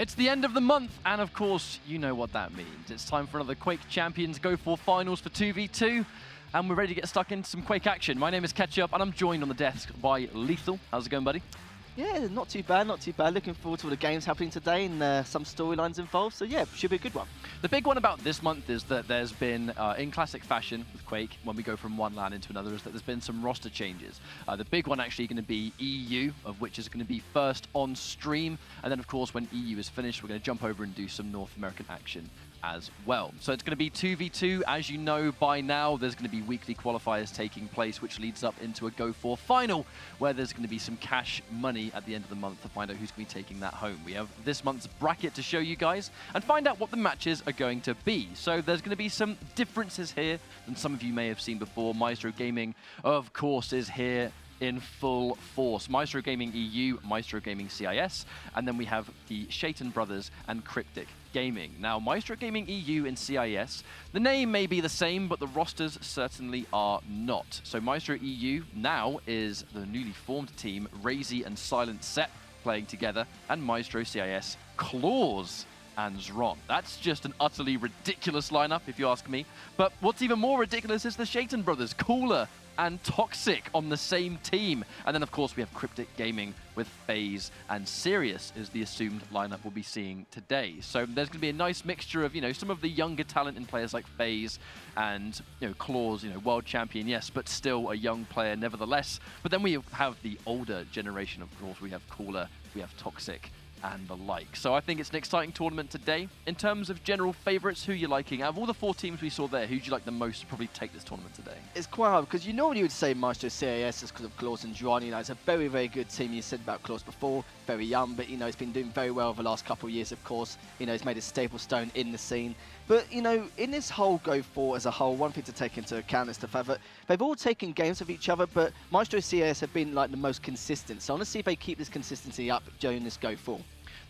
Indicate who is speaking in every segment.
Speaker 1: It's the end of the month, and of course, you know what that means. It's time for another Quake Champions Go4 finals for 2v2, and we're ready to get stuck into some Quake action. My name is Ketchup, and I'm joined on the desk by Lethal. How's it going, buddy?
Speaker 2: Yeah, not too bad, not too bad. Looking forward to all the games happening today and some storylines involved. So yeah, should be a good one.
Speaker 1: The big one about this month is that there's been, in classic fashion with Quake, when we go from one LAN into another, is that there's been some roster changes. The big one actually going to be EU, of which is going to be first on stream. And then, of course, when EU is finished, we're going to jump over and do some North American action as well. So it's going to be 2v2. As you know by now, there's going to be weekly qualifiers taking place, which leads up into a Go4 final, where there's going to be some cash money at the end of the month to find out who's going to be taking that home. We have this month's bracket to show you guys and find out what the matches are going to be. So there's going to be some differences here than some of you may have seen before. Maestro Gaming, of course, is here in full force. Maestro Gaming EU, Maestro Gaming CIS, and then we have the Shaitan Brothers and Cryptic Gaming. Now, Maestro Gaming EU and CIS, the name may be the same, but the rosters certainly are not. So Maestro EU now is the newly formed team, Razy and Silent Set playing together, and Maestro CIS, Claws and Zron. That's just an utterly ridiculous lineup, if you ask me. But what's even more ridiculous is the Shaitan Brothers, Cooler and Toxic on the same team. And then, of course, we have Cryptic Gaming with FaZe and Sirius is the assumed lineup we'll be seeing today. So there's going to be a nice mixture of, some of the younger talent in players like FaZe and, Claws, world champion, yes, but still a young player nevertheless. But then we have the older generation, of course. We have Cooler, we have Toxic, and the like. So I think it's an exciting tournament today. In terms of general favourites, who you're liking? Out of all the four teams we saw there, who do you like the most to probably take this tournament today?
Speaker 2: It's quite hard because you normally would say Maestro CIS is because of Claws and Zron. It's a very, very good team. You said about Claws before, very young, but it's been doing very well over the last couple of years, of course. It's made a staple stone in the scene. But, in this whole Go4 as a whole, one thing to take into account is the fact that they've all taken games with each other, but Maestro CIS have been like the most consistent. So I want to see if they keep this consistency up during this Go4.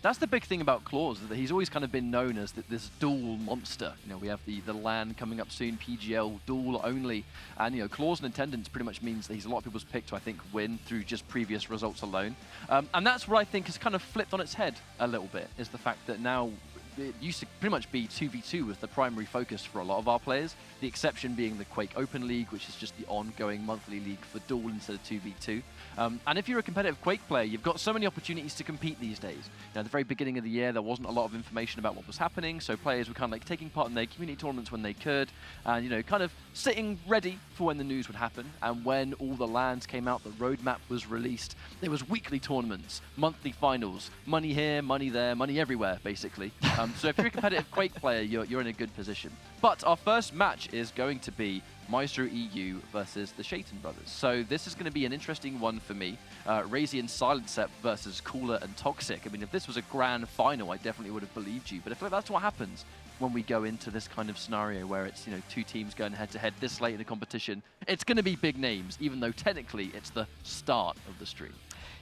Speaker 1: That's the big thing about Claws, that he's always kind of been known as this duel monster. We have the LAN coming up soon, PGL, duel only. And, Claws in attendance pretty much means that he's a lot of people's pick to, I think, win through just previous results alone. And that's what I think has kind of flipped on its head a little bit, is the fact that now it used to pretty much be 2v2 was the primary focus for a lot of our players, the exception being the Quake Open League, which is just the ongoing monthly league for duel instead of 2v2. And if you're a competitive Quake player, you've got so many opportunities to compete these days. At the very beginning of the year, there wasn't a lot of information about what was happening, so players were kind of like taking part in their community tournaments when they could, and kind of sitting ready for when the news would happen. And when all the LANs came out, the roadmap was released, there was weekly tournaments, monthly finals, money here, money there, money everywhere, basically. So if you're a competitive Quake player, you're in a good position. But our first match is going to be Maestro EU versus the Shaitan Brothers. So this is going to be an interesting one for me. Razy and Silent Set versus Cooler and Toxic. I mean, if this was a grand final, I definitely would have believed you. But I feel like that's what happens when we go into this kind of scenario where it's, two teams going head-to-head this late in the competition. It's going to be big names, even though technically it's the start of the stream.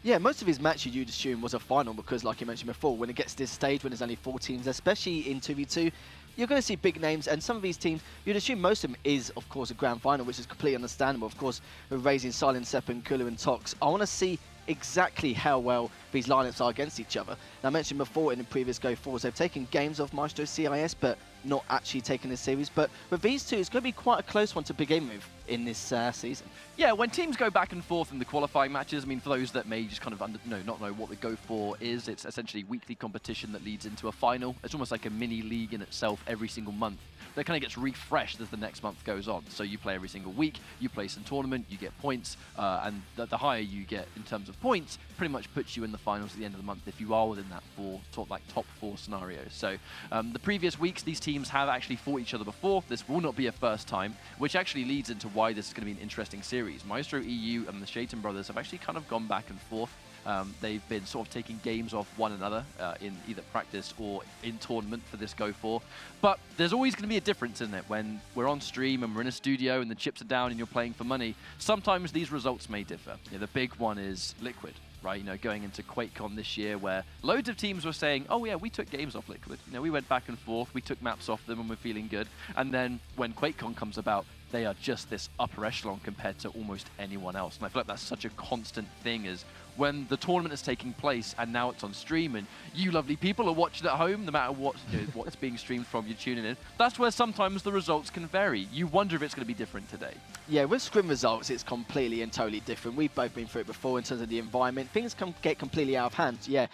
Speaker 2: Yeah, most of his matches you'd assume was a final because, like you mentioned before, when it gets to this stage, when there's only 4 teams, especially in 2v2, you're going to see big names, and some of these teams, you'd assume most of them is, of course, a grand final, which is completely understandable. Of course, with Razy, Silent Sep, and Kulu and Tox, I want to see exactly how well these lineups are against each other. Now, I mentioned before in the previous Go4s, they've taken games off Maestro CIS, but not actually taken this series. But with these two, it's going to be quite a close one to begin with in this season.
Speaker 1: Yeah, when teams go back and forth in the qualifying matches, I mean, for those that may just kind of not know what the Go4 is, it's essentially weekly competition that leads into a final. It's almost like a mini league in itself every single month. That kind of gets refreshed as the next month goes on. So you play every single week, you play some tournament, you get points, and the higher you get in terms of points pretty much puts you in the finals at the end of the month if you are within that top 4 scenario. So the previous weeks, these teams have actually fought each other before. This will not be a first time, which actually leads into why this is going to be an interesting series. Maestro EU and the Shaitan Brothers have actually kind of gone back and forth. They've been sort of taking games off one another in either practice or in tournament for this Go4. But there's always going to be a difference, isn't it? When we're on stream and we're in a studio and the chips are down and you're playing for money, sometimes these results may differ. The big one is Liquid, right? Going into QuakeCon this year where loads of teams were saying, oh yeah, we took games off Liquid. We went back and forth, we took maps off them and we're feeling good. And then when QuakeCon comes about, they are just this upper echelon compared to almost anyone else. And I feel like that's such a constant thing, is when the tournament is taking place and now it's on stream and you lovely people are watching at home, no matter what, what's being streamed from, you're tuning in, that's where sometimes the results can vary. You wonder if it's going to be different today.
Speaker 2: Yeah, with scrim results, it's completely and totally different. We've both been through it before in terms of the environment. Things can get completely out of hand. Yeah,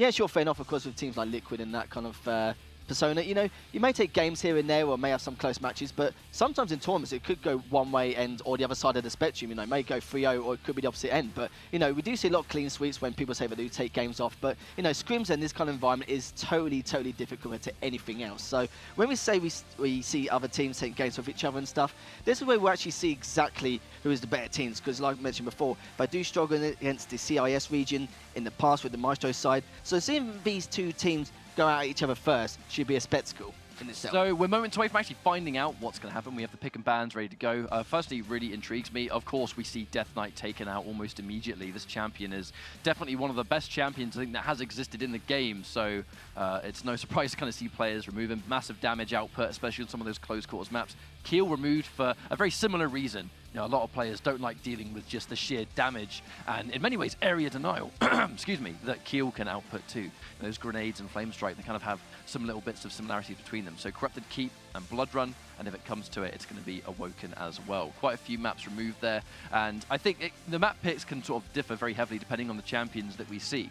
Speaker 2: sure, fair enough, of course, with teams like Liquid and that kind of persona. You know, you may take games here and there or may have some close matches, but sometimes in tournaments it could go one way and or the other side of the spectrum. You know, it may go 3-0 or it could be the opposite end. But, you know, we do see a lot of clean sweeps when people say they do take games off. But, you know, scrims in this kind of environment is totally different compared to anything else. So when we say we see other teams take games off each other and stuff, this is where we actually see exactly who is the better teams. Because like I mentioned before, they do struggle against the CIS region in the past with the Maestro side. So seeing these two teams go at each other first should be a spectacle in itself.
Speaker 1: So we're moments away from actually finding out what's going to happen. We have the pick and bans ready to go. Firstly, really intrigues me. Of course, we see Death Knight taken out almost immediately. This champion is definitely one of the best champions I think that has existed in the game. So it's no surprise to kind of see players remove him. Massive damage output, especially on some of those close quarters maps. Keel removed for a very similar reason. You know, a lot of players don't like dealing with just the sheer damage and, in many ways, area denial, excuse me, that Keel can output too. Those grenades and Flame Strike, they kind of have some little bits of similarity between them. So Corrupted Keep and Blood Run, and if it comes to it, it's going to be Awoken as well. Quite a few maps removed there, and I think the map picks can sort of differ very heavily depending on the champions that we see.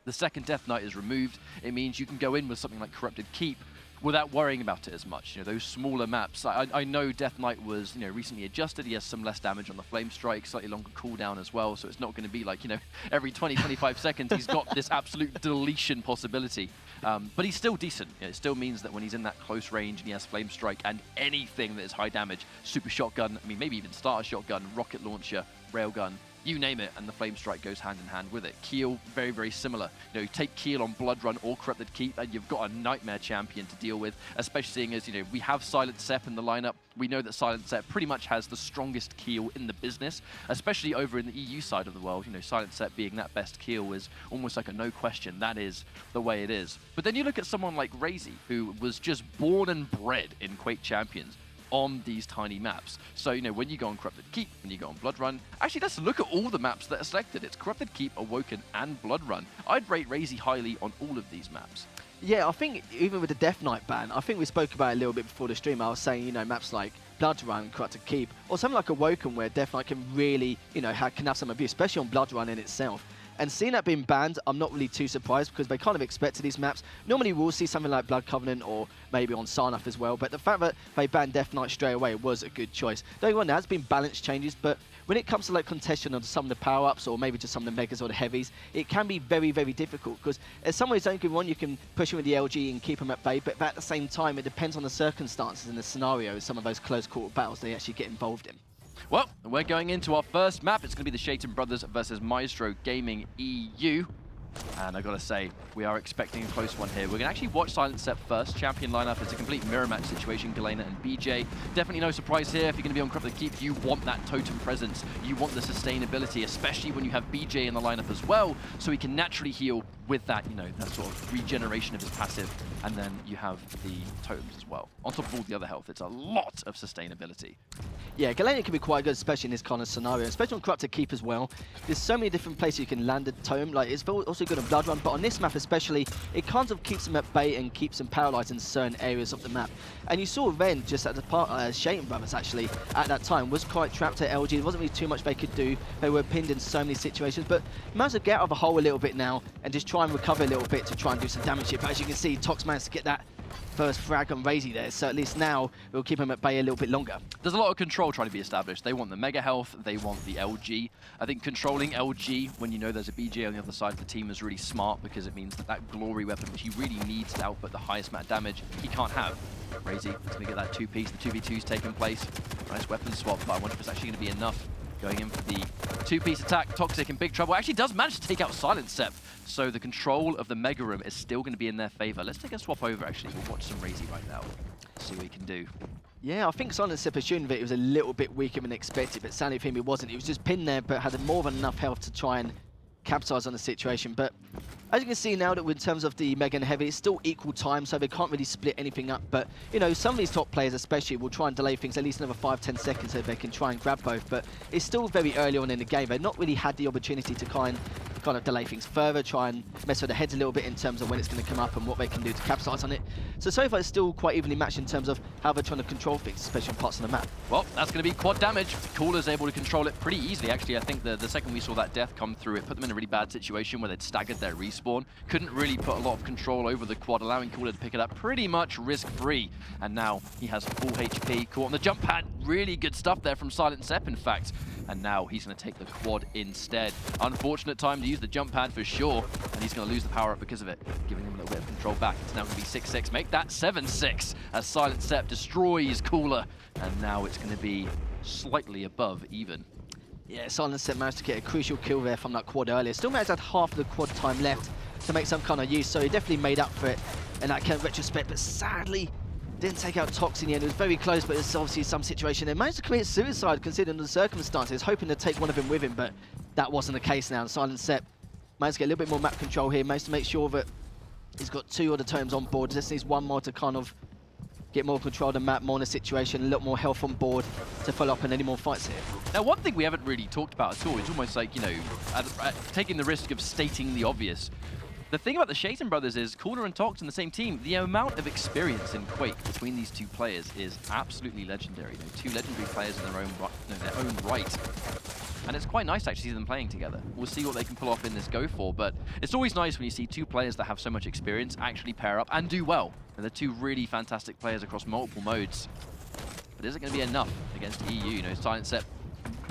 Speaker 1: The second Death Knight is removed. It means you can go in with something like Corrupted Keep without worrying about it as much. You know, those smaller maps. I know Death Knight was, you know, recently adjusted. He has some less damage on the Flame Strike, slightly longer cooldown as well. So it's not going to be like, you know, every 20-25 seconds he's got this absolute deletion possibility. But he's still decent. You know, it still means that when he's in that close range and he has Flame Strike and anything that is high damage, Super Shotgun, I mean, maybe even Starter Shotgun, Rocket Launcher, Railgun, you name it, and the Flame Strike goes hand in hand with it. Keel, very, very similar. You know, you take Keel on Blood Run or Corrupted Keep, and you've got a nightmare champion to deal with, especially seeing as, you know, we have Silent Sep in the lineup. We know that Silent Sep pretty much has the strongest Keel in the business, especially over in the EU side of the world. You know, Silent Sep being that best Keel is almost like a no question. That is the way it is. But then you look at someone like Razy, who was just born and bred in Quake Champions on these tiny maps. So, you know, when you go on Corrupted Keep, when you go on Blood Run, actually let's look at all the maps that are selected. It's Corrupted Keep, Awoken, and Blood Run. I'd rate Razy highly on all of these maps.
Speaker 2: Yeah, I think even with the Death Knight ban, I think we spoke about it a little bit before the stream. I was saying, you know, maps like Blood Run, Corrupted Keep, or something like Awoken where Death Knight can really, you know, can have some abuse, especially on Blood Run in itself. And seeing that being banned, I'm not really too surprised because they kind of expected these maps. Normally we'll see something like Blood Covenant or maybe on Sarnath as well, but the fact that they banned Death Knight straight away was a good choice. Don't get me wrong, there has been balance changes, but when it comes to like contestation of some of the power-ups or maybe just some of the megas or the heavies, it can be very, very difficult because in some ways, don't get me wrong, you can push them with the LG and keep them at bay, but at the same time, it depends on the circumstances and the scenarios, some of those close quarter battles they actually get involved in.
Speaker 1: Well, we're going into our first map. It's going to be the Shaitan Brothers versus Maestro Gaming EU. And I gotta say, we are expecting a close one here. We're gonna actually watch Silent Sep first. Champion lineup is a complete mirror match situation, Galena and BJ. Definitely no surprise here. If you're gonna be on Corrupted Keep, you want that totem presence. You want the sustainability, especially when you have BJ in the lineup as well, so he can naturally heal with that, you know, that sort of regeneration of his passive. And then you have the totems as well. On top of all the other health, it's a lot of sustainability.
Speaker 2: Yeah, Galena can be quite good, especially in this kind of scenario, especially on Corrupted Keep as well. There's so many different places you can land a tome. Like, it's also good on Blood Run, but on this map especially, it kind of keeps them at bay and keeps them paralyzed in certain areas of the map. And you saw Ren just at the part, Shaitan Brothers actually, at that time, was quite trapped at LG. There wasn't really too much they could do. They were pinned in so many situations, but managed to get out of the hole a little bit now and just try and recover a little bit to try and do some damage here. But as you can see, Tox managed to get that first frag on Razy there, so at least now we'll keep him at bay a little bit longer.
Speaker 1: There's a lot of control trying to be established. They want the mega health, they want the LG. I think controlling LG when you know there's a BJ on the other side of the team is really smart because it means that that glory weapon, which he really needs to output the highest amount of damage, he can't have. Razy is going to get that 2-piece, the 2v2's taking place. Nice weapon swap, but I wonder if it's actually going to be enough. Going in for the 2-piece attack, Toxic in big trouble. Actually does manage to take out Silent Sep, so the control of the Mega Room is still going to be in their favor. Let's take a swap over, actually. We'll watch some Razy right now. See what he can do.
Speaker 2: Yeah, I think Silent Sep assumed that it was a little bit weaker than expected, but sadly for him it wasn't. He was just pinned there, but had more than enough health to try and capitalize on the situation. But As you can see now that in terms of the Mega and Heavy, it's still equal time, so they can't really split anything up. But, you know, some of these top players especially will try and delay things at least another 5-10 seconds so they can try and grab both. But it's still very early on in the game. They've not really had the opportunity to kind of delay things further, try and mess with the heads a little bit in terms of when it's going to come up and what they can do to capitalize on it. So far it's still quite evenly matched in terms of how they're trying to control things, especially on parts of the map.
Speaker 1: Well, that's going to be quad damage. Cooler's able to control it pretty easily. Actually, I think the second we saw that death come through, it put them in a really bad situation where they'd staggered their respawn. Couldn't really put a lot of control over the quad, allowing Cooler to pick it up pretty much risk-free. And now he has full HP, caught on the jump pad. Really good stuff there from Silent Sepp, in fact. And now he's going to take the quad instead. Unfortunate time to use the jump pad for sure, and he's going to lose the power up because of it, giving him a little bit of control back. It's now going to be 6-6. Make that 7-6 as Silent Sepp destroys Cooler, and now it's going to be slightly above even.
Speaker 2: Yeah, Silent Sepp managed to get a crucial kill there from that quad earlier. Still managed to have half of the quad time left to make some kind of use, so he definitely made up for it in that kind of retrospect, but sadly didn't take out Tox in the end. It was very close, but it's obviously some situation. They managed to commit suicide considering the circumstances, hoping to take one of them with him, but that wasn't the case now. And Silent Sepp managed to get a little bit more map control here, managed to make sure that he's got 2 other totems on board. Just needs one more to kind of get more control of the map, more in the situation, a little more health on board to follow up on any more fights here.
Speaker 1: Now, one thing we haven't really talked about at all is almost like, you know, taking the risk of stating the obvious. The thing about the Shaitan brothers is Cooler and Tox in the same team. The amount of experience in Quake between these two players is absolutely legendary. You know, 2 legendary players in their own right. And it's quite nice to actually see them playing together. We'll see what they can pull off in this Go4, but it's always nice when you see 2 players that have so much experience actually pair up and do well. And they're 2 really fantastic players across multiple modes. But is it going to be enough against EU? You know, Silent Sepp,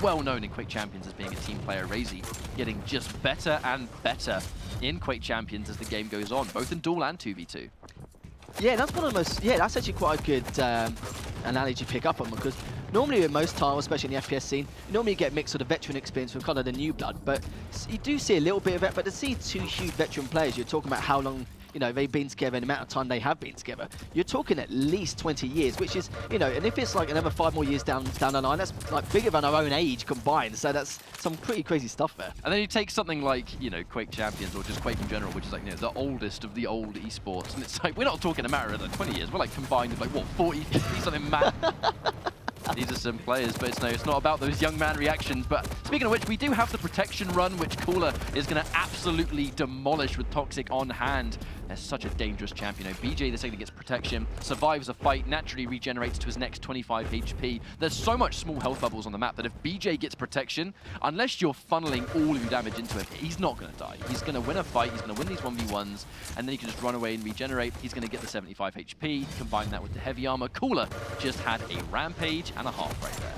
Speaker 1: well known in Quake Champions as being a team player. Razy getting just better and better in Quake Champions as the game goes on, both in duel and 2v2.
Speaker 2: Yeah, that's one of the most. Yeah, that's actually quite a good analogy to pick up on, because normally in most titles, especially in the FPS scene, you normally get mixed with the veteran experience with kind of the new blood. But you do see a little bit of it. But to see 2 huge veteran players, you're talking about how long, you know, they've been together and the amount of time they have been together. You're talking at least 20 years, which is, you know, and if it's like another 5 more years down the line, that's like bigger than our own age combined. So that's some pretty crazy stuff there. And
Speaker 1: then you take something like, you know, Quake Champions or just Quake in general, which is like, you know, the oldest of the old esports, and it's like, we're not talking a matter of like 20 years, we're like combined of like, what, 40, 50, something mad. These are some players, but it's not about those young man reactions. But speaking of which, we do have the protection run, which Cooler is going to absolutely demolish with Toxic on hand. They're such a dangerous champion. You know, BJ the second gets protection, survives a fight, naturally regenerates to his next 25 HP. There's so much small health bubbles on the map that if BJ gets protection, unless you're funneling all of your damage into him, he's not going to die. He's going to win a fight, he's going to win these 1v1s, and then he can just run away and regenerate. He's going to get the 75 HP, combine that with the heavy armor. Cooler just had a rampage and a half right there.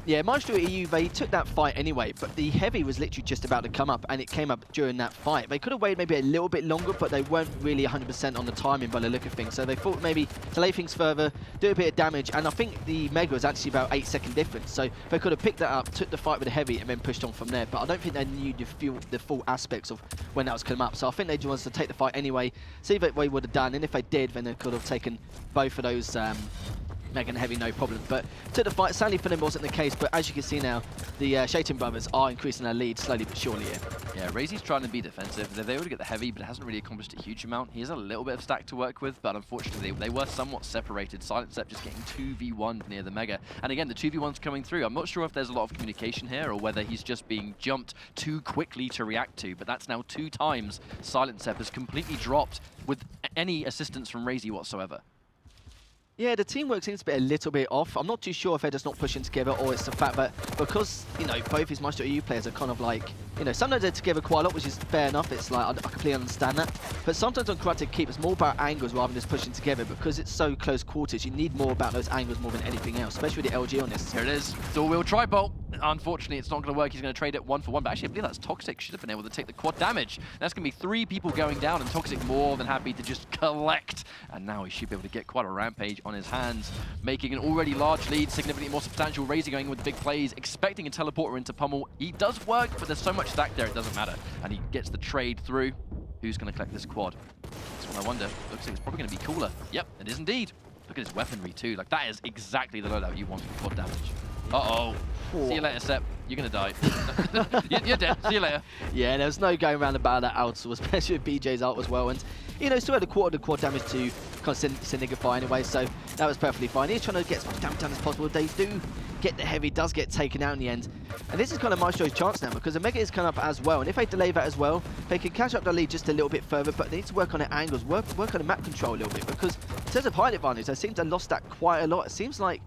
Speaker 2: Yeah, Maestro EU, they took that fight anyway, but the heavy was literally just about to come up, and it came up during that fight. They could have waited maybe a little bit longer, but they weren't really 100% on the timing by the look of things. So they thought maybe delay things further, do a bit of damage, and I think the Mega was actually about 8-second difference. So they could have picked that up, took the fight with the heavy, and then pushed on from there. But I don't think they knew the full aspects of when that was coming up. So I think they just wanted to take the fight anyway, see what they would have done, and if they did, then they could have taken both of those Mega and Heavy, no problem. But to the fight, sadly for them wasn't the case, but as you can see now, the Shaitan brothers are increasing their lead slowly but surely here.
Speaker 1: Yeah, Razy's trying to be defensive. They're able to get the Heavy, but it hasn't really accomplished a huge amount. He has a little bit of stack to work with, but unfortunately they were somewhat separated. Silent Sepp just getting 2v1 near the Mega. And again, the 2v1's coming through. I'm not sure if there's a lot of communication here or whether he's just being jumped too quickly to react to, but that's now 2 times Silent Sepp has completely dropped with any assistance from Razy whatsoever.
Speaker 2: Yeah, the teamwork seems to be a little bit off. I'm not too sure if they're just not pushing together or it's the fact that because, you know, both these Maestro EU players are kind of like, you know, sometimes they're together quite a lot, which is fair enough. It's like, I completely understand that. But sometimes on Corrupted Keep, it's more about angles rather than just pushing together, because it's so close quarters. You need more about those angles more than anything else, especially with the LG on this.
Speaker 1: Here it is. Dual-wheel tri-bolt. Unfortunately, it's not going to work. He's going to trade it 1-for-1. But actually, I believe that's Toxic. Should have been able to take the quad damage. That's going to be 3 people going down, and Toxic more than happy to just collect. And now he should be able to get quite a rampage on his hands, making an already large lead, significantly more substantial. Razy going in with big plays, expecting a teleporter into pummel. He does work, but there's so much stack there, it doesn't matter. And he gets the trade through. Who's going to collect this quad? That's what I wonder. Looks like it's probably going to be Cooler. Yep, it is indeed. Look at his weaponry too. Like, that is exactly the loadout you want for quad damage. Uh-oh. See you later, Sepp. you're going to die. You're dead. See you later.
Speaker 2: Yeah, there was no going around about that Altsor, especially with BJ's ult as well. And, you know, still had a quarter of the quad damage to kind of signify anyway, so that was perfectly fine. He's trying to get as much damage done as possible. They do get the heavy, does get taken out in the end. And this is kind of Maestro's chance now, because the Mega is coming up as well. And if they delay that as well, they can catch up the lead just a little bit further, but they need to work on their angles, work on the map control a little bit, because in terms of height advantage, they seem to have lost that quite a lot. It seems like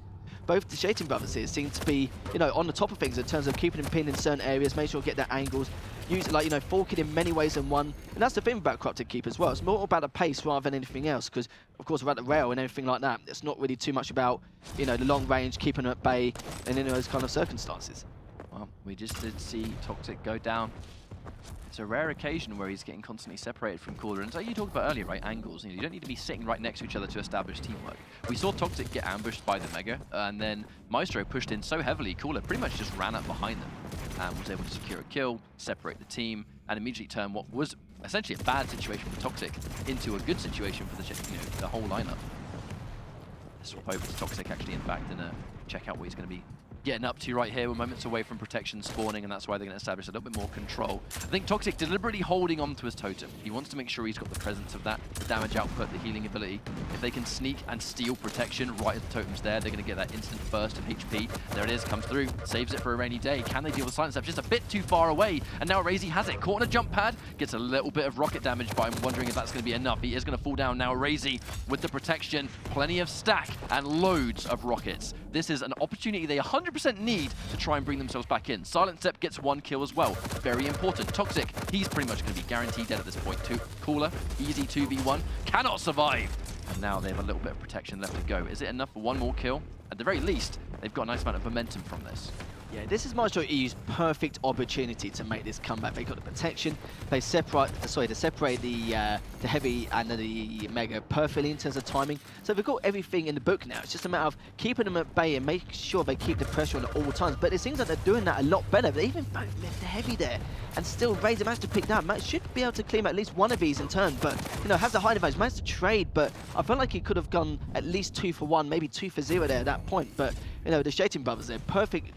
Speaker 2: both the Shating brothers here seem to be, you know, on the top of things in terms of keeping them pinned in certain areas, make sure to get their angles, use it like, you know, forking in many ways than one. And that's the thing about Corrupted Keep as well. It's more about the pace rather than anything else, because, of course, without the rail and everything like that, it's not really too much about, you know, the long range, keeping them at bay, and in those kind of circumstances.
Speaker 1: Well, we just did see Toxic go down. It's a rare occasion where he's getting constantly separated from Cooler. And so you talked about earlier, right, angles. You don't need to be sitting right next to each other to establish teamwork. We saw Toxic get ambushed by the Mega, and then Maestro pushed in so heavily, Cooler pretty much just ran up behind them and was able to secure a kill, separate the team, and immediately turn what was essentially a bad situation for Toxic into a good situation for the whole lineup. Let's swap over to Toxic actually, in fact, and check out what he's going to be getting up to right here. We're moments away from protection spawning, and that's why they're going to establish a little bit more control. I think Toxic deliberately holding on to his totem. He wants to make sure he's got the presence of that, the damage output, the healing ability. If they can sneak and steal protection right as the totem's there, they're going to get that instant burst of HP. There it is, comes through, saves it for a rainy day. Can they deal with Silent Step? Just a bit too far away, and now Razy has it. Caught on a jump pad, gets a little bit of rocket damage, but I'm wondering if that's going to be enough. He is going to fall down now. Razy with the protection, plenty of stack, and loads of rockets. This is an opportunity they 100% need to try and bring themselves back in. Silent Step gets one kill as well. Very important. Toxic, he's pretty much going to be guaranteed dead at this point. Cooler, easy 2v1, cannot survive. And now they have a little bit of protection left to go. Is it enough for one more kill? At the very least, they've got a nice amount of momentum from this.
Speaker 2: Yeah, this is Maestro EU's perfect opportunity to make this comeback. They got the protection. They separate the heavy and the Mega perfectly in terms of timing. So they've got everything in the book now. It's just a matter of keeping them at bay and making sure they keep the pressure on at all times. But it seems like they're doing that a lot better. They even both left the heavy there, and still Razor managed to pick that. Matt should be able to claim at least one of these in turn, but you know, has the high advantage, managed to trade. But I felt like he could have gone at least 2 for 1, maybe 2 for 0 there at that point. But you know, the Shating brothers, they're perfect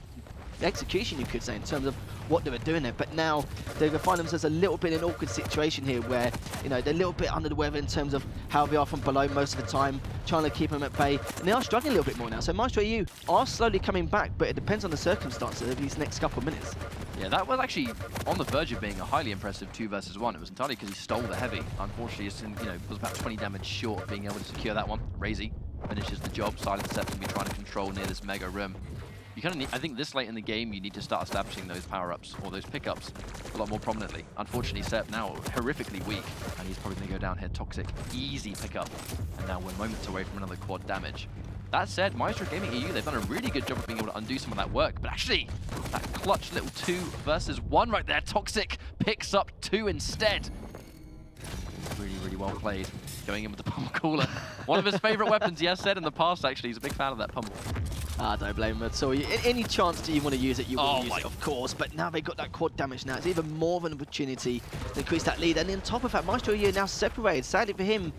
Speaker 2: execution, you could say, in terms of what they were doing there. But now they're going to find themselves a little bit in an awkward situation here where, you know, they're a little bit under the weather in terms of how they are from below most of the time, trying to keep them at bay. And they are struggling a little bit more now. So Maestro EU are slowly coming back, but it depends on the circumstances of these next couple of minutes.
Speaker 1: Yeah, that was actually on the verge of being a highly impressive 2 versus 1. It was entirely because he stole the heavy. Unfortunately, it's was about 20 damage short of being able to secure that one. Razy finishes the job. Silent Step's going to be trying to control near this Mega Rim. You kind of need, I think this late in the game, you need to start establishing those power-ups or those pickups a lot more prominently. Unfortunately, Sepp now horrifically weak, and he's probably going to go down here. Toxic, easy pickup, and now we're moments away from another quad damage. That said, Maestro Gaming EU, they've done a really good job of being able to undo some of that work, but actually, that clutch little 2 versus 1 right there. Toxic picks up 2 instead. Really, really well played. Going in with the pummel cooler. One of his favorite weapons, he has said in the past, actually. He's a big fan of that pummel.
Speaker 2: I don't blame him at all. Any chance that you want to use it, you will use it, of course. But now they've got that quad damage now. It's even more of an opportunity to increase that lead. And on top of that, Maestro EU now separated. Sadly for him,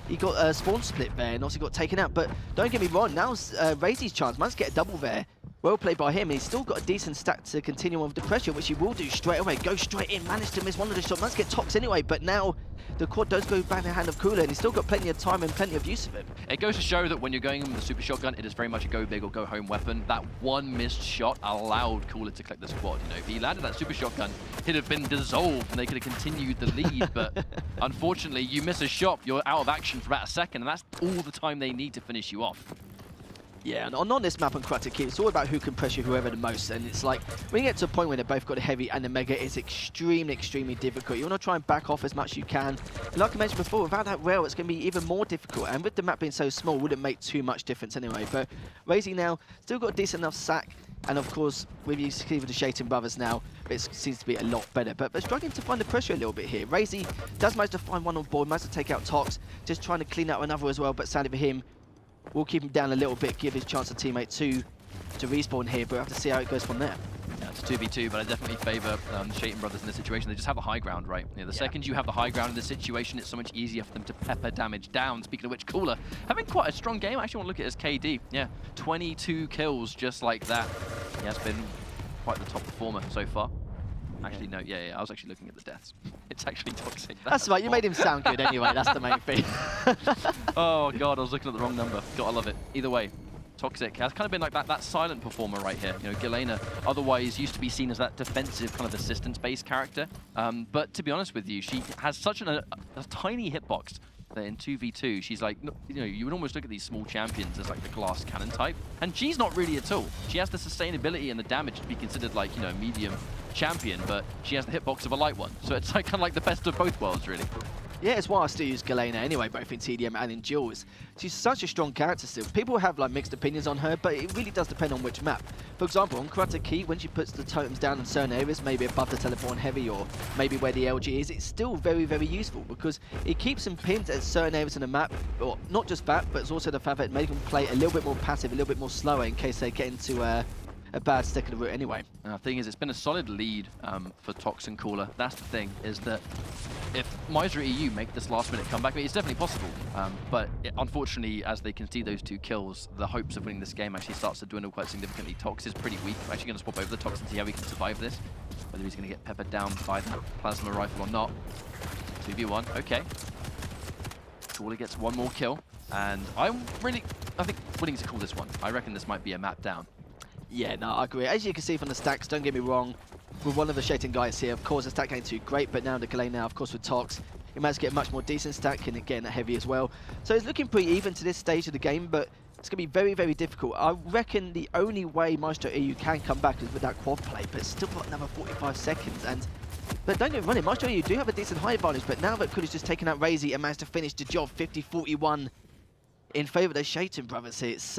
Speaker 2: he got a spawn split there and also got taken out. But don't get me wrong, now's Razy's chance. Managed to get a double there. Well played by him. He's still got a decent stack to continue on with the pressure, which he will do straight away. Go straight in. Managed to miss one of the shots. Managed to get tops anyway, but now the quad does go back in the hand of Cooler, and he's still got plenty of time and plenty of use of it.
Speaker 1: It goes to show that when you're going in with the super shotgun, it is very much a go big or go home weapon. That one missed shot allowed Cooler to collect the squad. You know, if he landed that super shotgun, he'd have been dissolved and they could have continued the lead. But unfortunately, you miss a shot, you're out of action for about a second, and that's all the time they need to finish you off.
Speaker 2: Yeah, and on this map on Corrupted Keep, it's all about who can pressure whoever the most. And it's like, when you get to a point where they've both got a heavy and a Mega, it's extremely, extremely difficult. You want to try and back off as much as you can. And like I mentioned before, without that rail, it's going to be even more difficult. And with the map being so small, it wouldn't make too much difference anyway. But Razy now, still got a decent enough sack. And of course, with you see with the Shating brothers now, it seems to be a lot better. But they're struggling to find the pressure a little bit here. Razy does manage to find one on board, manage to take out Tox, just trying to clean out another as well. But sadly for him, we'll keep him down a little bit, give his chance to teammate to respawn here, but we'll have to see how it goes from there.
Speaker 1: Yeah, it's 2v2, but I definitely favour the Shating brothers in this situation. They just have the high ground, right? You know, the second you have the high ground in this situation, it's so much easier for them to pepper damage down. Speaking of which, Cooler having quite a strong game. I actually want to look at his KD. Yeah, 22 kills just like that. He has been quite the top performer so far. Actually, no, yeah, I was actually looking at the deaths. It's actually Toxic.
Speaker 2: That's right, you made him sound good anyway, that's the main thing.
Speaker 1: Oh god, I was looking at the wrong number. Gotta love it. Either way, Toxic has kind of been like that silent performer right here. You know, Galena otherwise used to be seen as that defensive kind of assistance-based character. But to be honest with you, she has such a tiny hitbox that in 2v2, she's like, you know, you would almost look at these small champions as like the glass cannon type. And she's not really at all. She has the sustainability and the damage to be considered like, you know, medium champion, but she has the hitbox of a light one. So it's like kind of like the best of both worlds, really.
Speaker 2: Yeah, it's why I still use Galena anyway, both in TDM and in duels. She's such a strong character still. People have like mixed opinions on her, but it really does depend on which map. For example, on Karate Key, when she puts the totems down in certain areas, maybe above the teleport and heavy, or maybe where the LG is, it's still very, very useful because it keeps them pinned at certain areas in the map, or not just that, but it's also the fact that it makes them play a little bit more passive, a little bit more slower in case they get into a bad stick of the route anyway. And
Speaker 1: the thing is, it's been a solid lead for Tox and Cooler. That's the thing, is that if Mysra EU make this last-minute comeback, I mean, it's definitely possible. But unfortunately, as they concede those 2 kills, the hopes of winning this game actually starts to dwindle quite significantly. Tox is pretty weak. I'm actually going to swap over the Tox and see how he can survive this. Whether he's going to get peppered down by the plasma rifle or not. 2v1, okay. Cooler gets 1 more kill. And I think winning to call this one. I reckon this might be a map down.
Speaker 2: Yeah, no, I agree. As you can see from the stacks, don't get me wrong, with one of the Shaitan guys here, of course, the stack ain't too great, but now the Galena, of course, with Tox, he managed to get a much more decent stack and getting a heavy as well. So it's looking pretty even to this stage of the game, but it's going to be very, very difficult. I reckon the only way Maestro EU can come back is with that quad play, but it's still got another 45 seconds. But don't get me wrong, Maestro EU do have a decent high advantage, but now that Kuda's just taken out Razy and managed to finish the job 50-41 in favour of the Shaitan brothers here. It's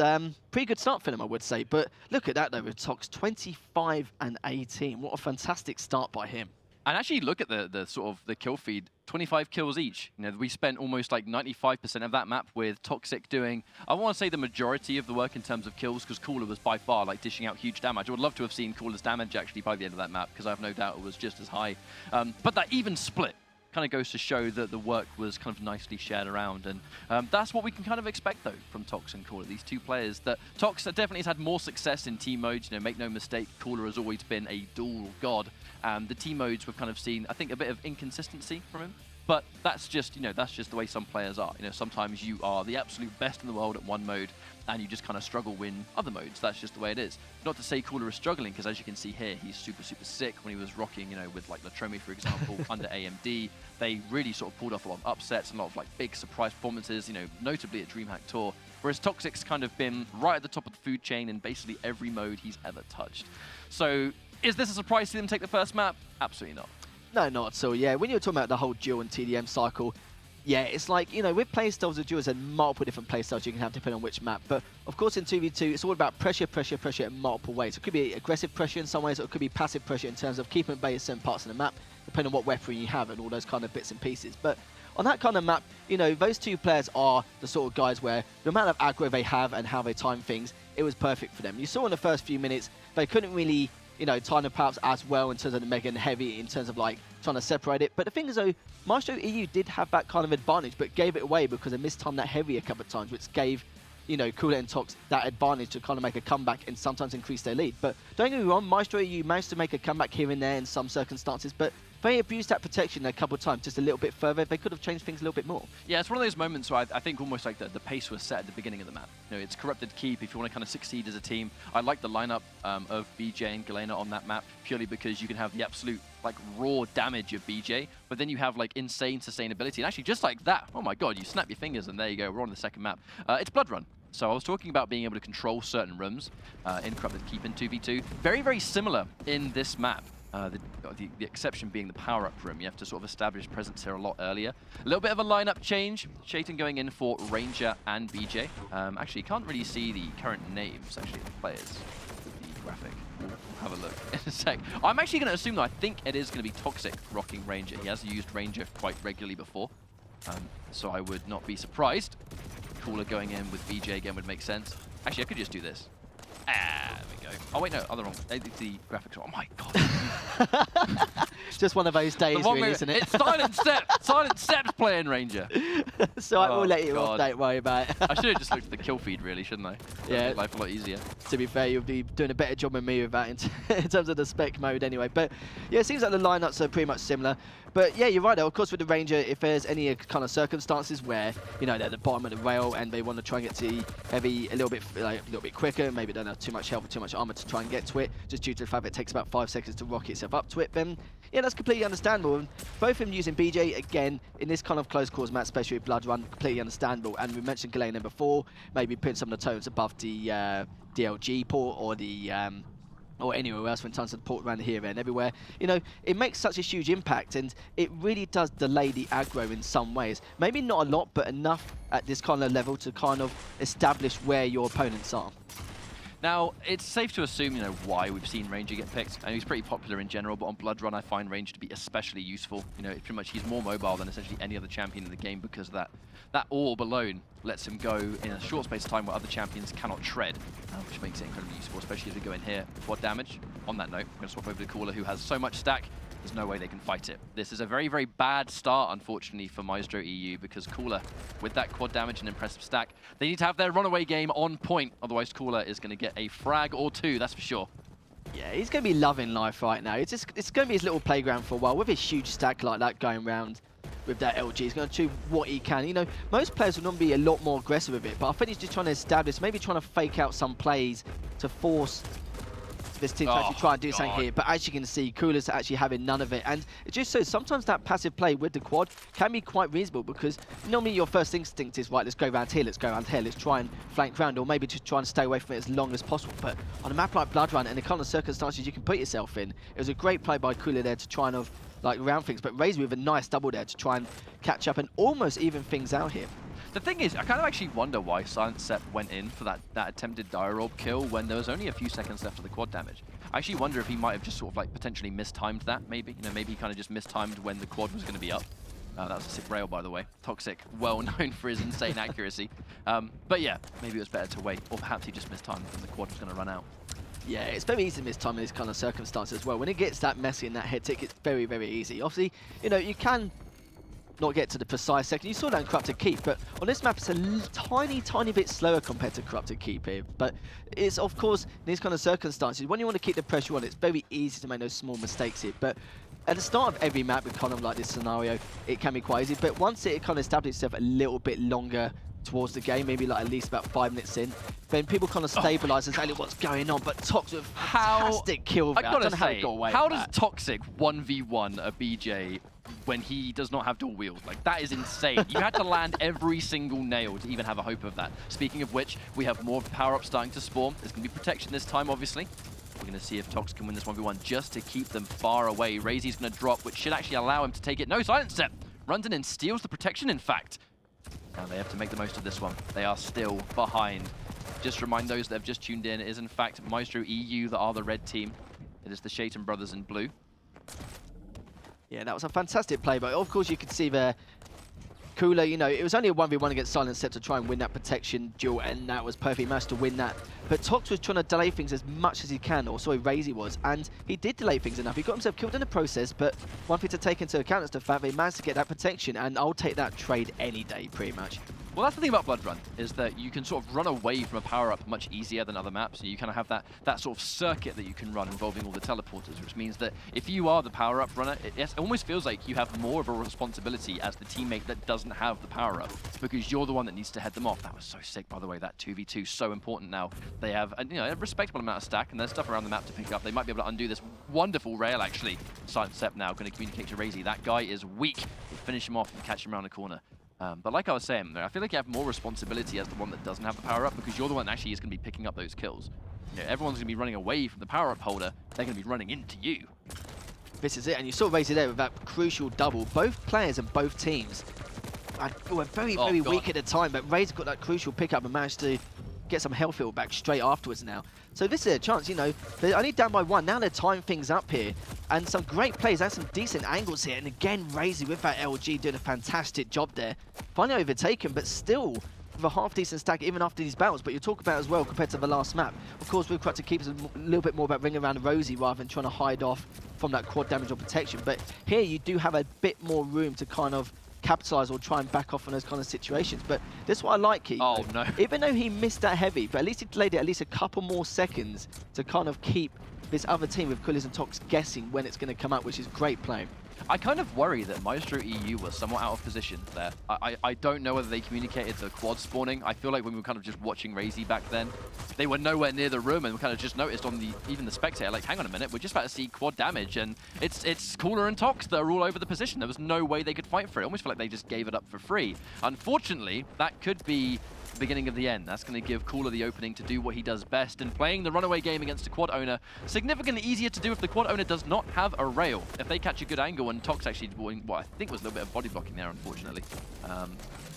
Speaker 2: pretty good start for them, I would say. But look at that, though, with Tox 25 and 18. What a fantastic start by him.
Speaker 1: And actually look at the sort of the kill feed, 25 kills each. You know, we spent almost like 95% of that map with Toxic doing, I want to say the majority of the work in terms of kills, because Cooler was by far like dishing out huge damage. I would love to have seen Cooler's damage actually by the end of that map, because I have no doubt it was just as high. But that even split kind of goes to show that the work was kind of nicely shared around, and that's what we can kind of expect though from Tox and Cooler. These 2 players that Tox definitely has had more success in team modes. You know, make no mistake, Cooler has always been a dual god. The team modes we've kind of seen, I think, a bit of inconsistency from him. But that's just, you know, that's just the way some players are. You know, sometimes you are the absolute best in the world at one mode, and you just kind of struggle in other modes. That's just the way it is. Not to say Cooler is struggling, because as you can see here, he's super, super sick when he was rocking, you know, with like Latromi, for example, under AMD. They really sort of pulled off a lot of upsets, a lot of like big surprise performances, you know, notably at DreamHack Tour. Whereas Toxic's kind of been right at the top of the food chain in basically every mode he's ever touched. So is this a surprise to see them take the first map? Absolutely not.
Speaker 2: No, not at all. Yeah, when you're talking about the whole duel and TDM cycle, yeah, it's like, you know, with playstyles of duels and multiple different playstyles you can have depending on which map. But of course in 2v2, it's all about pressure, pressure, pressure in multiple ways. It could be aggressive pressure in some ways, or it could be passive pressure in terms of keeping at bay certain parts of the map, depending on what weapon you have and all those kind of bits and pieces. But on that kind of map, you know, those 2 players are the sort of guys where the amount of aggro they have and how they time things, it was perfect for them. You saw in the first few minutes, they couldn't really, you know, time the powers as well in terms of the mega and heavy, in terms of like trying to separate it. But the thing is though, Maestro EU did have that kind of advantage, but gave it away because they mistimed that heavy a couple of times, which gave, you know, Cooler and Tox that advantage to kind of make a comeback and sometimes increase their lead. But don't get me wrong, Maestro EU managed to make a comeback here and there in some circumstances, but they abused that protection a couple of times just a little bit further. They could have changed things a little bit more.
Speaker 1: Yeah, it's one of those moments where I think almost like the pace was set at the beginning of the map. You know, it's corrupted keep if you want to kind of succeed as a team. I like the lineup of BJ and Galena on that map purely because you can have the absolute like raw damage of BJ, but then you have like insane sustainability. And actually just like that, oh my god, you snap your fingers and there you go, we're on the second map. It's Blood Run. So I was talking about being able to control certain rooms in Corrupted Keep in 2v2. Very, very similar in this map. The exception being the power-up room. You have to sort of establish presence here a lot earlier. A little bit of a lineup change. Shaitan going in for Ranger and BJ. Actually, you can't really see the current names, actually, of the players. The graphic. We'll have a look in a sec. I'm actually going to assume, though, I think it is going to be Toxic rocking Ranger. He has used Ranger quite regularly before. So I would not be surprised. Cooler going in with BJ again would make sense. Actually, I could just do this. Ah, there we go. Oh, wait, no, other wrong. The graphics. Oh, my God.
Speaker 2: Just one of those days, really, isn't it?
Speaker 1: It's Silent Step. Silent Step's playing Ranger.
Speaker 2: So I will let you off, don't worry about it.
Speaker 1: I should have just looked at the kill feed, really, shouldn't I?
Speaker 2: Yeah.
Speaker 1: Make life a lot easier.
Speaker 2: To be fair, you'll be doing a better job than me with that in terms of the spec mode anyway. But yeah, it seems like the lineups are pretty much similar. But yeah, you're right though. Of course, with the Ranger, if there's any kind of circumstances where, you know, they're at the bottom of the rail and they want to try and get to heavy a little bit quicker, maybe don't have too much health or too much armor to try and get to it, just due to the fact that it takes about 5 seconds to rocket itself up to it, then yeah, that's completely understandable. And both of them using BJ, again, in this kind of close quarters match, especially with Blood Run, completely understandable. And we mentioned Galena before, maybe putting some of the tones above the DLG port or the or anywhere else when tons of port around here and everywhere. You know, it makes such a huge impact, and it really does delay the aggro in some ways. Maybe not a lot, but enough at this kind of level to kind of establish where your opponents are.
Speaker 1: Now, it's safe to assume, you know, why we've seen Ranger get picked. And he's pretty popular in general, but on Blood Run, I find Ranger to be especially useful. You know, pretty much he's more mobile than essentially any other champion in the game because of that. That orb alone lets him go in a short space of time where other champions cannot tread, which makes it incredibly useful, especially as we go in here. Quad damage. On that note, we're going to swap over to Cooler, who has so much stack. There's no way they can fight it. This is a very, very bad start, unfortunately, for Maestro EU, because Cooler, with that quad damage and impressive stack, they need to have their runaway game on point. Otherwise, Cooler is going to get a frag or two, that's for sure.
Speaker 2: Yeah, he's going to be loving life right now. It's going to be his little playground for a while. With his huge stack like that going around with that LG, he's going to do what he can. You know, most players will normally be a lot more aggressive with it, but I think he's just trying to establish, maybe trying to fake out some plays to force this team to actually try and do something here. But as you can see, Cooler's actually having none of it. And it just shows sometimes that passive play with the quad can be quite reasonable, because normally your first instinct is, right, let's go around here, let's go around here, let's try and flank round, or maybe just try and stay away from it as long as possible. But on a map like Blood Run and the kind of circumstances you can put yourself in, it was a great play by Cooler there to try and round things. But Razor with a nice double there to try and catch up and almost even things out here.
Speaker 1: The thing is, I kind of actually wonder why Silent Step went in for that attempted Dire Orb kill when there was only a few seconds left of the quad damage. I actually wonder if he might have just sort of like potentially mistimed that, maybe. You know, maybe he kind of just mistimed when the quad was going to be up. That was a sick rail, by the way. Toxic, well known for his insane accuracy. But yeah, maybe it was better to wait, or perhaps he just mistimed when the quad was going to run out.
Speaker 2: Yeah, it's very easy to mistime in this kind of circumstance as well. When it gets that messy and that hectic, it's very, very easy. Obviously, you know, you can not get to the precise second. You saw that in Corrupted Keep, but on this map it's a tiny bit slower compared to Corrupted Keep here. But it's, of course, in these kind of circumstances, when you want to keep the pressure on, it's very easy to make those small mistakes here. But at the start of every map with kind of like this scenario, it can be quite easy. But once it kind of establishes itself a little bit longer towards the game, maybe like at least about 5 minutes in, then people kind of stabilize exactly what's going on. But Toxic with fantastic kill.
Speaker 1: I gotta say, how does
Speaker 2: that.
Speaker 1: Toxic 1v1 a BJ when he does not have dual wield? Like, that is insane. You had to land every single nail to even have a hope of that. Speaking of which, we have more power-ups starting to spawn. There's going to be protection this time, obviously. We're going to see if Tox can win this 1v1 just to keep them far away. Razy's going to drop, which should actually allow him to take it. No, Silent Step runs in and steals the protection, in fact. Now they have to make the most of this one. They are still behind. Just remind those that have just tuned in, it is in fact Maestro EU that are the red team. It is the Shaitan brothers in blue.
Speaker 2: Yeah, that was a fantastic play, but of course you could see there, Cooler, you know, it was only a 1v1 against Silent Step to try and win that protection duel, and that was perfect. He managed to win that. But Tox was trying to delay things as much as he can, or sorry, Razy was, and he did delay things enough. He got himself killed in the process, but one thing to take into account is the fact that he managed to get that protection, and I'll take that trade any day, pretty much.
Speaker 1: Well, that's the thing about Blood Run, is that you can sort of run away from a power-up much easier than other maps. You kind of have that sort of circuit that you can run involving all the teleporters, which means that if you are the power-up runner, it almost feels like you have more of a responsibility as the teammate that doesn't have the power-up, because you're the one that needs to head them off. That was so sick, by the way, that 2v2, so important now. They have a respectable amount of stack, and there's stuff around the map to pick up. They might be able to undo this wonderful rail, actually. Silent Step now going to communicate to Razy. That guy is weak. We'll finish him off and catch him around the corner. But like I was saying, I feel like you have more responsibility as the one that doesn't have the power-up, because you're the one that actually is going to be picking up those kills. You know, everyone's going to be running away from the power-up holder. They're going to be running into you.
Speaker 2: This is it, and you saw Razy there with that crucial double. Both players and both teams were very weak at the time, but Razy got that crucial pickup and managed to get some health field back straight afterwards now. So this is a chance, you know, they're only down by 1. Now they're tying things up here. And some great plays and some decent angles here. And again, Razy with that LG doing a fantastic job there. Finally overtaken, but still with a half-decent stack even after these battles, but you talk about as well compared to the last map. Of course, we've got to keep us a little bit more about ringing around Rosie rather than trying to hide off from that quad damage or protection. But here you do have a bit more room to kind of capitalize or try and back off on those kind of situations. But this is what I like, Keith.
Speaker 1: Oh, no.
Speaker 2: Even though he missed that heavy, but at least he delayed it at least a couple more seconds to kind of keep this other team with Coolers and Tox guessing when it's going to come out, which is great play.
Speaker 1: I kind of worry that Maestro EU was somewhat out of position there. I don't know whether they communicated the quad spawning. I feel like when we were kind of just watching Razy back then, they were nowhere near the room, and we kind of just noticed on even the spectator, like, hang on a minute, we're just about to see quad damage, and it's Cooler and Tox that are all over the position. There was no way they could fight for it. I almost feel like they just gave it up for free. Unfortunately, that could be the beginning of the end. That's going to give Cooler the opening to do what he does best, and playing the runaway game against a quad owner, significantly easier to do if the quad owner does not have a rail. If they catch a good angle, and Tox actually doing what I think was a little bit of body blocking there, unfortunately.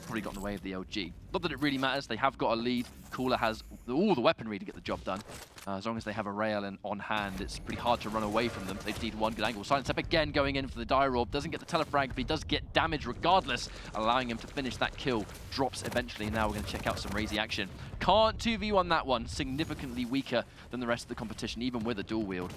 Speaker 1: Probably got in the way of the LG. Not that it really matters, they have got a lead. Cooler has all the weaponry to get the job done. As long as they have a rail on hand, it's pretty hard to run away from them. They just need one good angle. Silent Step again going in for the dire orb. Doesn't get the telefrag, but he does get damage regardless, allowing him to finish that kill. Drops eventually. Now we're going to check out some Razy action. Can't 2v1 that one. Significantly weaker than the rest of the competition, even with a dual wield.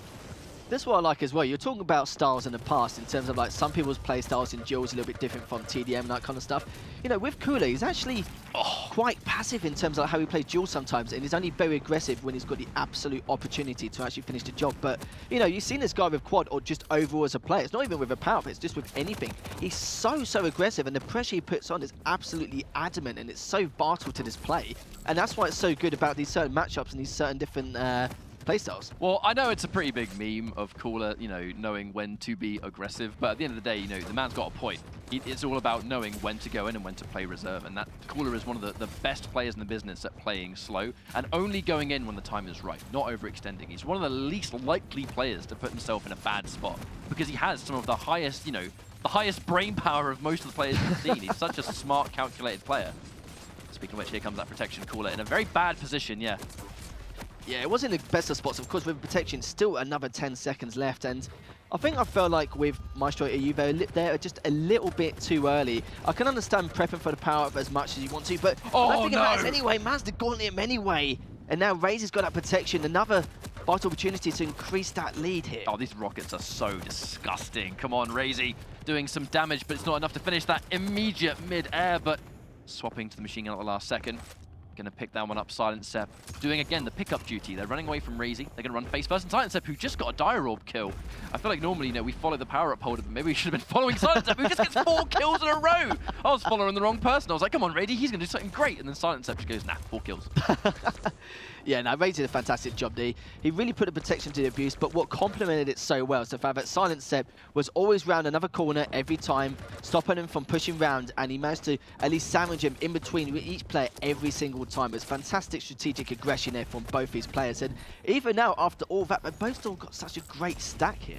Speaker 2: That's what I like as well. You're talking about styles in the past in terms of like some people's play styles in duels a little bit different from TDM and that kind of stuff. You know, with Cooler, he's actually quite passive in terms of how he plays duels sometimes, and he's only very aggressive when he's got the absolute opportunity to actually finish the job. But, you know, you've seen this guy with quad or just overall as a player. It's not even with a power up, it's just with anything. He's so aggressive, and the pressure he puts on is absolutely adamant, and it's so vital to this play. And that's why it's so good about these certain matchups and these certain different playstyles.
Speaker 1: Well, I know it's a pretty big meme of Cooler, you know, knowing when to be aggressive, but at the end of the day, you know, the man's got a point. It's all about knowing when to go in and when to play reserve, and that Cooler is one of the best players in the business at playing slow and only going in when the time is right, not overextending. He's one of the least likely players to put himself in a bad spot because he has some of the highest, you know, the highest brain power of most of the players we've seen. He's such a smart, calculated player. Speaking of which, here comes that protection. Cooler in a very bad position, yeah.
Speaker 2: Yeah, it wasn't the best of spots. Of course, with protection, still another 10 seconds left. And I think I felt like with Maestro EU, they're just a little bit too early. I can understand prepping for the power-up as much as you want to, but I don't think it matters anyway. Mazda gauntlet him anyway. And now Razor's got that protection. Another vital opportunity to increase that lead here.
Speaker 1: Oh, these rockets are so disgusting. Come on, Razy. Doing some damage, but it's not enough to finish that immediate mid-air, but swapping to the machine gun at the last second. Gonna pick that one up, Silent Sep. Doing again the pickup duty. They're running away from Razy. They're gonna run face first, and Silent Sep, who just got a dire orb kill. I feel like normally, you know, we follow the power up holder, but maybe we should have been following Silent Sep, who just gets 4 kills in a row. I was following the wrong person. I was like, come on, Razy, he's gonna do something great. And then Silent Sep just goes, nah, 4 kills.
Speaker 2: Yeah, no, Razy did a fantastic job there. He really put the protection to the abuse, but what complemented it so well is the fact that Silent Sep was always round another corner every time, stopping him from pushing round, and he managed to at least sandwich him in between each player every single time. It's fantastic strategic aggression there from both these players, and even now, after all that, they've both still got such a great stack here.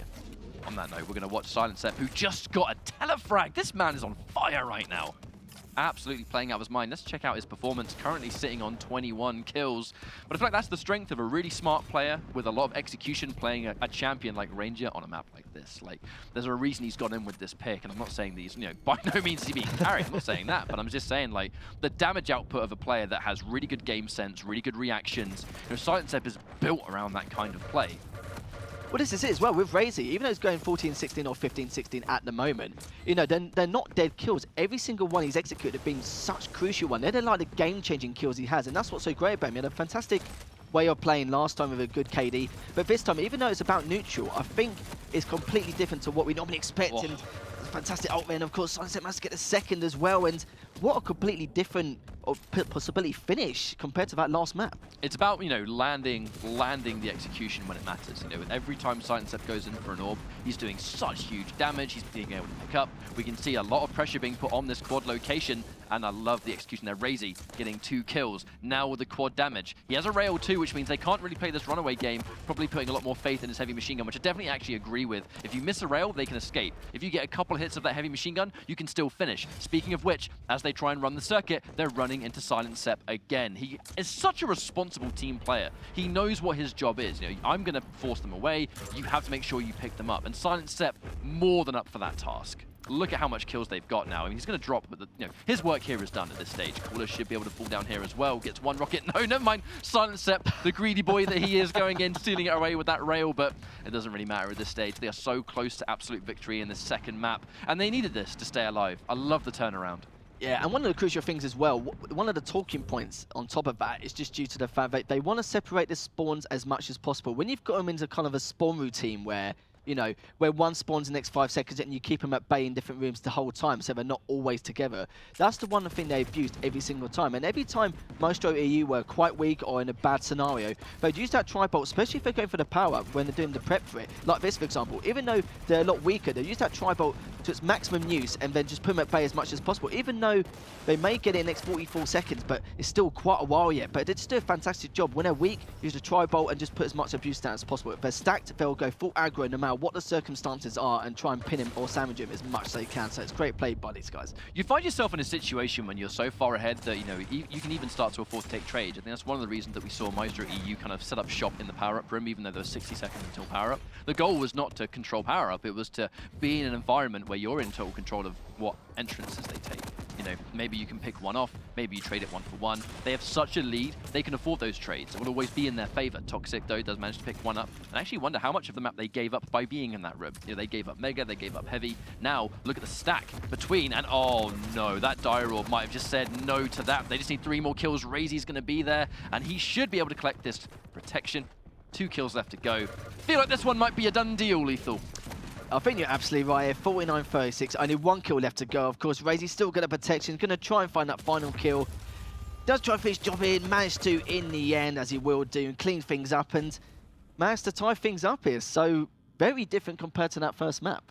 Speaker 1: On that note, we're going to watch Silent Sep, who just got a telefrag. This man is on fire right now. Absolutely playing out of his mind. Let's check out his performance. Currently sitting on 21 kills. But I feel like that's the strength of a really smart player with a lot of execution, playing a champion like Ranger on a map like this. Like, there's a reason he's got in with this pick, and I'm not saying these, you know, by no means is he being carried. I'm not saying that, but I'm just saying, like, the damage output of a player that has really good game sense, really good reactions. You know, Silent Sep is built around that kind of play.
Speaker 2: Well, this is it as well with Razy. Even though he's going 14-16 or 15-16 at the moment, you know, they're not dead kills. Every single one he's executed have been such crucial one. They're like the game-changing kills he has, and that's what's so great about him. He had a fantastic way of playing last time with a good KD, but this time, even though it's about neutral, I think it's completely different to what we normally expect.
Speaker 1: Oh. And
Speaker 2: fantastic ult, and of course, Silent Sep managed to get the second as well, and what a completely different possibility finish compared to that last map.
Speaker 1: It's about, you know, landing the execution when it matters. You know, every time Silent Sep goes in for an orb, he's doing such huge damage. He's being able to pick up. We can see a lot of pressure being put on this quad location, and I love the execution there. Razy getting 2 kills now with the quad damage. He has a rail too, which means they can't really play this runaway game, probably putting a lot more faith in his heavy machine gun, which I definitely actually agree with. If you miss a rail, they can escape. If you get a couple hits of that heavy machine gun, you can still finish. Speaking of which, as they try and run the circuit, they're running into Silent Sep again. He is such a responsible team player. He knows what his job is. You know, I'm going to force them away. You have to make sure you pick them up. And Silent Sep more than up for that task. look at how much kills they've got now. I mean, he's going to drop, but his work here is done at this stage. Cooler should be able to fall down here as well. Gets one rocket. No, never mind. Silent Sep, the greedy boy that he is, going in, stealing it away with that rail, but it doesn't really matter at this stage. They are so close to absolute victory in this second map, and they needed this to stay alive. I love the turnaround.
Speaker 2: Yeah, and one of the crucial things as well, one of the talking points on top of that is just due to the fact that they want to separate the spawns as much as possible. When you've got them into kind of a spawn routine where, where one spawns in the next 5 seconds and you keep them at bay in different rooms the whole time, so they're not always together. That's the one thing they've used every single time. And every time Maestro EU were quite weak or in a bad scenario, they'd use that tri-bolt, especially if they're going for the power-up when they're doing the prep for it. Like this, for example. Even though they're a lot weaker, they use that tri-bolt to its maximum use and then just put them at bay as much as possible. Even though they may get it in the next 44 seconds, but it's still quite a while yet. But they just do a fantastic job. When they're weak, use the tri-bolt and just put as much abuse down as possible. If they're stacked, they'll go full aggro no matter what the circumstances are and try and pin him or sandwich him as much as they can. So it's great play by these guys.
Speaker 1: You find yourself in a situation when you're so far ahead that, you can even start to afford to take trade. I think that's one of the reasons that we saw Maestro EU kind of set up shop in the power-up room, even though there was 60 seconds until power-up. The goal was not to control power-up, it was to be in an environment where you're in total control of what entrances they take. Maybe you can pick one off, maybe you trade it 1-for-1. They have such a lead, they can afford those trades. It will always be in their favor. Toxic, though, does manage to pick one up. And I actually wonder how much of the map they gave up by being in that room. They gave up Mega, they gave up Heavy. Now, look at the stack between, and oh no, that Dire Orb might have just said no to that. They just need 3 more kills. Razy's going to be there, and he should be able to collect this protection. 2 kills left to go. Feel like this one might be a done deal, Lethal.
Speaker 2: I think you're absolutely right here. 49-36. Only 1 kill left to go. Of course, Razy's still got a protection. Going to try and find that final kill. Does try to finish job in. Managed to in the end, as he will do, and clean things up and managed to tie things up here. So very different compared to that first map.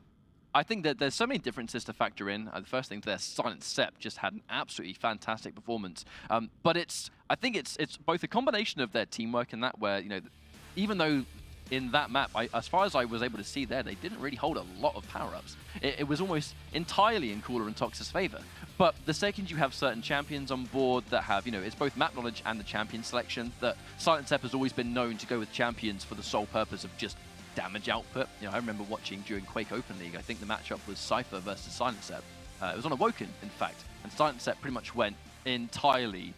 Speaker 1: I think that there's so many differences to factor in. The first thing there, Silent Sep just had an absolutely fantastic performance. But I think it's both a combination of their teamwork and that where, even though in that map, as far as I was able to see there, they didn't really hold a lot of power-ups. It was almost entirely in Cooler and Tox's favor. But the second you have certain champions on board that have, it's both map knowledge and the champion selection, that Silent Sep has always been known to go with champions for the sole purpose of just damage output. I remember watching during Quake Open League, I think the matchup was Cypher versus Silent Sep. It was on Awoken, in fact, and Silent Sep pretty much went entirely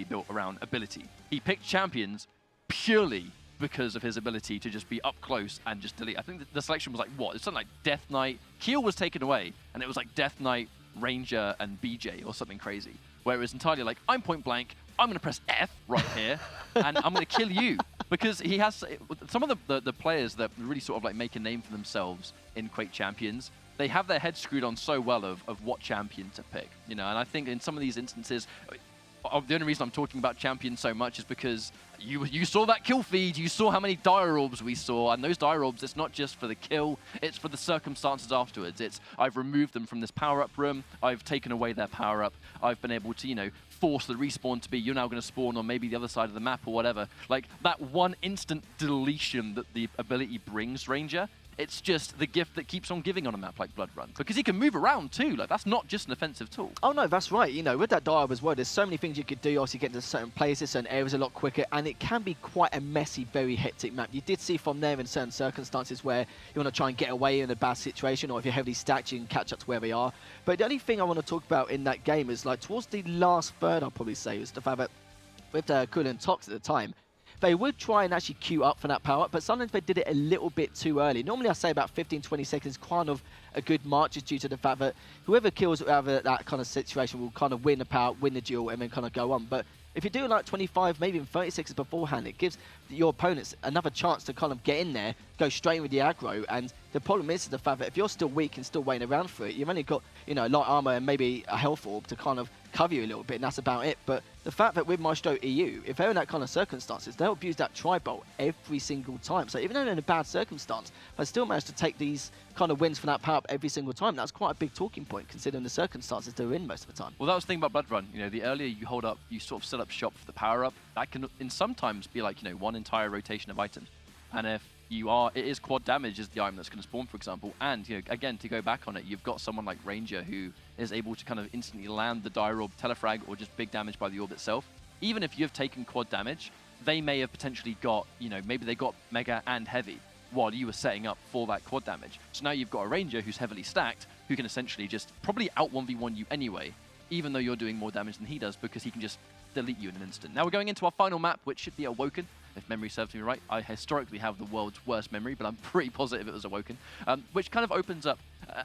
Speaker 1: built around ability. He picked champions purely because of his ability to just be up close and just delete. I think the selection was like, what? It's something like Death Knight. Keel was taken away, and it was like Death Knight, Ranger, and BJ, or something crazy. Where it was entirely like, I'm point blank, I'm going to press F right here, and I'm going to kill you. Because he has some of the players that really sort of like make a name for themselves in Quake Champions, they have their heads screwed on so well of what champion to pick. And I think in some of these instances, the only reason I'm talking about champions so much is because you saw that kill feed, you saw how many Dire Orbs we saw, and those Dire Orbs, it's not just for the kill, it's for the circumstances afterwards. It's, I've removed them from this power-up room, I've taken away their power-up, I've been able to, force the respawn to be, you're now going to spawn on maybe the other side of the map or whatever. Like, that one instant deletion that the ability brings Ranger, it's just the gift that keeps on giving on a map like Blood Run. Because he can move around too, like that's not just an offensive tool.
Speaker 2: Oh no, that's right. With that Dire Orb as well, there's so many things you could do. Obviously get to certain places, certain areas a lot quicker, and it can be quite a messy, very hectic map. You did see from there in certain circumstances where you want to try and get away in a bad situation, or if you're heavily stacked, you can catch up to where they are. But the only thing I want to talk about in that game is like towards the last third, I'll probably say, was the fact that with Cooler and Tox at the time, they would try and actually queue up for that power, but sometimes they did it a little bit too early. Normally I say about 15-20 seconds, kind of a good mark, just due to the fact that whoever kills out of that kind of situation will kind of win the power, win the duel, and then kind of go on. But if you do like 25, maybe even 30 seconds beforehand, it gives your opponents another chance to kind of get in there, go straight with the aggro. And the problem is the fact that if you're still weak and still waiting around for it, you've only got, light armor and maybe a health orb to kind of cover you a little bit, and that's about it. But the fact that with Maestro EU, if they're in that kind of circumstances, they'll abuse that tri-bolt every single time. So even though they're in a bad circumstance, they still manage to take these kind of wins from that power-up every single time. That's quite a big talking point, considering the circumstances they're in most of the time.
Speaker 1: Well, that was the thing about Blood Run. The earlier you hold up, you sort of set up shop for the power-up, that can in sometimes be like, one entire rotation of items. And if it is quad damage is the item that's going to spawn, for example. And, again, to go back on it, you've got someone like Ranger who is able to kind of instantly land the Dire Orb, telefrag, or just big damage by the orb itself. Even if you've taken quad damage, they may have potentially got, maybe they got Mega and Heavy while you were setting up for that quad damage. So now you've got a Ranger who's heavily stacked, who can essentially just probably out 1v1 you anyway, even though you're doing more damage than he does, because he can just delete you in an instant. Now we're going into our final map, which should be Awoken. If memory serves me right, I historically have the world's worst memory, but I'm pretty positive it was Awoken, which kind of opens up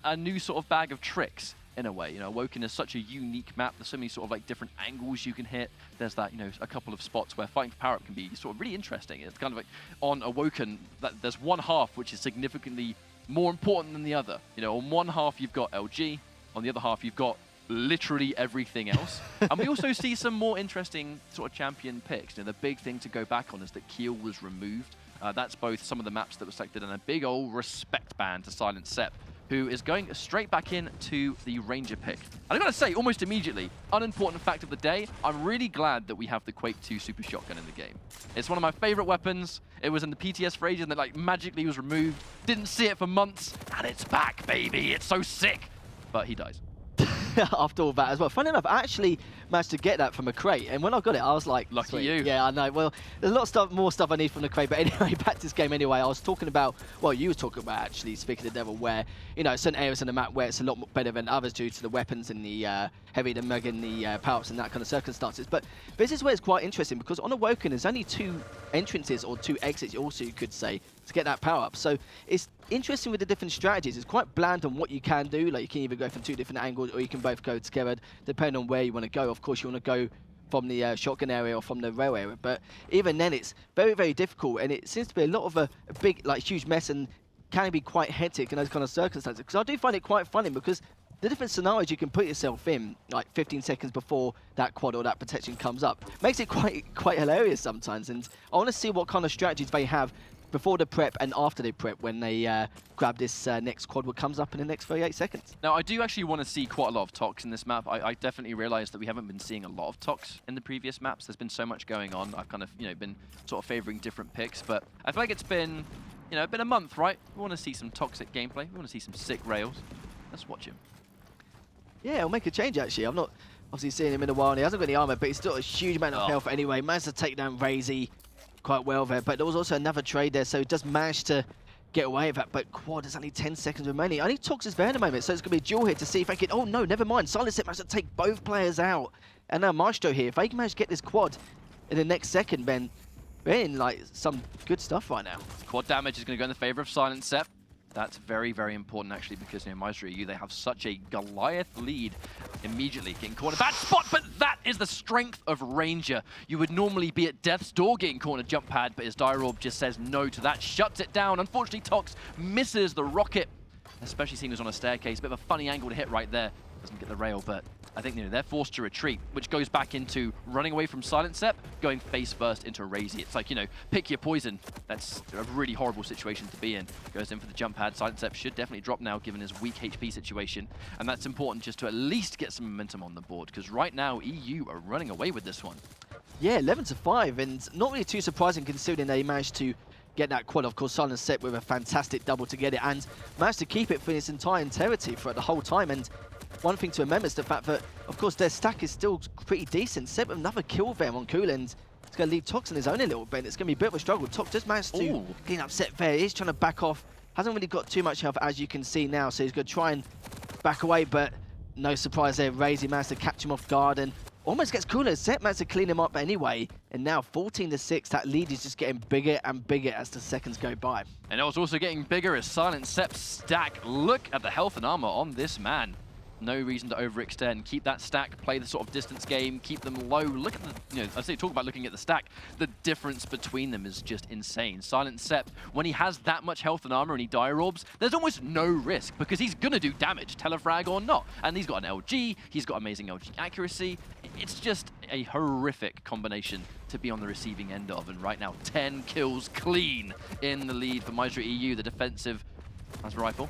Speaker 1: a new sort of bag of tricks in a way. You know, Awoken is such a unique map. There's so many sort of like different angles you can hit. There's that, you know, a couple of spots where fighting for power-up can be sort of really interesting. It's kind of like on Awoken, that there's one half which is significantly more important than the other. You know, on one half you've got LG, on the other half you've got literally everything else. And we also see some more interesting sort of champion picks. You know, the big thing to go back on is that Keel was removed. That's both some of the maps that were selected and a big old respect ban to Silent Sep, who is going straight back into the Ranger pick. And I gotta say, almost immediately, unimportant fact of the day, I'm really glad that we have the Quake 2 Super Shotgun in the game. It's one of my favorite weapons. It was in the PTS for ages and it like magically was removed. Didn't see it for months, and it's back, baby. It's so sick. But he dies.
Speaker 2: After all that as well. Funny enough, I actually managed to get that from a crate, and when I got it, I was like,
Speaker 1: lucky
Speaker 2: sweet.
Speaker 1: you.
Speaker 2: Yeah, I know. Well, there's a lot of stuff, more stuff I need from the crate, but anyway, back to this game anyway. I was talking about, well, you were talking about actually, speaking of the devil, where, you know, certain areas in the map where it's a lot better than others due to the weapons and the heavy, the mega, and the power-ups and that kind of circumstances. But this is where it's quite interesting, because on Awoken, there's only 2 entrances, or 2 exits, also you could say, to get that power-up. So it's interesting with the different strategies. It's quite bland on what you can do. Like, you can either go from 2 different angles, or you can both go together, depending on where you want to go. Of course, you want to go from the shotgun area or from the rail area, but even then it's very, very difficult, and it seems to be a lot of a big, like, huge mess, and can be quite hectic in those kind of circumstances. Because I do find it quite funny, because the different scenarios you can put yourself in, like 15 seconds before that quad or that protection comes up, makes it quite hilarious sometimes. And I want to see what kind of strategies they have before the prep and after the prep when they grab this next quad what comes up in the next 38 seconds.
Speaker 1: Now, I do actually want to see quite a lot of Tox in this map. I definitely realized that we haven't been seeing a lot of Tox in the previous maps. There's been so much going on. I've kind of, you know, been sort of favoring different picks, but I feel like it's been, you know, been a month, right? We want to see some toxic gameplay. We want to see some sick rails. Let's watch him.
Speaker 2: Yeah, it'll make a change, actually. I'm not obviously seeing him in a while, and he hasn't got any armor, but he's still a huge amount of health anyway. Managed to take down Razy quite well there, but there was also another trade there, so he just managed to get away with that. But quad, there's only 10 seconds remaining. Only Tox is there in a moment, so it's going to be a duel here to see if they can... Oh, no, never mind. Silent Sep managed to take both players out. And now Maestro here. If they can manage to get this quad in the next second, then we're in, like, some good stuff right now.
Speaker 1: Quad damage is going to go in the favor of Silent Sep. That's very, very important, actually, because, you know, Maestro EU, they have such a Goliath lead immediately. Getting caught in a bad spot, but that is the strength of Ranger. You would normally be at death's door getting caught in a jump pad, but his Dire Orb just says no to that, shuts it down. Unfortunately, Tox misses the rocket, especially seeing it was on a staircase. A bit of a funny angle to hit right there. Doesn't get the rail, but I think, you know, they're forced to retreat, which goes back into running away from Silent Sep, going face first into Razy. It's like, you know, pick your poison. That's a really horrible situation to be in. Goes in for the jump pad. Silent Sep should definitely drop now, given his weak HP situation. And that's important just to at least get some momentum on the board, because right now, EU are running away with this one.
Speaker 2: Yeah, 11-5, and not really too surprising considering they managed to get that quad. Of course, Silent Sep with a fantastic double to get it, and managed to keep it for its entire entirety for the whole time. And one thing to remember is the fact that, of course, their stack is still pretty decent. Sep with another kill there on Cooland. It's going to leave Tox on his own a little bit. It's going to be a bit of a struggle. Tox just managed to clean up Sep there. He's trying to back off. Hasn't really got too much health, as you can see now, so he's going to try and back away, but no surprise there. Razy managed to catch him off guard and almost gets Cooler. Sep managed to clean him up anyway. And now 14-6, that lead is just getting bigger and bigger as the seconds go by.
Speaker 1: And it was also getting bigger as Silent Sep's stack. Look at the health and armor on this man. No reason to overextend. Keep that stack, play the sort of distance game, keep them low. Look at the, you know, I say talk about looking at the stack. The difference between them is just insane. Silent Sep, when he has that much health and armor and he Dire Orbs, there's almost no risk because he's gonna do damage, Telefrag or not. And he's got an LG, he's got amazing LG accuracy. It's just a horrific combination to be on the receiving end of. And right now, 10 kills clean in the lead for Maestro EU, the defensive as rifle.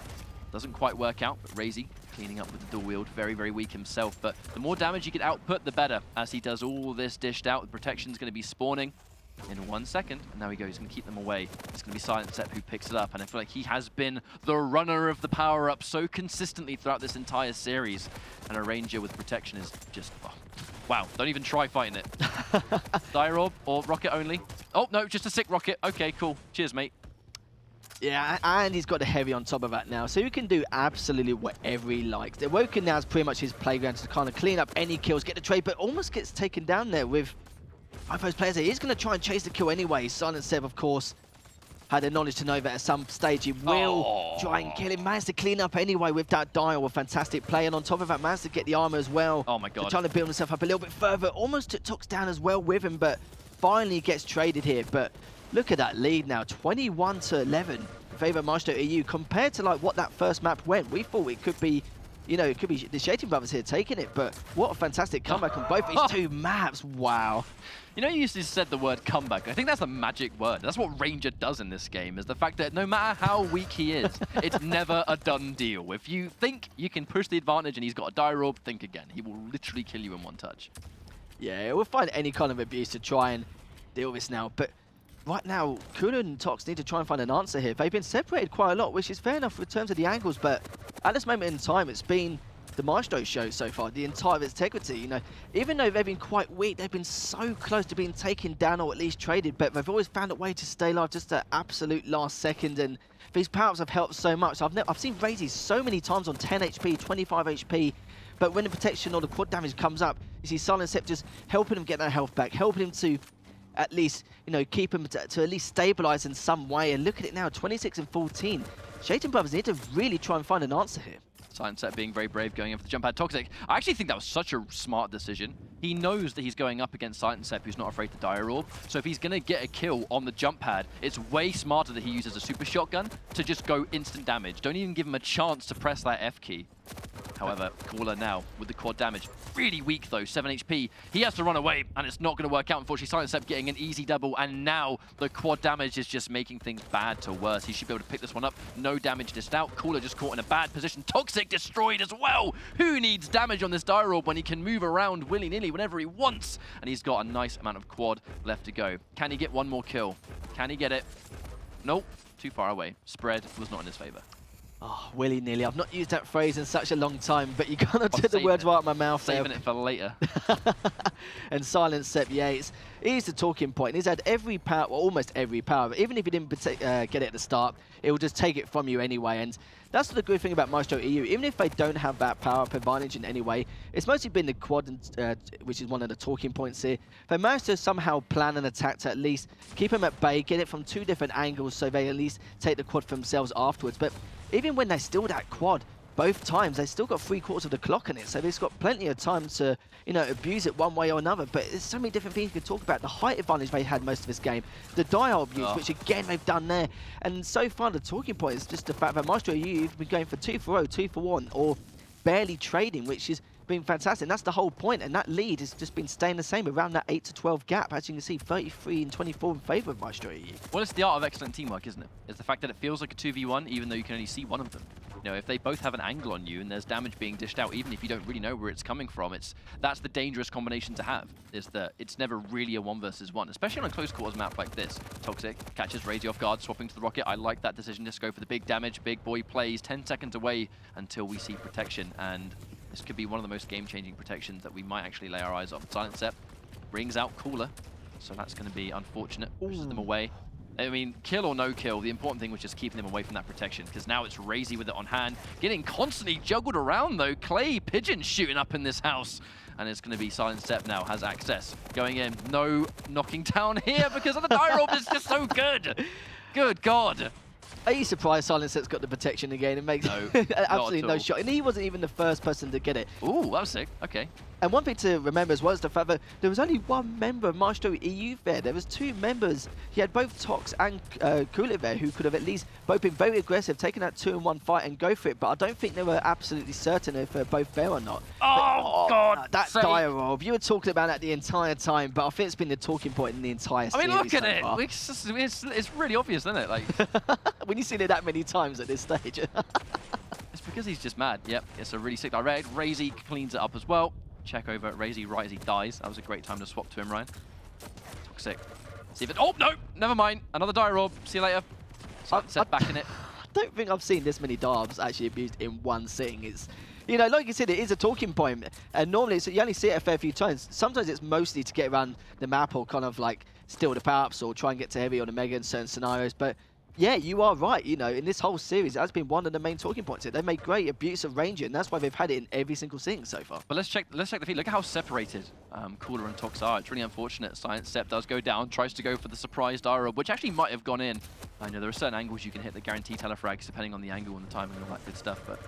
Speaker 1: Doesn't quite work out, but Razy cleaning up with the dual wield. Very, very weak himself, but the more damage you can output, the better. As he does all this dished out, the protection's going to be spawning in 1 second. And now he goes, he's going to keep them away. It's going to be Silent Sep who picks it up, and I feel like he has been the runner of the power-up so consistently throughout this entire series. And a Ranger with protection is just, oh, wow, don't even try fighting it. Dire Orb or rocket only? Oh, no, just a sick rocket. Okay, cool. Cheers, mate.
Speaker 2: Yeah, and he's got the heavy on top of that now, so he can do absolutely whatever he likes. The Woken now is pretty much his playground to kind of clean up any kills, get the trade, but almost gets taken down there with both those players. He's going to try and chase the kill anyway. Silent Seb, of course, had the knowledge to know that at some stage he will try and kill him. Managed to clean up anyway with that dial, a fantastic play, and on top of that, managed to get the armor as well.
Speaker 1: Oh my god.
Speaker 2: Trying to build himself up a little bit further. Almost took Tox down as well with him, but finally gets traded here. But look at that lead now, 21-11 in favour of Maestro EU. Compared to like what that first map went, we thought it could be, you know, it could be the Shading Brothers here taking it, but what a fantastic comeback on both these two maps. Wow.
Speaker 1: You know, you used to said the word comeback. I think that's the magic word. That's what Ranger does in this game, is the fact that no matter how weak he is, it's never a done deal. If you think you can push the advantage and he's got a dire orb, think again. He will literally kill you in one touch.
Speaker 2: Yeah, we'll find any kind of abuse to try and deal with this now, but right now, Kula and Tox need to try and find an answer here. They've been separated quite a lot, which is fair enough in terms of the angles, but at this moment in time, it's been the Maestro show so far, the entire integrity. You know, even though they've been quite weak, they've been so close to being taken down or at least traded, but they've always found a way to stay alive just at absolute last second, and these power-ups have helped so much. I've seen Razy so many times on 10 HP, 25 HP, but when the protection or the quad damage comes up, you see Silent Sep just helping him get that health back, helping him to at least, you know, keep him to at least stabilize in some way. And look at it now, 26-14. Shaitan Brothers need to really try and find an answer here.
Speaker 1: Silent Sep being very brave, going in for the jump pad. Toxic, I actually think that was such a smart decision. He knows that he's going up against Silent Sep, who's not afraid to dire orb. So if he's going to get a kill on the jump pad, it's way smarter that he uses a super shotgun to just go instant damage. Don't even give him a chance to press that F key. However, Caller now with the quad damage. Really weak though, 7 HP. He has to run away, and it's not going to work out. Unfortunately, Silent Sep getting an easy double, and now the quad damage is just making things bad to worse. He should be able to pick this one up. No damage dished out. Caller just caught in a bad position. Toxic destroyed as well. Who needs damage on this dire orb when he can move around willy-nilly whenever he wants? And he's got a nice amount of quad left to go. Can he get one more kill? Can he get it? Nope, too far away. Spread was not in his favor.
Speaker 2: Oh, willy-nilly. I've not used that phrase in such a long time, but you kind of took the words right out of my mouth there.
Speaker 1: Saving it for later.
Speaker 2: And Silent Sep, yeah, he's the talking point. He's had every power, well, almost every power, but even if he didn't get it at the start, it will just take it from you anyway. And that's the good thing about Maestro EU. Even if they don't have that power-up advantage in any way, it's mostly been the quad, which is one of the talking points here. They managed to somehow plan an attack to at least keep him at bay, get it from two different angles so they at least take the quad for themselves afterwards. But even when they steal that quad, both times, they still got 3/4 of the clock on it, so they've got plenty of time to, you know, abuse it one way or another. But there's so many different things you can talk about. The height advantage they had most of this game, the dial abuse, which again they've done there. And so far, the talking point is just the fact that Maestro EU have been going for 2-for-0, 2-for-1, or barely trading, which has been fantastic. And that's the whole point, and that lead has just been staying the same around that 8-12 gap. As you can see, 33-24 in favour of Maestro EU.
Speaker 1: Well, it's the art of excellent teamwork, isn't it? It's the fact that it feels like a 2v1, even though you can only see one of them. You know, if they both have an angle on you and there's damage being dished out, even if you don't really know where it's coming from, that's the dangerous combination to have, is that it's never really a 1 versus 1, especially on a close quarters map like this. Toxic catches Razy off guard, swapping to the rocket. I like that decision. Just go for the big damage. Big boy plays 10 seconds away until we see protection, and this could be one of the most game-changing protections that we might actually lay our eyes on. Silent Sep brings out Caller, so that's going to be unfortunate. Pushes them away. I mean, kill or no kill, the important thing was just keeping them away from that protection, because now it's Razy with it on hand. Getting constantly juggled around, though. Clay Pigeon shooting up in this house. And it's going to be Silent Sep now, has access. Going in, no knocking down here because of the dire orb is just so good. Good God.
Speaker 2: Are you surprised Silent Sep's got the protection again? It makes absolutely no shot. And he wasn't even the first person to get it.
Speaker 1: Ooh, that was sick. Okay.
Speaker 2: And one thing to remember as well is the fact that there was only one member of Maestro EU there. There was 2 members. He had both Tox and Kulit there, who could have at least both been very aggressive, taken that 2-in-1 fight and go for it. But I don't think they were absolutely certain if they're both there or not.
Speaker 1: Oh, God!
Speaker 2: That dire orb. You were talking about that the entire time, but I think it's been the talking point in the entire series.
Speaker 1: I mean, look at
Speaker 2: so
Speaker 1: it. It's really obvious, isn't it? Like,
Speaker 2: when you've seen it that many times at this stage.
Speaker 1: It's because he's just mad. Yep, it's a really sick direct. Razy cleans it up as well. Check over at Razy right as he dies. That was a great time to swap to him, Ryan. Toxic. See if it... Oh, no! Never mind. Another dire orb. See you later. Set back in it.
Speaker 2: I don't think I've seen this many dives actually abused in one sitting. It's, you know, like you said, it is a talking point. And normally, you only see it a fair few times. Sometimes it's mostly to get around the map or kind of like steal the power-ups or try and get to heavy on the mega in certain scenarios. But Yeah, you are right. You know, in this whole series, it has been one of the main talking points here. They made great abuse of Ranger, and that's why they've had it in every single thing so far.
Speaker 1: But let's check the feed. Look at how separated Cooler and Tox are. It's really unfortunate. Science Step does go down, tries to go for the surprise Dire, which actually might have gone in. I know there are certain angles you can hit that guarantee telefrags depending on the angle and the timing and all that good stuff, but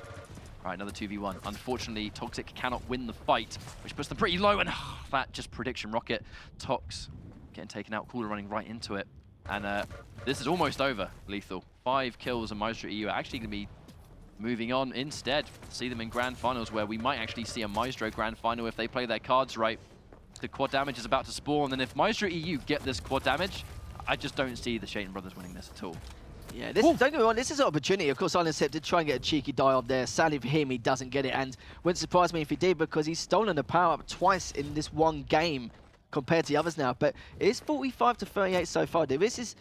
Speaker 1: right, another 2v1. Unfortunately, Toxic cannot win the fight, which puts them pretty low, and that just prediction rocket. Tox getting taken out, Cooler running right into it. And this is almost over, Lethal. 5 kills and Maestro EU are actually going to be moving on instead. See them in Grand Finals, where we might actually see a Maestro Grand Final if they play their cards right. The quad damage is about to spawn, and if Maestro EU get this quad damage, I just don't see the Shaitan brothers winning this at all.
Speaker 2: Yeah, don't get me wrong, this is an opportunity. Of course, Silent Step did try and get a cheeky die-off there. Sadly for him, he doesn't get it, and wouldn't surprise me if he did, because he's stolen the power-up twice in this one game compared to the others now. But it is 45 to 38 so far. This is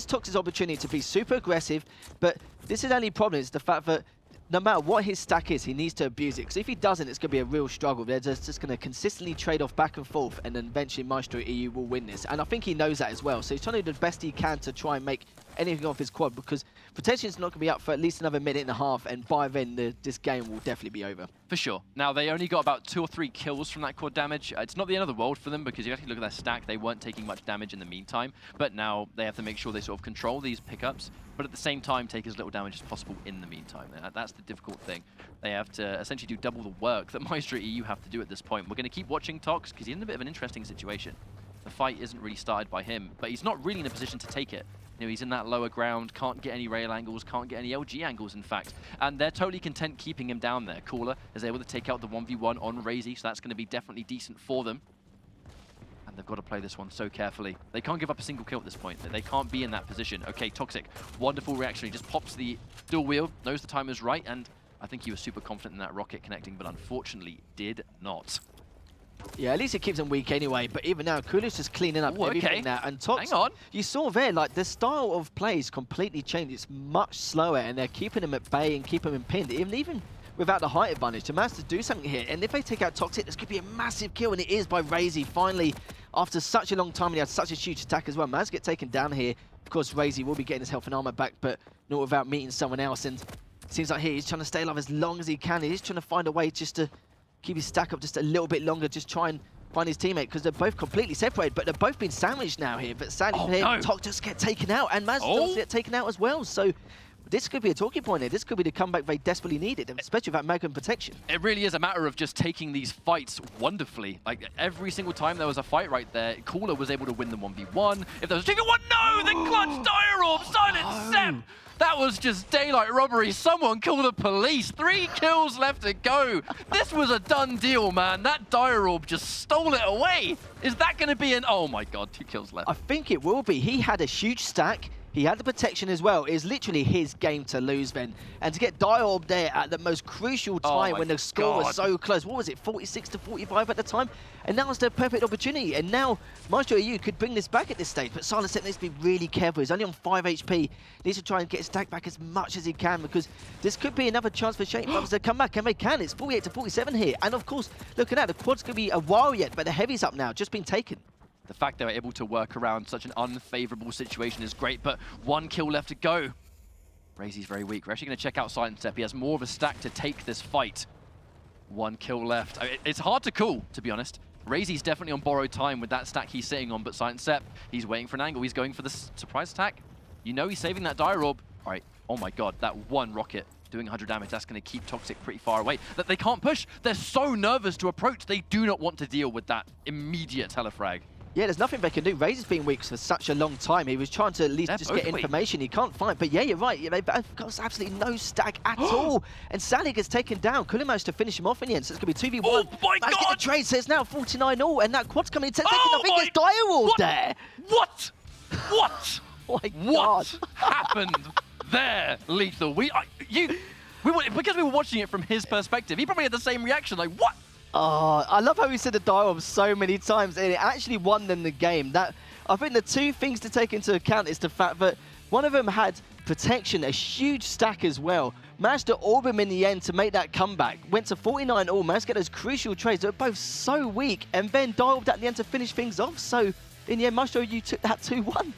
Speaker 2: Toxic's opportunity to be super aggressive, but this is only problem is the fact that no matter what his stack is, he needs to abuse it. Because if he doesn't, it's going to be a real struggle. They're just going to consistently trade off back and forth, and then eventually Maestro EU will win this. And I think he knows that as well. So he's trying to do the best he can to try and make anything off his quad, because protection is not going to be up for at least another minute and a half, and by then this game will definitely be over.
Speaker 1: For sure. Now, they only got about 2 or 3 kills from that quad damage. It's not the end of the world for them, because if you actually look at their stack, they weren't taking much damage in the meantime. But now they have to make sure they sort of control these pickups, but at the same time take as little damage as possible in the meantime. And that's the difficult thing. They have to essentially do double the work that Maestro EU have to do at this point. We're going to keep watching Tox, because he's in a bit of an interesting situation. The fight isn't really started by him, but he's not really in a position to take it. You know, he's in that lower ground, can't get any rail angles, can't get any LG angles, in fact. And they're totally content keeping him down there. Cooler is able to take out the 1v1 on Razy, so that's going to be definitely decent for them. And they've got to play this one so carefully. They can't give up a single kill at this point. They can't be in that position. Okay, Toxic, wonderful reaction. He just pops the dual wheel, knows the time is right, and I think he was super confident in that rocket connecting, but unfortunately did not.
Speaker 2: Yeah, at least it keeps him weak anyway, but even now, Cooler's just cleaning up everything now. And Tox,
Speaker 1: hang on.
Speaker 2: You saw there, like, the style of plays completely changed. It's much slower, and they're keeping him at bay and keeping him pinned, even without the height advantage. To manage to do something here, and if they take out Toxic, this could be a massive kill, and it is by Razy, finally, after such a long time, and he had such a huge attack as well. Managed to get taken down here. Of course, Razy will be getting his health and armor back, but not without meeting someone else, and it seems like he's trying to stay alive as long as he can. He's trying to find a way just to keep his stack up just a little bit longer, just try and find his teammate, because they're both completely separated, but they've both been sandwiched now here. But sadly for him, Tox just get taken out, and Maz does get taken out as well. So this could be a talking point here. This could be the comeback they desperately needed, especially with that Magnum protection.
Speaker 1: It really is a matter of just taking these fights wonderfully. Like, every single time there was a fight right there, Cooler was able to win the 1v1. If there was a 2v1, no! The clutch Dire Orb, Silent Step! That was just daylight robbery. Someone call the police. 3 kills left to go. This was a done deal, man. That Dire Orb just stole it away. Is that going to be an... Oh my god, 2 kills left.
Speaker 2: I think it will be. He had a huge stack. He had the protection as well. It was literally his game to lose then. And to get Dire Orb there at the most crucial time when the score was so close. What was it, 46 to 45 at the time? And now it's the perfect opportunity. And now Maestro EU could bring this back at this stage. But Silent Step needs to be really careful. He's only on 5 HP. He needs to try and get his stack back as much as he can, because this could be another chance for Shaitan brothers to come back. And they can. It's 48 to 47 here. And of course, look at that. The quad's going to be a while yet, but the heavy's up now. Just been taken.
Speaker 1: The fact they were able to work around such an unfavorable situation is great, but 1 kill left to go. Razy's very weak. We're actually going to check out Silent Step. He has more of a stack to take this fight. 1 kill left. It's hard to call, to be honest. Razy's definitely on borrowed time with that stack he's sitting on, but Silent Step, he's waiting for an angle. He's going for the surprise attack. You know he's saving that Dire Orb. All right. Oh my god, that one rocket doing 100 damage, that's going to keep Toxic pretty far away. That they can't push. They're so nervous to approach. They do not want to deal with that immediate telefrag.
Speaker 2: Yeah, there's nothing they can do. Razy's been weak for such a long time. He was trying to at least just get information. He can't find. But yeah, you're right. They've got absolutely no stack at all. And Sally gets taken down. Couldn't manage to finish him off in the end. So it's going to be 2v1.
Speaker 1: Oh my god!
Speaker 2: Get the trade. So it's now 49 all. And that quad's coming in 10 seconds. I think there's Dire Orb there.
Speaker 1: What? What?
Speaker 2: Oh my god.
Speaker 1: What happened there, Lethal? Because we were watching it from his perspective, he probably had the same reaction. Like, what?
Speaker 2: Oh, I love how we said the Dire Orb so many times, and it actually won them the game. I think the two things to take into account is the fact that one of them had protection, a huge stack as well. Managed to orb him in the end to make that comeback. Went to 49 all, managed to get those crucial trades. They were both so weak, and then Dire Orbed at the end to finish things off. So, in the end, Maestro, you took that 2-1.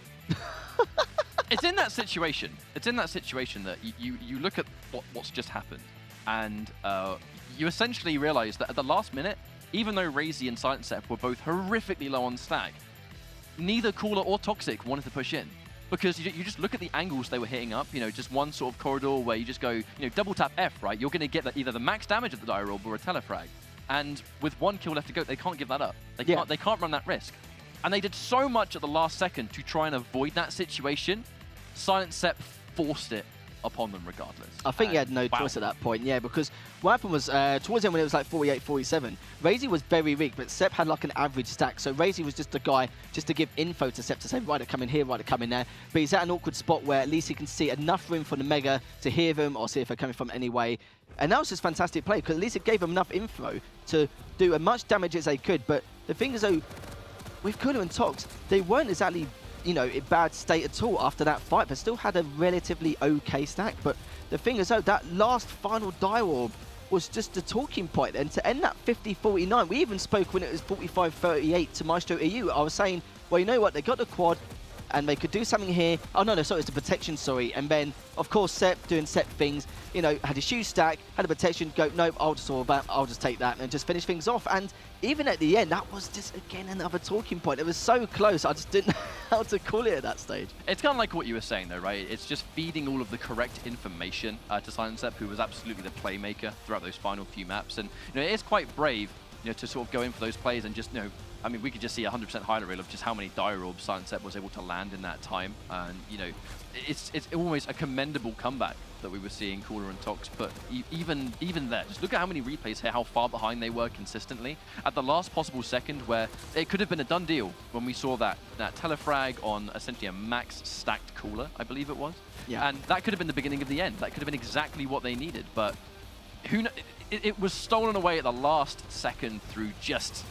Speaker 1: It's in that situation. It's in that situation that you look at what's just happened, and you essentially realize that at the last minute, even though Razy and Silent Sep were both horrifically low on stack, neither Cooler or Toxic wanted to push in. Because you just look at the angles they were hitting up, just one sort of corridor where you just go, double tap F, right? You're going to get either the max damage of the dire orb or a telefrag. And with 1 kill left to go, they can't give that up. They can't run that risk. And they did so much at the last second to try and avoid that situation. Silent Sep forced it upon them regardless.
Speaker 2: I think he had no choice at that point, yeah, because what happened was, towards the end when it was like 48, 47, Razy was very weak, but Sep had like an average stack, so Razy was just the guy just to give info to Sep to say, right, come in here, right, come in there, but he's at an awkward spot where at least he can see enough room for the Mega to hear them or see if they're coming from any way, and that was just fantastic play, because at least it gave them enough info to do as much damage as they could, but the thing is though, with Cooler and Tox, they weren't exactly in bad state at all after that fight, but still had a relatively okay stack. But the thing is, though, that last final dire orb was just the talking point. And to end that 50-49, we even spoke when it was 45-38 to Maestro EU. I was saying, well, you know what? They got the quad, and they could do something here. Oh, no, sorry, it's the protection, sorry. And then, of course, Sep doing Sep things, had his shoe stack, had a protection, go, nope, I'll just take that and just finish things off. And even at the end, that was just, again, another talking point. It was so close, I just didn't know how to call it at that stage.
Speaker 1: It's kind of like what you were saying, though, right? It's just feeding all of the correct information to Silent Sep, who was absolutely the playmaker throughout those final few maps. And, it is quite brave, to sort of go in for those plays and just, I mean, we could just see a 100% highlight reel of just how many dire orbs Silent Sep was able to land in that time. And, it's almost a commendable comeback that we were seeing Cooler and Tox, but even there, just look at how many replays here, how far behind they were consistently. At the last possible second where it could have been a done deal when we saw that telefrag on essentially a max stacked Cooler, I believe it was.
Speaker 2: Yeah. And
Speaker 1: that could have been the beginning of the end. That could have been exactly what they needed, but it was stolen away at the last second through just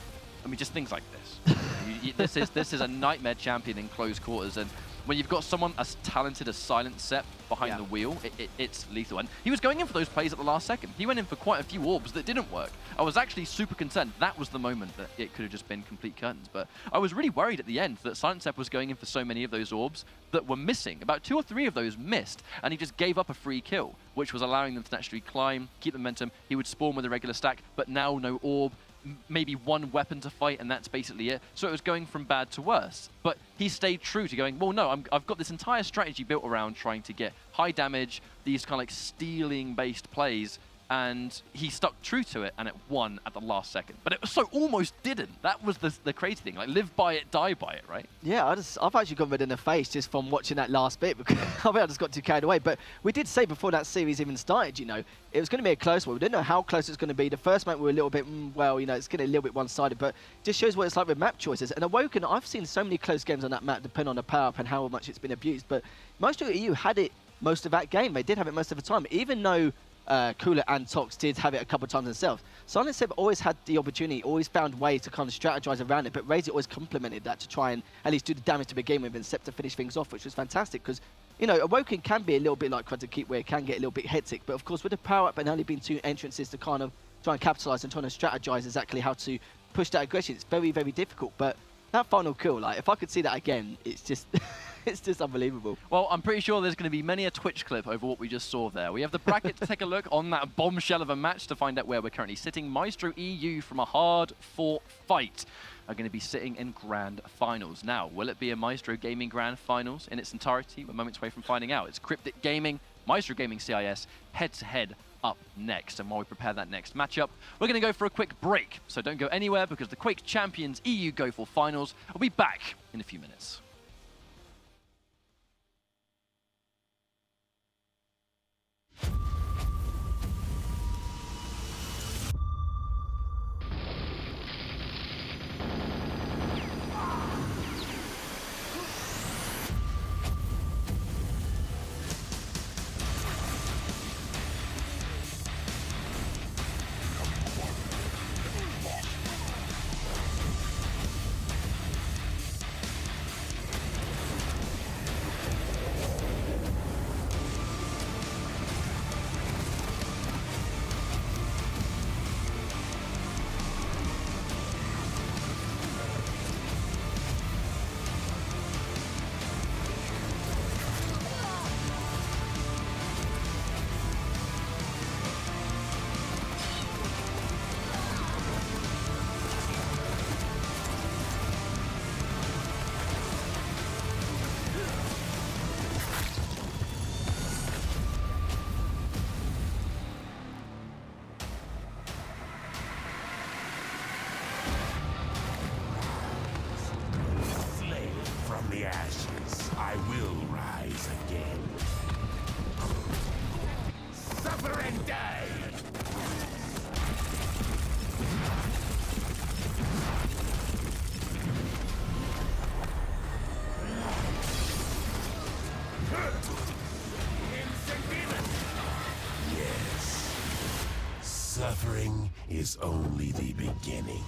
Speaker 1: things like this. This is a nightmare champion in close quarters, and when you've got someone as talented as Silent Sep behind the wheel, it's lethal. And he was going in for those plays at the last second. He went in for quite a few orbs that didn't work. I was actually super concerned. That was the moment that it could have just been complete curtains. But I was really worried at the end that Silent Sep was going in for so many of those orbs that were missing. About 2 or 3 of those missed, and he just gave up a free kill, which was allowing them to naturally climb, keep the momentum. He would spawn with a regular stack, but now no orb. Maybe one weapon to fight, and that's basically it. So it was going from bad to worse. But he stayed true to going, well, no, I've got this entire strategy built around trying to get high damage, these kind of like stealing-based plays, and he stuck true to it, and it won at the last second. But it so almost didn't. That was the crazy thing. Like, live by it, die by it, right?
Speaker 2: Yeah, I've actually got red in the face just from watching that last bit, because I think I just got too carried away. But we did say before that series even started, it was going to be a close one. We didn't know how close it's going to be. The first map we were a little bit, it's getting a little bit one-sided, but just shows what it's like with map choices. And Awoken, I've seen so many close games on that map, depending on the power-up and how much it's been abused. But Maestro EU had it most of that game. They did have it most of the time, even though Cooler and Tox did have it a couple of times themselves. Silent Sep always had the opportunity, always found ways to kind of strategize around it, but Razy always complemented that to try and at least do the damage to begin with and Sep to finish things off, which was fantastic because, Awoken can be a little bit like Quantum Keep where it can get a little bit hectic, but of course with the power-up and only being 2 entrances to kind of try and capitalize and trying to strategize exactly how to push that aggression, it's very, very difficult. But that final kill, like, if I could see that again, it's just... it's just unbelievable.
Speaker 1: Well, I'm pretty sure there's going to be many a Twitch clip over what we just saw there. We have the bracket to take a look on that bombshell of a match to find out where we're currently sitting. Maestro EU from a hard-fought fight are going to be sitting in Grand Finals. Now, will it be a Maestro Gaming Grand Finals in its entirety? We're moments away from finding out. It's Cryptic Gaming, Maestro Gaming CIS, head-to-head up next. And while we prepare that next matchup, we're going to go for a quick break. So don't go anywhere because the Quake Champions EU Go4 Finals will be back in a few minutes.
Speaker 3: is only the beginning.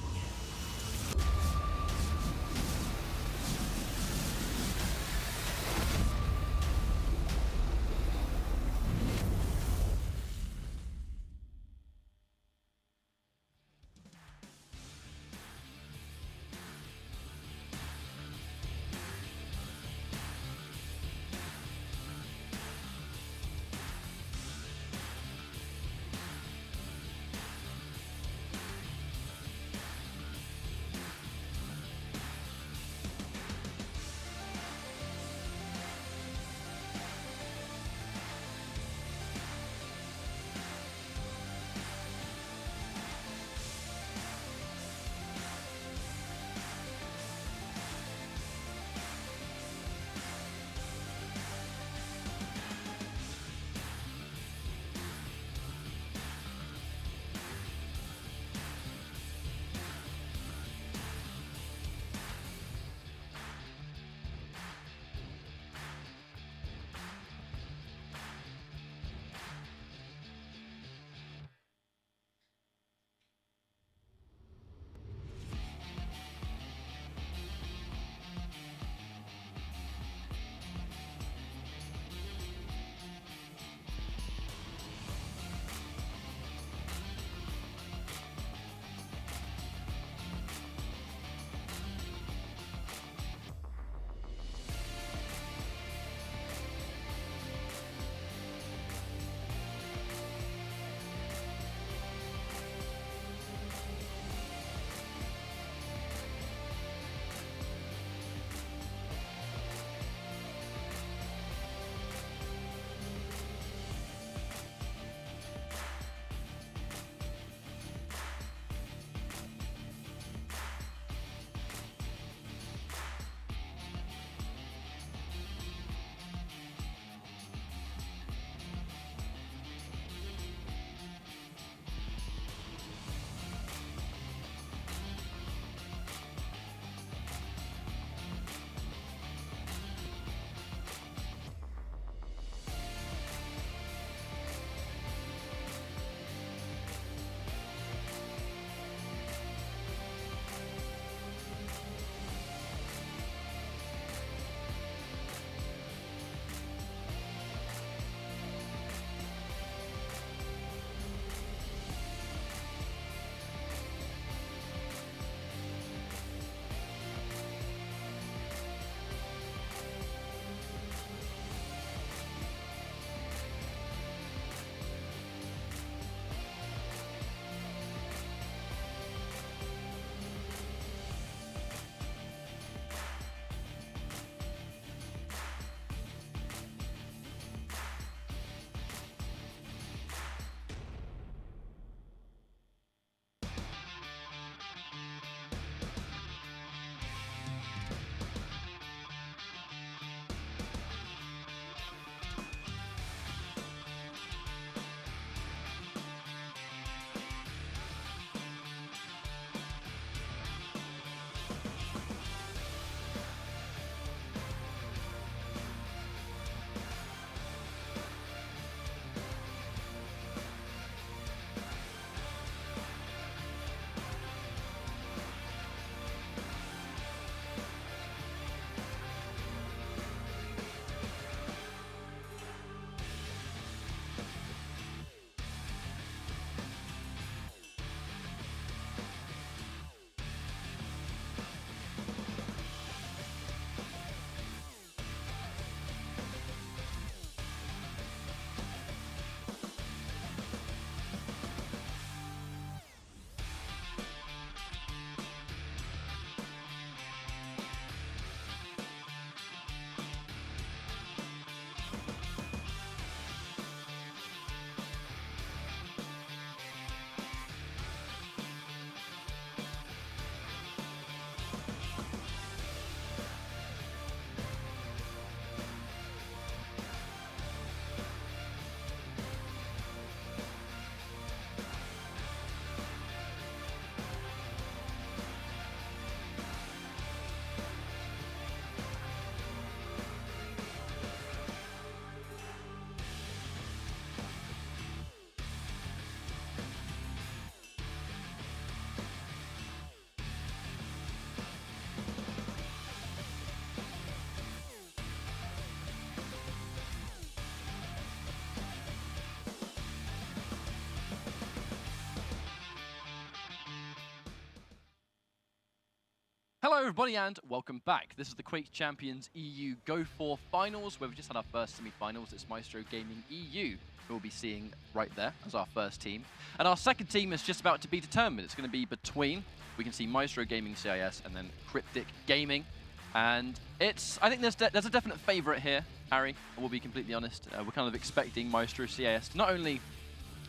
Speaker 1: everybody, and welcome back. This is the Quake Champions EU Go4 Finals, where we've just had our first semi-finals. It's Maestro Gaming EU, who we'll be seeing right there as our first team. And our second team is just about to be determined. It's going to be between, we can see Maestro Gaming CIS and then Cryptic Gaming. And I think there's a definite favourite here, Harry, I will be completely honest. We're kind of expecting Maestro CIS to not only,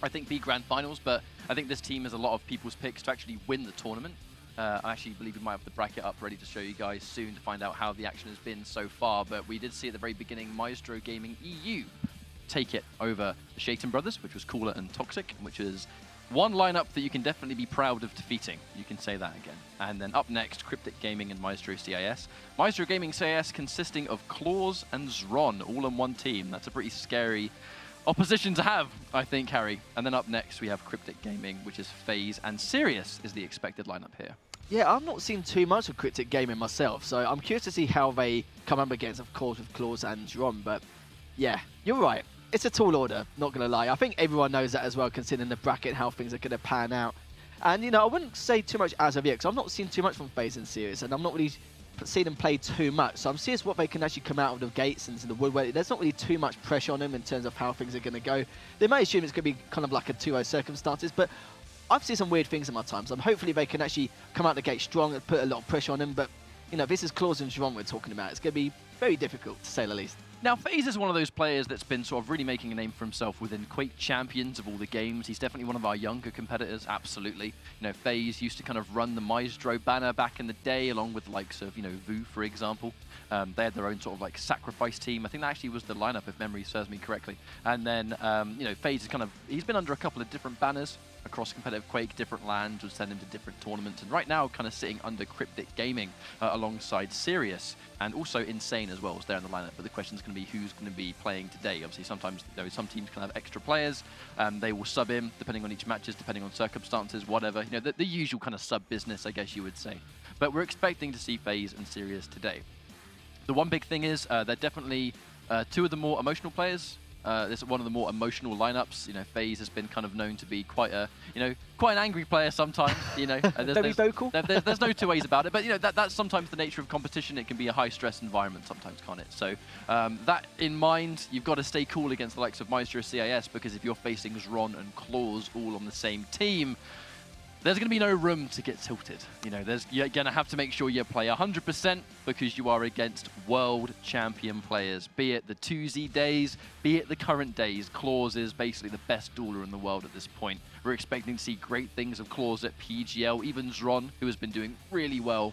Speaker 1: I think, be Grand Finals, but I think this team has a lot of people's picks to actually win the tournament. I actually believe we might have the bracket up ready to show you guys soon to find out how the action has been so far, but we did see at the very beginning Maestro Gaming EU take it over the Shaitan Brothers, which was Cooler and Toxic, which is one lineup that you can definitely be proud of defeating. You can say that again. And then up next, Cryptic Gaming and Maestro CIS. Maestro Gaming CIS consisting of Claws and Zron, all on one team. That's a pretty scary opposition to have, I think, Harry. And then up next, we have Cryptic Gaming, which is FaZe, and Sirius is the expected lineup here.
Speaker 2: Yeah, I've not seen too much of Cryptic Gaming myself, so I'm curious to see how they come up against, of course, with Claws and Drum. But yeah, you're right. It's a tall order, not going to lie. I think everyone knows that as well, considering the bracket, how things are going to pan out. And, you know, I wouldn't say too much as of yet, because I've not seen too much from FaZe and Sirius, and I'm not really seen them play too much. So I'm curious what they can actually come out of the gates and the woodwork. There's not really too much pressure on them in terms of how things are going to go. They may assume it's going to be kind of like a 2-0 circumstances, but I've seen some weird things in my time, so hopefully they can actually come out the gate strong and put a lot of pressure on them. But, you know, this is Claws and Drum we're talking about. It's going to be very difficult, to say the least.
Speaker 1: Now, FaZe is one of those players that's been sort of really making a name for himself within Quake Champions of all the games. He's definitely one of our younger competitors, absolutely. You know, FaZe used to kind of run the Maestro banner back in the day, along with the likes of, you know, Vu, for example. They had their own sort of like sacrifice team. I think that actually was the lineup, if memory serves me correctly. And then, you know, FaZe is kind of, he's been under a couple of different banners across competitive Quake, different lands, would send him to different tournaments, and right now kind of sitting under Cryptic Gaming alongside Sirius, and also Insane as well is there in the lineup. But the question is going to be who's going to be playing today. Obviously, sometimes some teams can have extra players. They will sub in depending on each matches, depending on circumstances, whatever. You know, the usual kind of sub business, I guess you would say. But we're expecting to see FaZe and Sirius today. The one big thing is they're definitely two of the more emotional players. This is one of the more emotional lineups. You know, FaZe has been kind of known to be quite an angry player sometimes. You know,
Speaker 2: Very vocal.
Speaker 1: There's no two ways about it. But you know, that's sometimes the nature of competition. It can be a high-stress environment sometimes, can't it? So that in mind, you've got to stay cool against the likes of Maestro CIS, because if you're facing Zron and Claws all on the same team, there's going to be no room to get tilted. You know, you're going to have to make sure you play 100% because you are against world champion players. Be it the 2Z days, be it the current days, Claws is basically the best dueler in the world at this point. We're expecting to see great things of Claws at PGL, even Zron, who has been doing really well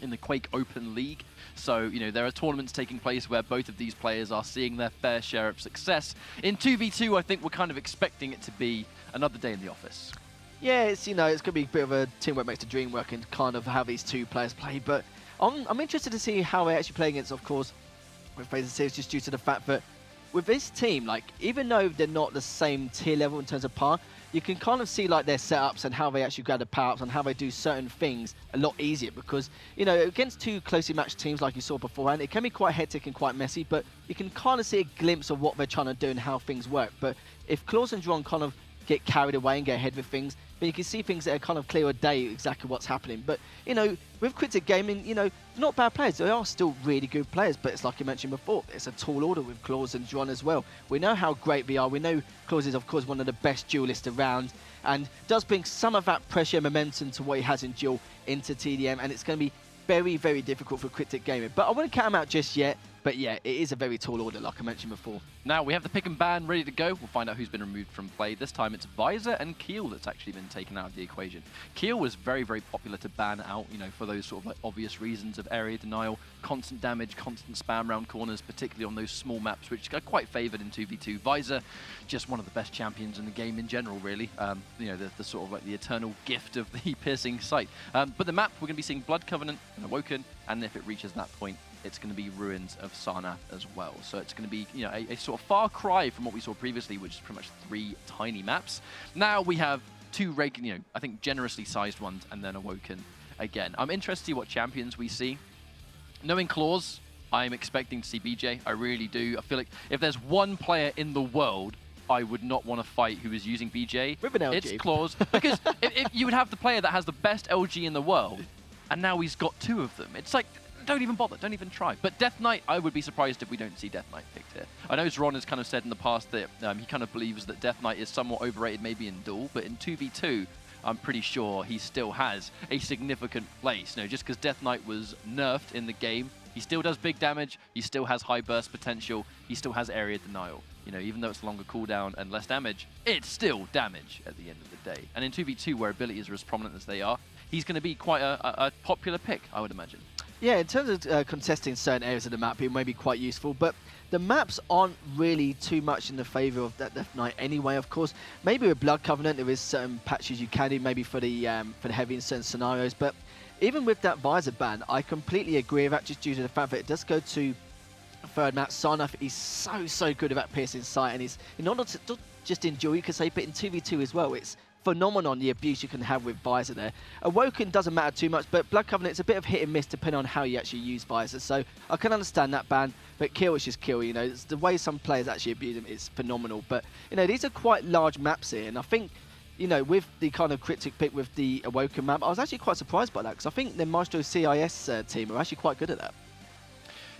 Speaker 1: in the Quake Open League. So, you know, there are tournaments taking place where both of these players are seeing their fair share of success. In 2v2, I think we're kind of expecting it to be another day in the office.
Speaker 2: Yeah, it's, you know, it's going to be a bit of a teamwork makes the dream work and kind of how these two players play. But I'm interested to see how they actually play against, of course, with FaZe and Sirius, just due to the fact that with this team, like, even though they're not the same tier level in terms of power, you can kind of see like their setups and how they actually grab the power-ups and how they do certain things a lot easier. Because, you know, against two closely matched teams like you saw beforehand, it can be quite hectic and quite messy, but you can kind of see a glimpse of what they're trying to do and how things work. But if Claws and Dron kind of get carried away and get ahead with things, but you can see things that are kind of clear a day exactly what's happening. But, you know, with Cryptic Gaming, you know, not bad players. They are still really good players, but it's like you mentioned before, it's a tall order with Claws and Dron as well. We know how great they are. We know Claws is, of course, one of the best duelists around and does bring some of that pressure and momentum to what he has in duel into TDM, and it's going to be very, very difficult for Cryptic Gaming. But I wouldn't count him out just yet. But yeah, it is a very tall order, like I mentioned before.
Speaker 1: Now we have the pick and ban ready to go. We'll find out who's been removed from play. This time it's Visor and Keel that's actually been taken out of the equation. Keel was very, very popular to ban out, you know, for those sort of like obvious reasons of area denial, constant damage, constant spam around corners, particularly on those small maps, which are quite favoured in 2v2. Visor, just one of the best champions in the game in general, really. You know, the sort of like the eternal gift of the piercing sight. But the map, we're going to be seeing Blood Covenant and Awoken, and if it reaches that point, it's going to be Ruins of Sarnath as well. So it's going to be, you know, a sort of far cry from what we saw previously, which is pretty much 3 tiny maps. Now we have 2 you know, I think generously sized ones, and then Awoken again. I'm interested to see what champions we see. Knowing Claws, I'm expecting to see BJ. I really do. I feel like if there's one player in the world I would not want to fight who is using BJ,
Speaker 2: with an LG.
Speaker 1: It's Claws. Because if you would have the player that has the best LG in the world, and now he's got 2 of them. It's like, don't even bother, don't even try. But Death Knight, I would be surprised if we don't see Death Knight picked here. I know Zron has kind of said in the past that he kind of believes that Death Knight is somewhat overrated maybe in Duel, but in 2v2, I'm pretty sure he still has a significant place. Just because Death Knight was nerfed in the game, he still does big damage, he still has high burst potential, he still has area denial. Even though it's longer cooldown and less damage, it's still damage at the end of the day. And in 2v2, where abilities are as prominent as they are, he's going to be quite a popular pick, I would imagine.
Speaker 2: Yeah, in terms of contesting certain areas of the map, it may be quite useful, but the maps aren't really too much in the favour of that Death Knight anyway, of course. Maybe with Blood Covenant, there is certain patches you can do, maybe for the heavy in certain scenarios, but even with that Visor ban, I completely agree with that, just due to the fact that it does go to third map. Sarnath is so good about piercing sight, and he's not just in Duel, you could say, but in 2v2 as well. It's phenomenon the abuse you can have with Visor there. Awoken doesn't matter too much, but Blood Covenant is a bit of hit and miss depending on how you actually use Visor, so I can understand that ban, but Kill is just Kill. It's the way some players actually abuse him is phenomenal, but these are quite large maps here, and I think with the kind of cryptic pick with the Awoken map, I was actually quite surprised by that, because I think the Maestro CIS team are actually quite good at that.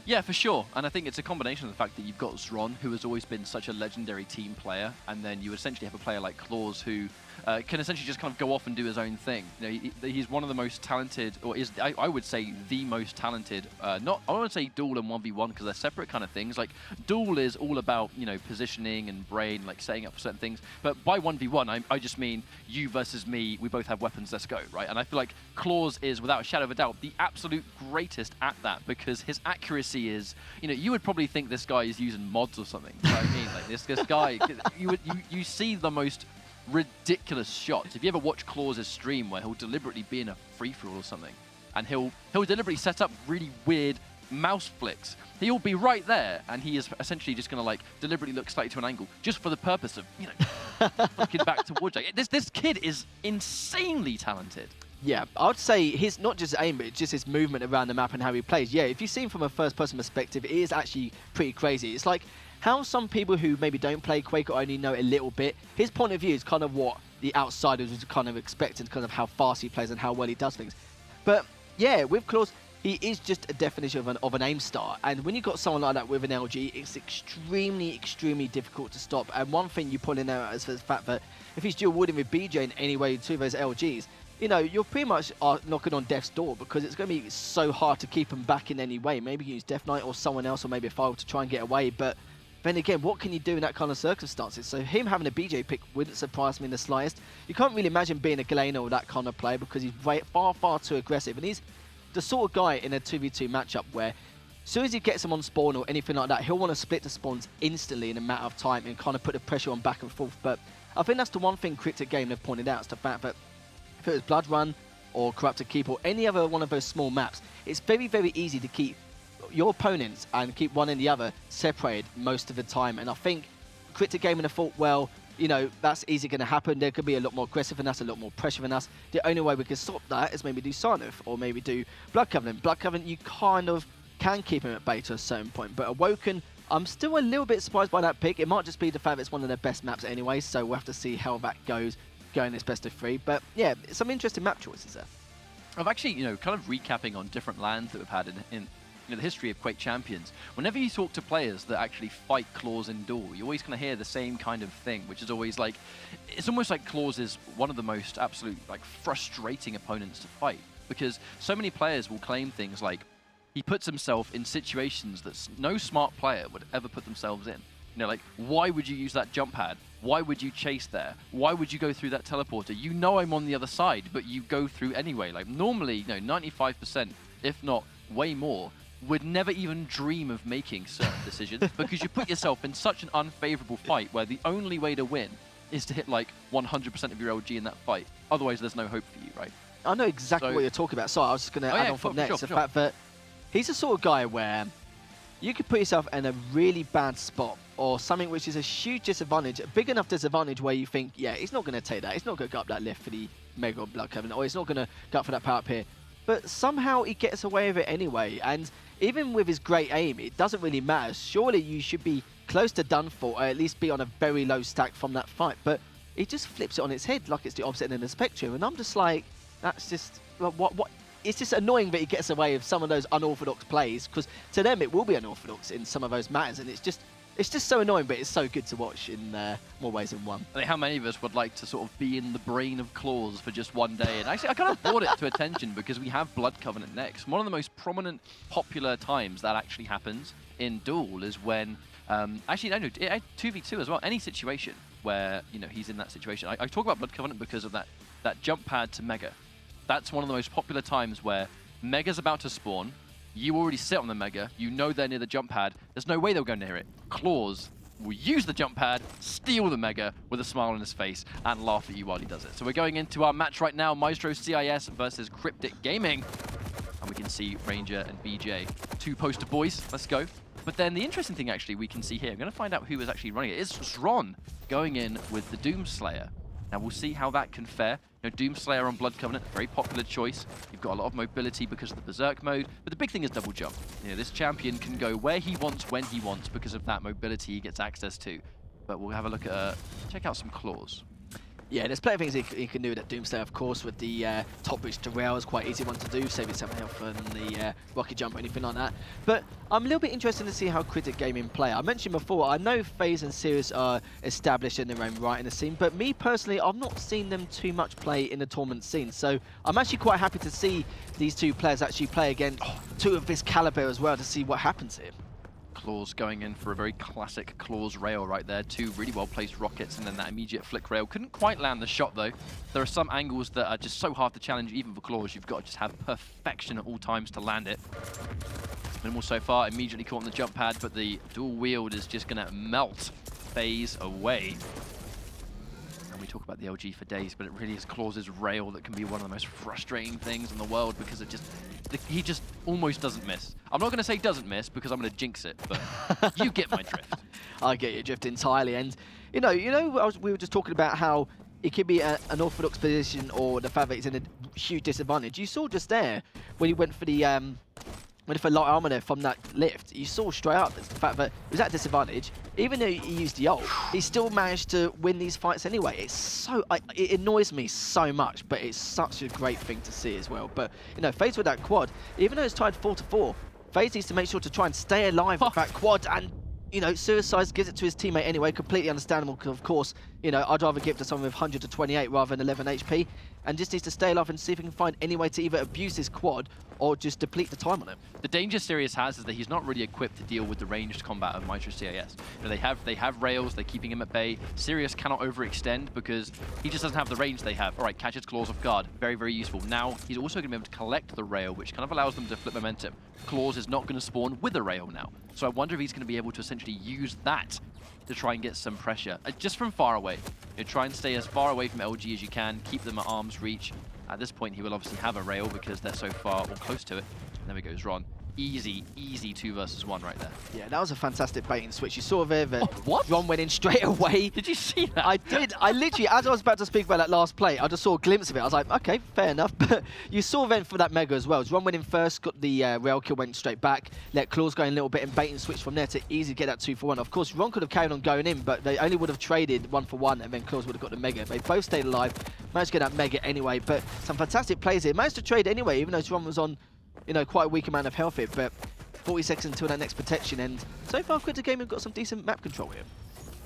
Speaker 1: Yeah, for sure. And I think it's a combination of the fact that you've got Zron, who has always been such a legendary team player, and then you essentially have a player like Claus, who can essentially just kind of go off and do his own thing. He's one of the most talented, or is, I would say, the most talented, I don't want to say Duel and 1v1, because they're separate kind of things. Like, Duel is all about, positioning and brain, like setting up for certain things. But by 1v1, I just mean you versus me, we both have weapons, let's go, right? And I feel like Claus is, without a shadow of a doubt, the absolute greatest at that, because his accuracy is, you would probably think this guy is using mods or something. You know what I mean? Like this guy, you see the most ridiculous shots. If you ever watch Claus' stream where he'll deliberately be in a free-for-all or something, and he'll deliberately set up really weird mouse flicks. He'll be right there, and he is essentially just going to like deliberately look slightly to an angle, just for the purpose of, flicking back towards you. This kid is insanely talented.
Speaker 2: Yeah, I would say his not just aim, but just his movement around the map and how he plays. Yeah, if you see him from a first-person perspective, it is actually pretty crazy. It's like how some people who maybe don't play Quake or only know a little bit, his point of view is kind of what the outsiders would kind of expect, and kind of how fast he plays and how well he does things. But yeah, with Claus, he is just a definition of an aim star, and when you've got someone like that with an LG, it's extremely difficult to stop. And one thing you put in there is the fact that if he's dual wielding with BJ in any way to those LGs, you're pretty much knocking on death's door, because it's going to be so hard to keep him back in any way. Maybe use Death Knight or someone else, or maybe a file to try and get away, but then again, what can you do in that kind of circumstances? So him having a BJ pick wouldn't surprise me in the slightest. You can't really imagine being a Galena or that kind of player, because he's far too aggressive, and he's the sort of guy in a 2v2 matchup where as soon as he gets him on spawn or anything like that, he'll want to split the spawns instantly in a matter of time and kind of put the pressure on back and forth. But I think that's the one thing Cryptic Game have pointed out, is the fact that if it was Blood Run or Corrupted Keep or any other one of those small maps, it's very easy to keep your opponents and keep one and the other separated most of the time. And I think Cryptic Game have thought, well, that's easy going to happen. There could be a lot more aggressive than us, a lot more pressure than us. The only way we can stop that is maybe do Sarnath or maybe do Blood Covenant. Blood Covenant, you kind of can keep him at bay to a certain point. But Awoken, I'm still a little bit surprised by that pick. It might just be the fact that it's one of their best maps anyway, so we'll have to see how that goes going this best of 3. But yeah, some interesting map choices there.
Speaker 1: I've actually, kind of recapping on different lands that we've had in the history of Quake Champions. Whenever you talk to players that actually fight Claus in Duel, you always kind of hear the same kind of thing, which is always like, it's almost like Claus is one of the most absolute, like, frustrating opponents to fight, because so many players will claim things like, he puts himself in situations that no smart player would ever put themselves in. Like, why would you use that jump pad? Why would you chase there? Why would you go through that teleporter? I'm on the other side, but you go through anyway. Like, normally, 95%, if not way more, would never even dream of making certain decisions, because you put yourself in such an unfavorable fight where the only way to win is to hit like 100% of your LG in that fight. Otherwise, there's no hope for you, right?
Speaker 2: I know exactly what you're talking about. Sorry, I was just going to add on from next. The fact that he's the sort of guy where you could put yourself in a really bad spot, or something which is a huge disadvantage, a big enough disadvantage where you think, yeah, he's not going to take that. He's not going to go up that lift for the Mega Blood Covenant, or he's not going to go up for that power up here. But somehow he gets away with it anyway. And even with his great aim, it doesn't really matter. Surely you should be close to done for, or at least be on a very low stack from that fight. But he just flips it on its head like it's the opposite end of the spectrum. And I'm just like, that's just, what? it's just annoying that he gets away with some of those unorthodox plays, because to them it will be unorthodox in some of those matters, and it's just so annoying, but it's so good to watch in more ways than one.
Speaker 1: I think how many of us would like to sort of be in the brain of Claws for just one day? And actually, I kind of brought it to attention because we have Blood Covenant next. One of the most prominent, popular times that actually happens in Duel is when, actually, no, 2v2 as well. Any situation where, you know, he's in that situation. I talk about Blood Covenant because of that jump pad to Mega. That's one of the most popular times where Mega's about to spawn. You already sit on the Mega, you know they're near the jump pad, there's no way they'll go near it. Claws will use the jump pad, steal the Mega with a smile on his face, and laugh at you while he does it. So we're going into our match right now, Maestro CIS versus Cryptic Gaming. And we can see Ranger and BJ, two poster boys, let's go. But then the interesting thing actually we can see here, I'm going to find out who is actually running it. It's Zron going in with the Doomslayer. Now we'll see how that can fare. You know, Doomslayer on Blood Covenant, very popular choice. You've got a lot of mobility because of the Berserk mode, but the big thing is double jump. You know, this champion can go where he wants, when he wants, because of that mobility he gets access to. But we'll have a look at, check out some Claws.
Speaker 2: Yeah, there's plenty of things he can do with that Doomslayer, of course, with the top bridge to rail is quite easy one to do, save yourself health and the rocket jump or anything like that. But I'm a little bit interested to see how Cryptic Gaming play. I mentioned before, I know FaZe and Sirius are established in their own right in the scene, but me personally, I've not seen them too much play in the tournament scene. So I'm actually quite happy to see these two players actually play against two of this caliber as well, to see what happens here.
Speaker 1: Claws going in for a very classic Claws rail right there. Two really well-placed rockets and then that immediate flick rail. Couldn't quite land the shot though. There are some angles that are just so hard to challenge even for Claws. You've got to just have perfection at all times to land it. Minimal so far, immediately caught on the jump pad, but the dual wield is just going to melt FaZe away. And we talk about the LG for days, but it really is Claws' rail that can be one of the most frustrating things in the world because it just, he just almost doesn't miss. I'm not going to say doesn't miss because I'm going to jinx it, but you get my drift.
Speaker 2: I get your drift entirely, and we were just talking about how it could be an orthodox position or the fact that he's in a huge disadvantage. You saw just there when he went for the light armor there from that lift, you saw straight up the fact that he was at a disadvantage. Even though he used the ult, he still managed to win these fights anyway. It's so, it annoys me so much, but it's such a great thing to see as well. But, you know, FaZe with that quad, even though it's tied 4-4, FaZe needs to make sure to try and stay alive with that quad, and, you know, Suicide gives it to his teammate anyway, completely understandable, because of course, you know, I'd rather give it to someone with 100 to 28 rather than 11 HP, and just needs to stay alive and see if he can find any way to either abuse his quad or just deplete the time on him.
Speaker 1: The danger Sirius has is that he's not really equipped to deal with the ranged combat of Maestro CIS. You know, they have rails, they're keeping him at bay. Sirius cannot overextend because he just doesn't have the range they have. All right, catches Claws off guard, very, very useful. Now, he's also going to be able to collect the rail, which kind of allows them to flip momentum. Claws is not going to spawn with a rail now. So I wonder if he's going to be able to essentially use that to try and get some pressure, just from far away. You know, try and stay as far away from LG as you can, keep them at arm's reach. At this point, he will obviously have a rail because they're so far or close to it. And there we go, Ron. Easy 2 versus 1 right there.
Speaker 2: Yeah, that was a fantastic bait and switch. You saw there that
Speaker 1: what?
Speaker 2: Ron went in straight away.
Speaker 1: Did you see that?
Speaker 2: I did. I literally, as I was about to speak about that last play, I just saw a glimpse of it. I was like, okay, fair enough. But you saw then for that Mega as well. Ron went in first, got the rail kill, went straight back, let Claws go in a little bit and bait and switch from there to easily get that 2 for 1. Of course, Ron could have carried on going in, but they only would have traded 1 for 1 and then Claws would have got the Mega. They both stayed alive, managed to get that Mega anyway, but some fantastic plays here. Managed to trade anyway, even though Ron was on, you know, quite a weak amount of health here, but 40 seconds until that next protection, and so far Cryptic Gaming have got some decent map control here.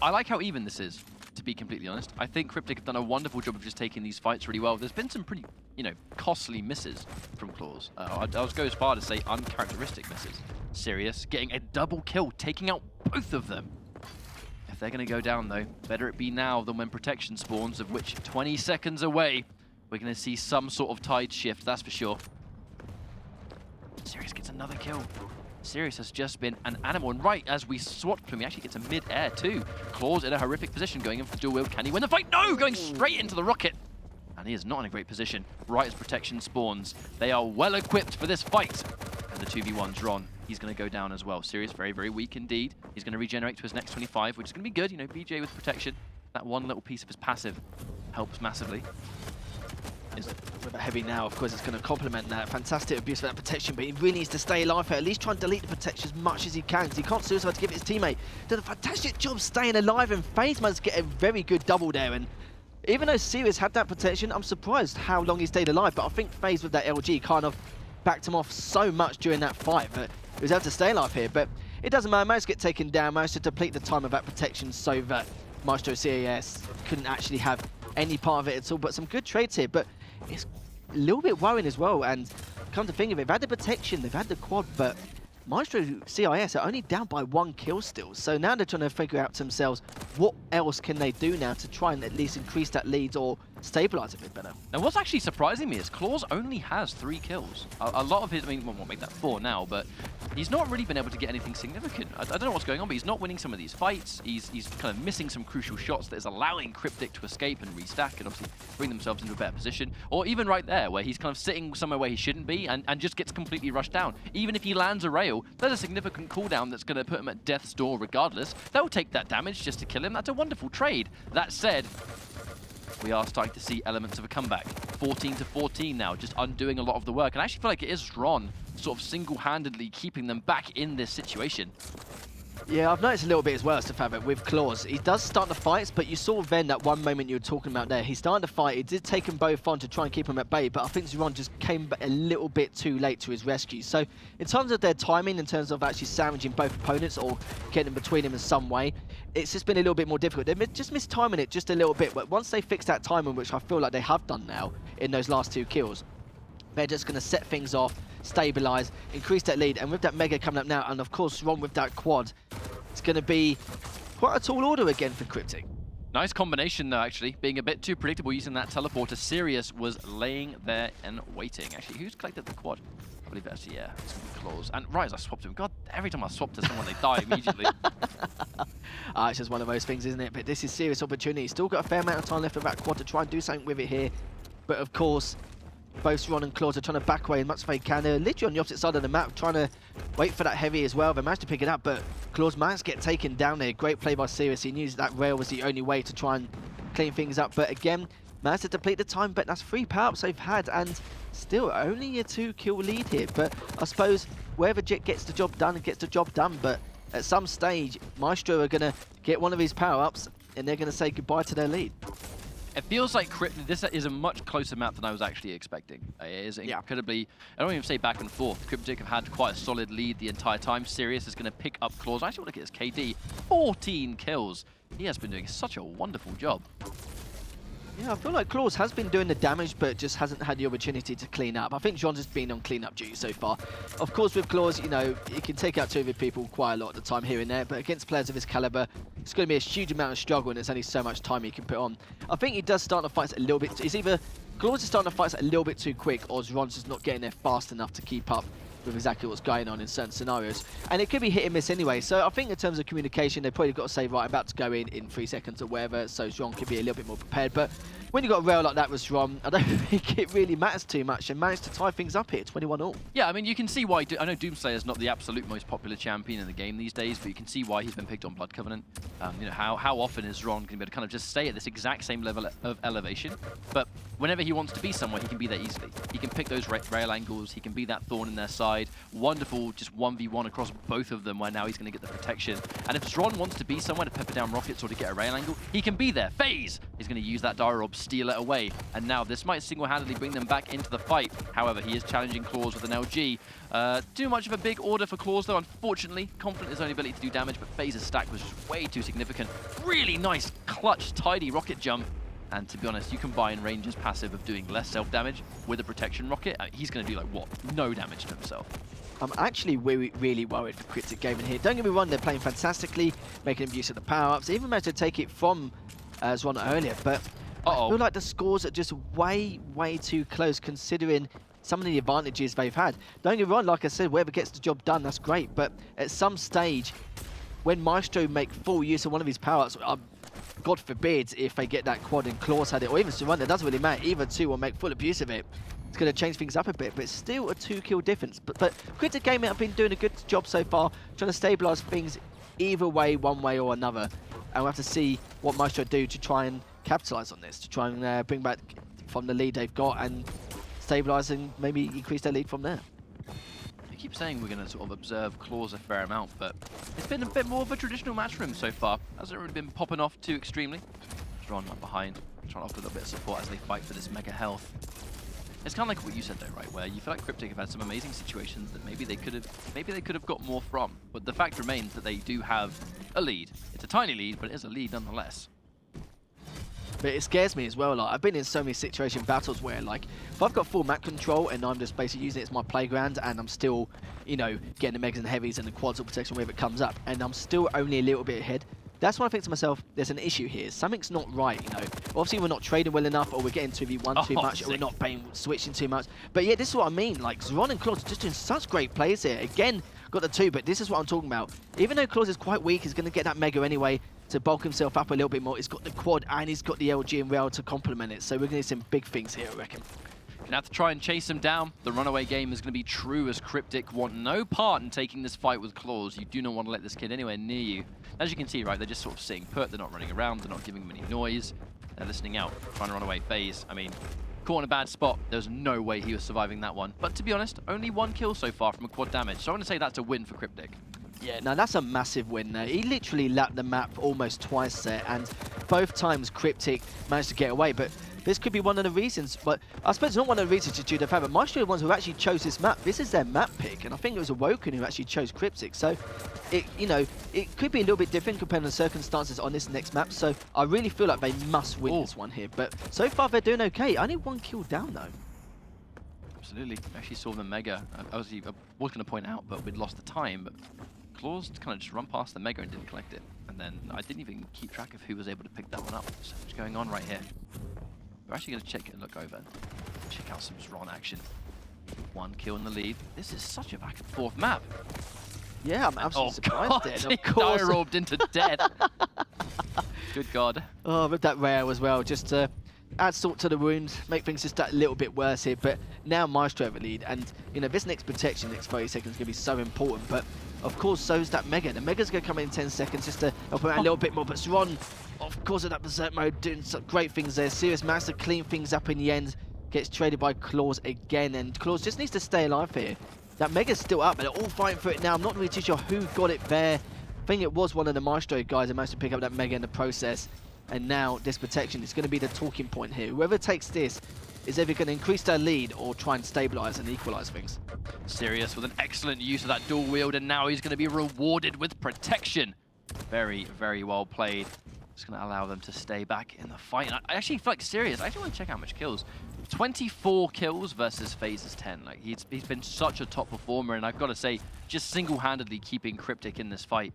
Speaker 1: I like how even this is, to be completely honest. I think Cryptic have done a wonderful job of just taking these fights really well. There's been some pretty, you know, costly misses from Claws. I'll go as far to say uncharacteristic misses. Sirius getting a double kill, taking out both of them. If they're going to go down though, better it be now than when protection spawns, of which 20 seconds away, we're going to see some sort of tide shift, that's for sure. Sirius gets another kill. Sirius has just been an animal, and right as we swapped him, he actually gets a mid-air too. Claws in a horrific position, going in for dual wield. Can he win the fight? No! Going straight into the rocket. And he is not in a great position. Right as protection spawns. They are well equipped for this fight. And the 2v1's Ron. He's going to go down as well. Sirius very, very weak indeed. He's going to regenerate to his next 25, which is going to be good. You know, BJ with protection. That one little piece of his passive helps massively.
Speaker 2: With a heavy now, of course, it's going to complement that. Fantastic abuse of that protection, but he really needs to stay alive here. At least try and delete the protection as much as he can, because he can't suicide to give it his teammate. Did a fantastic job staying alive, and FaZe managed to get a very good double there, and Even though Sirius had that protection, I'm surprised how long he stayed alive, but I think FaZe with that LG kind of backed him off so much during that fight, but he was able to stay alive here. But it doesn't matter, managed to get taken down, managed to deplete the time of that protection so that Maestro CEST couldn't actually have any part of it at all. But some good trades here, but it's a little bit worrying as well. And come to think of it, they've had the protection, they've had the quad, but Maestro CIS are only down by 1 kill still. So now they're trying to figure out to themselves what else can they do now to try and at least increase that lead or stabilize a bit better.
Speaker 1: And what's actually surprising me is Claws only has 3 kills. A lot of his, I mean, we'll make that 4 now, but he's not really been able to get anything significant. I don't know what's going on, but he's not winning some of these fights. He's kind of missing some crucial shots that is allowing Cryptic to escape and restack and obviously bring themselves into a better position. Or even right there, where he's kind of sitting somewhere where he shouldn't be and just gets completely rushed down. Even if he lands a rail, there's a significant cooldown that's going to put him at death's door regardless. They'll take that damage just to kill him. That's a wonderful trade. That said, we are starting to see elements of a comeback. 14 to 14 now, just undoing a lot of the work. And I actually feel like it is Ron sort of single-handedly keeping them back in this situation.
Speaker 2: Yeah, I've noticed a little bit as well, Stefan, with Claws. He does start the fights, but you saw then that one moment you were talking about there. He started the fight, he did take them both on to try and keep them at bay, but I think Ron just came back a little bit too late to his rescue. So in terms of their timing, in terms of actually sandwiching both opponents or getting in between them in some way, it's just been a little bit more difficult. They just missed timing it just a little bit, but once they fix that timing, which I feel like they have done now in those last 2 kills, they're just going to set things off, stabilize, increase that lead, and with that Mega coming up now, and of course Ron with that quad, it's going to be quite a tall order again for Cryptic.
Speaker 1: Nice combination though, actually. Being a bit too predictable using that teleporter. Sirius was laying there and waiting. Actually, who's collected the quad? I believe that's, yeah, it's Claws. And right as I swapped him, God, every time I swap to someone, they die immediately.
Speaker 2: It's just one of those things, isn't it? But this is serious opportunity. Still got a fair amount of time left of that quad to try and do something with it here. But of course, both Ron and Claws are trying to back away as much as they can. They're literally on the opposite side of the map, trying to wait for that heavy as well. They managed to pick it up, but Claws managed to get taken down there. Great play by Sirius. He knew that rail was the only way to try and clean things up. But again, managed to deplete the time, but that's 3 power-ups they've had, and still only a 2-kill lead here. But I suppose wherever Jet gets the job done, it gets the job done. But at some stage, Maestro are going to get one of his power-ups, and they're going to say goodbye to their lead.
Speaker 1: It feels like this is a much closer map than I was actually expecting. It is incredibly, I don't even say back and forth. Cryptic have had quite a solid lead the entire time. Sirius is going to pick up Claws. I actually want to look at his KD. 14 kills. He has been doing such a wonderful job.
Speaker 2: Yeah, I feel like Claws has been doing the damage, but just hasn't had the opportunity to clean up. I think John's just been on clean-up duty so far. Of course, with Claws, you know, he can take out 2 other people quite a lot at the time here and there, but against players of his caliber, it's going to be a huge amount of struggle, and there's only so much time he can put on. I think he does start the fights a little bit. It's either Claws is starting the fights a little bit too quick, or Ron's just not getting there fast enough to keep up with exactly what's going on in certain scenarios. And it could be hit and miss anyway. So I think in terms of communication, they've probably got to say, right, I'm about to go in 3 seconds or whatever, so Ron could be a little bit more prepared. But when you've got a rail like that with Ron, I don't think it really matters too much, and managed to tie things up here, 21-all.
Speaker 1: Yeah, I mean, you can see why. I know Doomslayer is not the absolute most popular champion in the game these days, but you can see why he's been picked on Blood Covenant. You know, how often is Ron going to be able to kind of just stay at this exact same level of elevation? But whenever he wants to be somewhere, he can be there easily. He can pick those rail angles. He can be that thorn in their side. Wonderful, just 1v1 across both of them, where now he's going to get the protection. And if Ron wants to be somewhere to pepper down rockets or to get a rail angle, he can be there. FaZe is going to use that Dire Orb, steal it away. And now this might single-handedly bring them back into the fight. However, he is challenging Claws with an LG. Too much of a big order for Claws, though, unfortunately. Confident in his own ability to do damage, but FaZe's stack was just way too significant. Really nice, clutch, tidy rocket jump. And to be honest, you combine Ranger's passive of doing less self-damage with a protection rocket, he's going to do, like, what? No damage to himself.
Speaker 2: I'm actually really worried for Cryptic Gaming here. Don't get me wrong, they're playing fantastically, making use of the power-ups. Even managed to take it from Zwan earlier, but I feel like the scores are just way too close considering some of the advantages they've had. Don't get me wrong, like I said, whoever gets the job done, that's great. But at some stage, when Maestro make full use of one of his power-ups, God forbid if they get that quad and Claws had it, or even Surrender, it doesn't really matter. Either two will make full abuse of it. It's going to change things up a bit, but it's still a 2-kill difference. But Cryptic Gaming have been doing a good job so far, trying to stabilise things either way, one way or another. And we'll have to see what Maestro do to try and capitalise on this, to try and bring back from the lead they've got and stabilise and maybe increase their lead from there.
Speaker 1: I keep saying we're going to sort of observe Claws a fair amount, but it's been a bit more of a traditional match for him so far. Hasn't really been popping off too extremely. Ron up behind, trying to offer a little bit of support as they fight for this mega health. It's kind of like what you said though, right? Where you feel like Cryptic have had some amazing situations that maybe they could have got more from. But the fact remains that they do have a lead. It's a tiny lead, but it is a lead nonetheless.
Speaker 2: But it scares me as well. Like, I've been in so many situation battles where, like, if I've got full map control and I'm just basically using it as my playground and I'm still, you know, getting the megas and heavies and the quads or protection wherever it comes up, and I'm still only a little bit ahead, that's when I think to myself, there's an issue here. Something's not right, you know. Obviously, we're not trading well enough, or we're getting 2v1 too much, or we're not switching too much. But yeah, this is what I mean. Like, Ron and Claus are just doing such great plays here. Again, got the 2, but this is what I'm talking about. Even though Claus is quite weak, he's going to get that mega anyway to bulk himself up a little bit more. He's got the quad and he's got the LG and rail to complement it. So we're going to see some big things here, I reckon.
Speaker 1: Gonna have to try and chase him down. The runaway game is going to be true as Cryptic want no part in taking this fight with Claus. You do not want to let this kid anywhere near you. As you can see, right, they're just sort of sitting put. They're not running around. They're not giving him any noise. They're listening out, trying to run away. FaZe, I mean, caught in a bad spot. There's no way he was surviving that one. But to be honest, only 1 kill so far from a quad damage. So I want to say that's a win for Cryptic.
Speaker 2: Yeah, no, that's a massive win there. He literally lapped the map almost twice there, and both times Cryptic managed to get away. But this could be one of the reasons, but I suppose it's not one of the reasons due to the fact that Maestro are the ones who actually chose this map. This is their map pick, and I think it was Awoken who actually chose Cryptic. So, it could be a little bit different compared to the circumstances on this next map. So I really feel like they must win this one here. But so far they're doing okay. Only 1 kill down though.
Speaker 1: Absolutely. Actually saw the mega. I was going to point out, but we'd lost the time. But Claus kind of just run past the mega and didn't collect it. And then I didn't even keep track of who was able to pick that one up. So what's going on right here? We're actually going to check it and look over. Check out some Ron action. 1 kill in the lead. This is such a back and forth map.
Speaker 2: Yeah, I'm absolutely surprised
Speaker 1: God,
Speaker 2: there. And of course,
Speaker 1: robbed into death. Good God.
Speaker 2: Oh, with that rail as well, just to add salt to the wound, make things just that little bit worse here. But now Maestro have a lead, and this next protection, next 30 seconds, is going to be so important. But of course, so's that mega. The mega's going to come in 10 seconds just to help him out a little bit more. But Ron, of course, in that berserk mode, doing some great things there. Serious managed to clean things up in the end. Gets traded by Claus again, and Claus just needs to stay alive here. That mega's still up, but they're all fighting for it now. I'm not really too sure who got it there. I think it was one of the Maestro guys who managed to pick up that mega in the process. And now this protection is going to be the talking point here. Whoever takes this is either going to increase their lead or try and stabilize and equalize things.
Speaker 1: Sirius with an excellent use of that dual wield, and now he's going to be rewarded with protection. Very, very well played. It's going to allow them to stay back in the fight. And I actually feel like Sirius, I actually want to check out how much kills. 24 kills versus FaZe's 10. Like he's been such a top performer, and I've got to say, just single-handedly keeping Cryptic in this fight.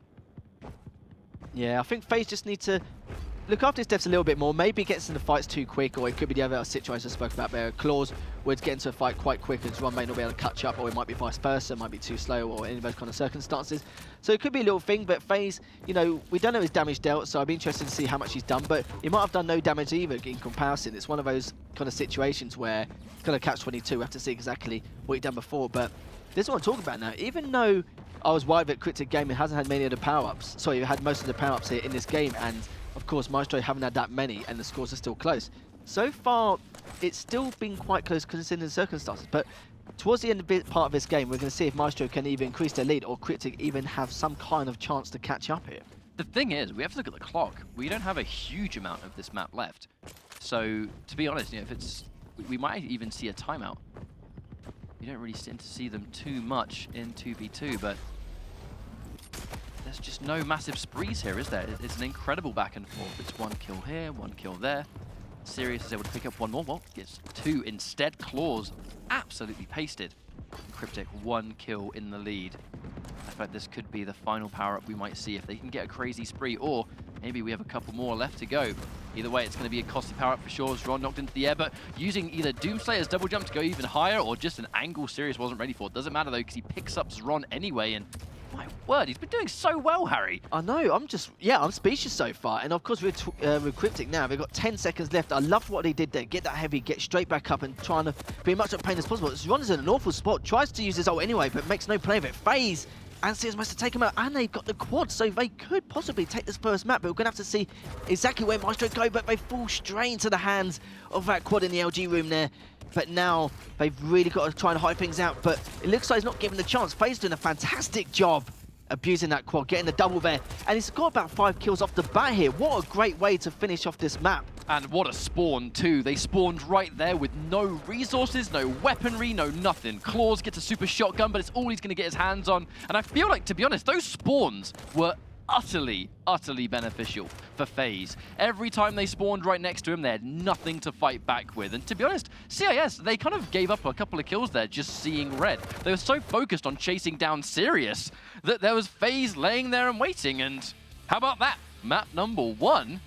Speaker 2: Yeah, I think FaZe just need to look after his deaths a little bit more. Maybe gets into fights too quick, or it could be the other situation I spoke about where Claus would get into a fight quite quick and Ron may not be able to catch up, or it might be vice versa, it might be too slow, or any of those kind of circumstances. So it could be a little thing, but FaZe, we don't know his damage dealt, so I'd be interested to see how much he's done, but he might have done no damage either in comparison. It's one of those kind of situations where it's going to catch 22, we have to see exactly what he'd done before, but this is what I'm talking about now. Even though I was worried that Cryptic Gaming hasn't had many of the power-ups, sorry, had most of the power-ups here in this game, and of course, Maestro haven't had that many, and the scores are still close. So far, it's still been quite close considering the circumstances, but towards the end of part of this game, we're going to see if Maestro can either increase their lead or Cryptic even have some kind of chance to catch up here.
Speaker 1: The thing is, we have to look at the clock. We don't have a huge amount of this map left. So, to be honest, if it's, we might even see a timeout. You don't really tend to see them too much in 2v2, but there's just no massive sprees here, is there? It's an incredible back and forth. It's 1 kill here, 1 kill there. Sirius is able to pick up 1 more. Well, gets 2 instead. Claus absolutely pasted. Cryptic 1 kill in the lead. I feel like this could be the final power-up we might see if they can get a crazy spree, or maybe we have a couple more left to go. Either way, it's going to be a costly power-up for sure. Ron knocked into the air, but using either Doomslayer's double jump to go even higher, or just an angle Sirius wasn't ready for. It doesn't matter though, because he picks up Ron anyway, and my word, he's been doing so well, Harry.
Speaker 2: I know, I'm speechless so far. And of course, with Cryptic now, they've got 10 seconds left. I loved what he did there. Get that heavy, get straight back up and trying to be as much of pain as possible. Ron is in an awful spot, tries to use his ult anyway, but makes no play of it. FaZe and Sirius managed to take him out, and they've got the quad, so they could possibly take this first map, but we're going to have to see exactly where Maestro go, but they fall straight into the hands of that quad in the LG room there. But now they've really got to try and hide things out, but it looks like he's not given the chance. FaZe doing a fantastic job abusing that quad, getting the double there, and he's got about 5 kills off the bat here. What a great way to finish off this map.
Speaker 1: And what a spawn too. They spawned right there with no resources, no weaponry, no nothing. Claws gets a super shotgun, but it's all he's going to get his hands on. And I feel like, to be honest, those spawns were utterly beneficial for FaZe. Every time they spawned right next to him, they had nothing to fight back with. And to be honest, CIS, they kind of gave up a couple of kills there just seeing red. They were so focused on chasing down Sirius that there was FaZe laying there and waiting. And how about that? Map number 1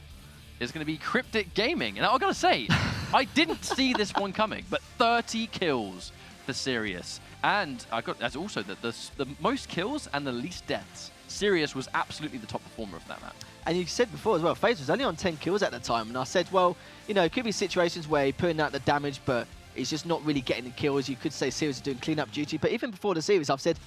Speaker 1: is going to be Cryptic Gaming. And I've got to say, I didn't see this one coming, but 30 kills for Sirius. And I got as also the most kills and the least deaths. Sirius was absolutely the top performer of that map.
Speaker 2: And you said before as well, FaZe was only on 10 kills at the time. And I said, well, you know, it could be situations where he's putting out the damage, but he's just not really getting the kills. You could say Sirius is doing cleanup duty. But even before the series, I've said,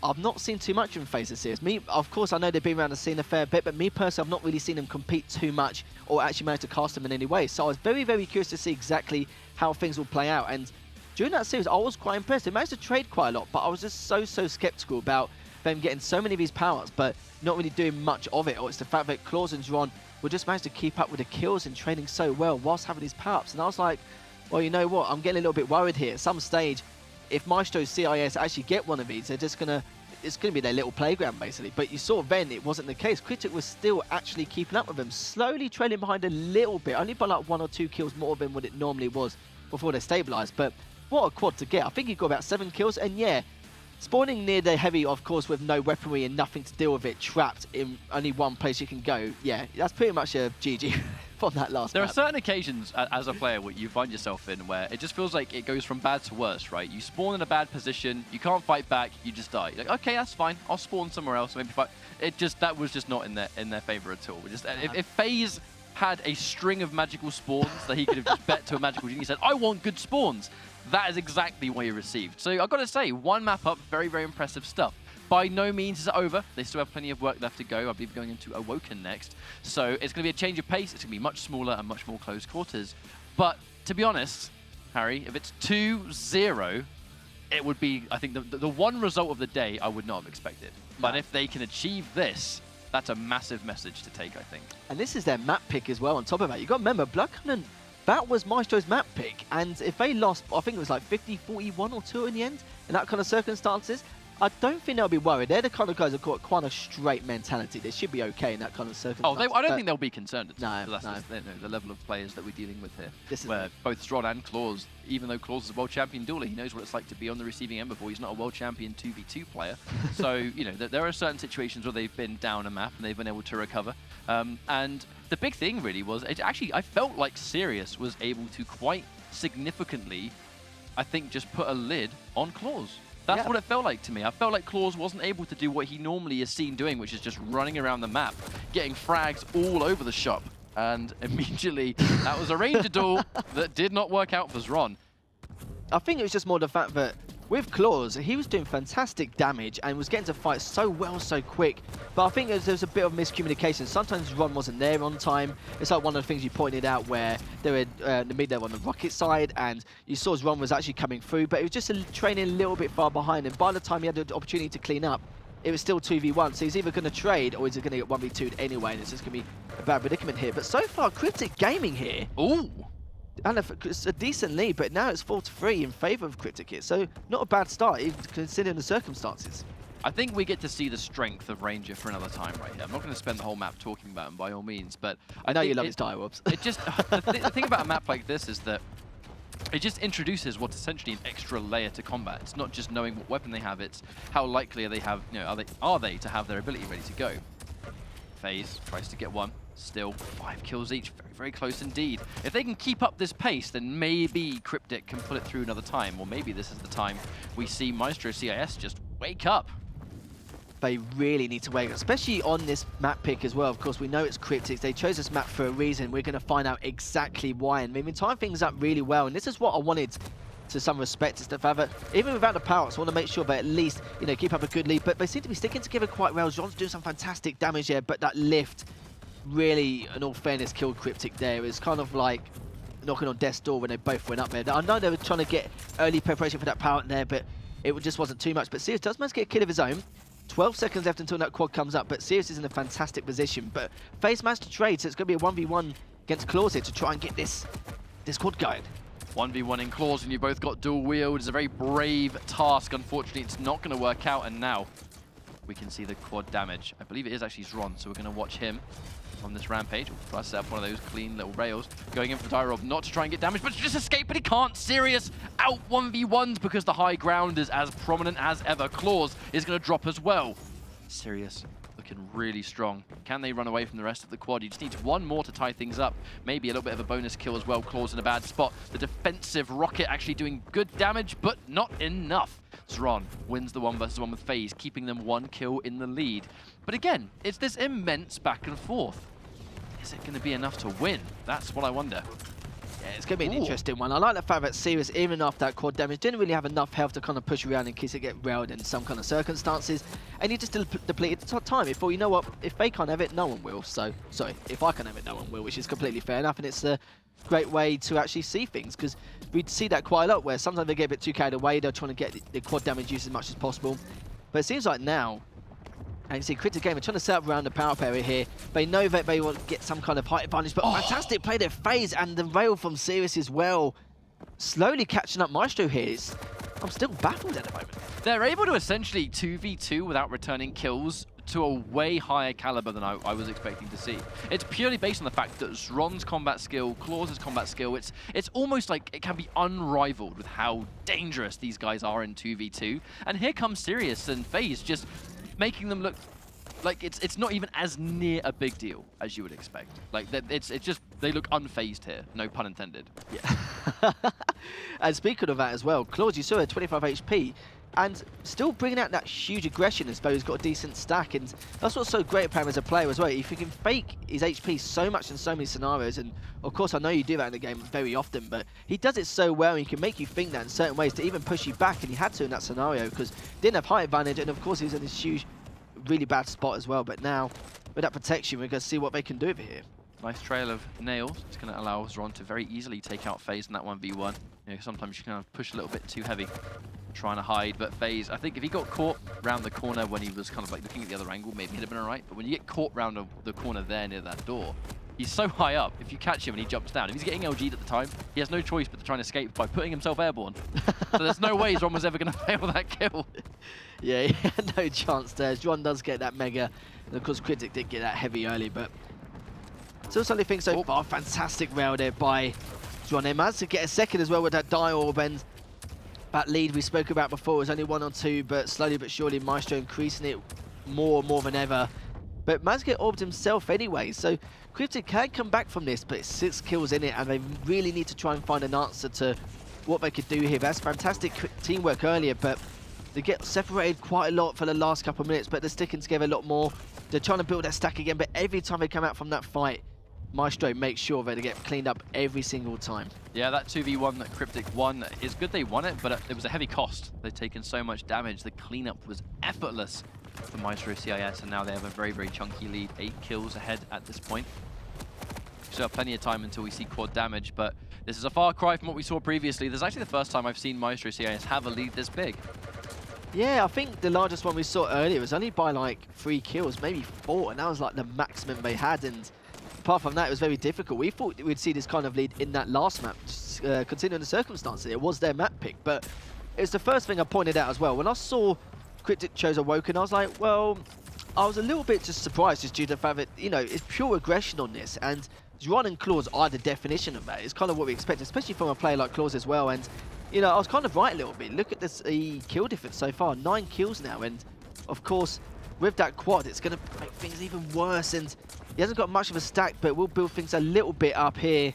Speaker 2: I've not seen too much from FaZe this series. Me, of course, I know they've been around the scene a fair bit, but me personally, I've not really seen them compete too much or actually manage to cast them in any way. So I was very, very curious to see exactly how things will play out. And during that series, I was quite impressed. They managed to trade quite a lot, but I was just so skeptical about them getting so many of these powers, but not really doing much of it. Or it's the fact that Claws and Dron will just manage to keep up with the kills and trading so well whilst having these power-ups. And I was like, well, you know what? I'm getting a little bit worried here. At some stage, if Maestro CIS actually get one of these, they're just gonna, it's gonna be their little playground basically. But you saw then it wasn't the case. Cryptic was still actually keeping up with them, slowly trailing behind a little bit, only by like 1 or 2 kills more than what it normally was before they stabilized. But what a quad to get. I think he got about 7 kills, and yeah, spawning near the heavy, of course, with no weaponry and nothing to deal with it, trapped in only one place you can go. Yeah, that's pretty much a GG from that last
Speaker 1: There
Speaker 2: map.
Speaker 1: are certain occasions as a player where you find yourself in where it just feels like it goes from bad to worse, right? You spawn in a bad position, you can't fight back, you just die. You're like, okay, that's fine. I'll spawn somewhere else. Maybe fight. That was just not in their favor at all. If FaZe had a string of magical spawns that he could have just bet to a magical genie, he said, I want good spawns. That is exactly what he received. So I've got to say, 1 map up, very, very impressive stuff. By no means is it over. They still have plenty of work left to go. I believe going into Awoken next. So it's going to be a change of pace. It's going to be much smaller and much more close quarters. But to be honest, Harry, if it's 2-0, it would be, I think, the one result of the day I would not have expected. But if they can achieve this, that's a massive message to take, I think.
Speaker 2: And this is their map pick as well on top of that. You've got to remember, Blood Covenant, that was Maestro's map pick. And if they lost, I think it was like 50-41 or 2 in the end, in that kind of circumstances, I don't think they'll be worried. They're the kind of guys who've got quite a straight mentality. They should be okay in that kind of circumstance.
Speaker 1: Oh, I don't think they'll be concerned at all.
Speaker 2: No,
Speaker 1: That's
Speaker 2: no.
Speaker 1: just, the level of players that we're dealing with here.
Speaker 2: This is
Speaker 1: where both Strod and Claws, even though Claws is a world champion dueler, he knows what it's like to be on the receiving end before. He's not a world champion 2v2 player. So, you know, there are certain situations where they've been down a map and they've been able to recover. And the big thing really was, I felt like Sirius was able to quite significantly, I think, just put a lid on Claws. That's what it felt like to me. I felt like Claws wasn't able to do what he normally is seen doing, which is just running around the map, getting frags all over the shop. And immediately, that was a Ranger duel that did not work out for Zron.
Speaker 2: I think it was just more the fact that with Claws, he was doing fantastic damage and was getting to fight so well, so quick. But I think there was a bit of miscommunication. Sometimes Ron wasn't there on time. It's like one of the things you pointed out where they were in the mid there on the rocket side, and you saw Ron was actually coming through, but it was just training a little bit far behind. And by the time he had the opportunity to clean up, it was still 2v1. So he's either going to trade or he's going to get 1v2'd anyway, and it's just going to be a bad predicament here. But so far, Cryptic Gaming here.
Speaker 1: Ooh!
Speaker 2: And it's a decent lead, but now it's 4-3 in favour of Cryptic here. So not a bad start, even considering the circumstances.
Speaker 1: I think we get to see the strength of Ranger for another time right here. I'm not going to spend the whole map talking about him by all means, but
Speaker 2: I know you love his dialogues.
Speaker 1: It just the thing about a map like this is that it just introduces what's essentially an extra layer to combat. It's not just knowing what weapon they have; it's how likely they have, you know, are they to have their ability ready to go. FaZe tries to get one. Still 5 kills each, very, very close indeed. If they can keep up this pace, then maybe Cryptic can pull it through another time, or maybe this is the time we see Maestro CIS just wake up.
Speaker 2: They really need to wake up, especially on this map pick as well. Of course, we know it's Cryptic. They chose this map for a reason. We're going to find out exactly why. And they've been tying things up really well. And this is what I wanted to some respect, is the fact that even without the power-ups, I want to make sure they at least, you know, keep up a good lead. But they seem to be sticking together quite well. Jean's doing some fantastic damage here, but that lift really, in all fairness, killed Cryptic there. It's kind of like knocking on death's door when they both went up there. I know they were trying to get early preparation for that power up there, but it just wasn't too much. But Sirius does manage to get a kill of his own. 12 seconds left until that quad comes up, but Sirius is in a fantastic position. But FaZe managed to trade, so it's going to be a 1v1 against Claws here to try and get this quad going.
Speaker 1: 1v1 in Claws, and you both got dual wield. It's a very brave task. Unfortunately, it's not going to work out, and now we can see the quad damage. I believe it is actually Zron, so we're going to watch him on this rampage. We'll try to set up one of those clean little rails. Going in for the dire rob, not to try and get damage, but to just escape, but he can't. Sirius out 1v1s because the high ground is as prominent as ever. Claws is going to drop as well. Sirius looking really strong. Can they run away from the rest of the quad? You just need one more to tie things up. Maybe a little bit of a bonus kill as well. Claws in a bad spot. The defensive rocket actually doing good damage, but not enough. Zron wins the 1v1 with FaZe, keeping them 1 kill in the lead. But again, it's this immense back and forth. Is it going to be enough to win? That's what I wonder.
Speaker 2: Yeah, it's going to be an interesting one. I like the fact that Sirius, even after that quad damage, didn't really have enough health to kind of push around in case it get railed in some kind of circumstances. And he just depleted the time. He thought, you know what, if they can't have it, no one will. So, sorry, if I can't have it, no one will, which is completely fair enough. And it's a great way to actually see things, because we see that quite a lot where sometimes they get a bit too carried away. They're trying to get the quad damage used as much as possible. But it seems like now, and you see Cryptic Gamer trying to set up around the power area here. They know that they want to get some kind of height advantage, but fantastic play there, FaZe, and the rail from Sirius as well. Slowly catching up Maestro here. I'm still baffled at the moment.
Speaker 1: They're able to essentially 2v2 without returning kills to a way higher caliber than I was expecting to see. It's purely based on the fact that Zron's combat skill, Claws' combat skill, it's almost like it can be unrivaled with how dangerous these guys are in 2v2. And here comes Sirius and FaZe just making them look like it's not even as near a big deal as you would expect. Like it's just they look unfazed here, no pun intended.
Speaker 2: Yeah. And speaking of that as well, Claws, you saw her 25 HP and still bringing out that huge aggression as though he's got a decent stack, and that's what's so great about him as a player as well. If you can fake his HP so much in so many scenarios, and of course I know you do that in the game very often, but he does it so well, and he can make you think that in certain ways to even push you back, and he had to in that scenario because he didn't have height advantage, and of course he was in this huge, really bad spot as well. But now with that protection, we're going to see what they can do over here.
Speaker 1: Nice trail of nails. It's going to allow Zron to very easily take out FaZe in that 1v1. You know, sometimes you can push a little bit too heavy, trying to hide. But FaZe, I think if he got caught round the corner when he was kind of like looking at the other angle, maybe he'd have been alright. But when you get caught round the corner there near that door, he's so high up. If you catch him and he jumps down, if he's getting LG'd at the time, he has no choice but to try and escape by putting himself airborne. So there's no way Zron was ever going to fail that kill.
Speaker 2: Yeah, he had no chance there. Zron does get that mega, and of course Critic did get that heavy early, but still something think so far. Fantastic rail there by Zron. They managed to get a second as well with that die orb, and that lead we spoke about before was only 1 or 2, but slowly but surely Maestro increasing it more than ever. But managed to get orbed himself anyway, so Cryptic can come back from this, but it's 6 kills in it, and they really need to try and find an answer to what they could do here. That's fantastic teamwork earlier, but they get separated quite a lot for the last couple of minutes, but they're sticking together a lot more. They're trying to build their stack again, but every time they come out from that fight, Maestro makes sure that they get cleaned up every single time.
Speaker 1: Yeah, that 2v1 that Cryptic won is good they won it, but it was a heavy cost. They've taken so much damage. The cleanup was effortless for Maestro CIS, and now they have a very, very chunky lead. 8 kills ahead at this point. We still have plenty of time until we see quad damage, but this is a far cry from what we saw previously. This is actually the first time I've seen Maestro CIS have a lead this big.
Speaker 2: Yeah, I think the largest one we saw earlier was only by like 3 kills, maybe 4, and that was like the maximum they had, and apart from that, it was very difficult. We thought we'd see this kind of lead in that last map, considering the circumstances. It was their map pick, but it's the first thing I pointed out as well. When I saw Cryptic chose Awoken, I was like, well, I was a little bit just surprised just due to the fact that, you know, it's pure aggression on this, and Zron and Claws are the definition of that. It's kind of what we expect, especially from a player like Claws as well, and you know, I was kind of right a little bit. Look at this kill difference so far, 9 kills now, and of course, with that quad, it's going to make things even worse, and he hasn't got much of a stack, but we'll build things a little bit up here,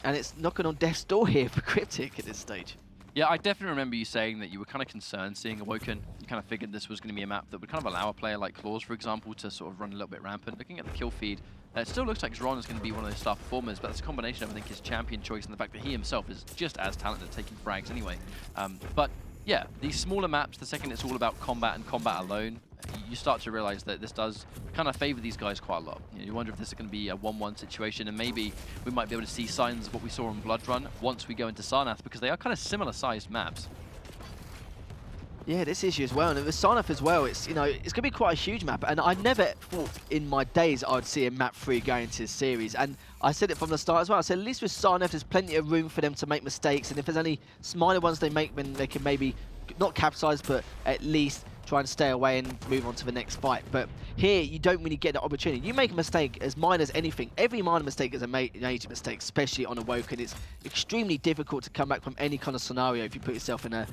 Speaker 2: and it's knocking on death's door here for Cryptic at this stage.
Speaker 1: Yeah, I definitely remember you saying that you were kind of concerned seeing Awoken. You kind of figured this was going to be a map that would kind of allow a player like Claws, for example, to sort of run a little bit rampant. Looking at the kill feed, it still looks like Zron is going to be one of those star performers, but it's a combination of, I think, his champion choice and the fact that he himself is just as talented at taking frags anyway. But yeah, these smaller maps, the second it's all about combat and combat alone, you start to realize that this does kind of favor these guys quite a lot. You know, you wonder if this is going to be a 1-1 situation, and maybe we might be able to see signs of what we saw on Blood Run once we go into Sarnath, because they are kind of similar sized maps.
Speaker 2: Yeah, this issue as well, and with Sarnath as well, it's, you know, it's going to be quite a huge map, and I never thought in my days I would see a map 3 going into this series, and I said it from the start as well. I said at least with Sarnath there's plenty of room for them to make mistakes, and if there's any minor ones they make, then they can maybe not capsize, but at least try and stay away and move on to the next fight. But here, you don't really get the opportunity. You make a mistake as minor as anything. Every minor mistake is a major mistake, especially on Awoken. It's extremely difficult to come back from any kind of scenario if you put yourself in a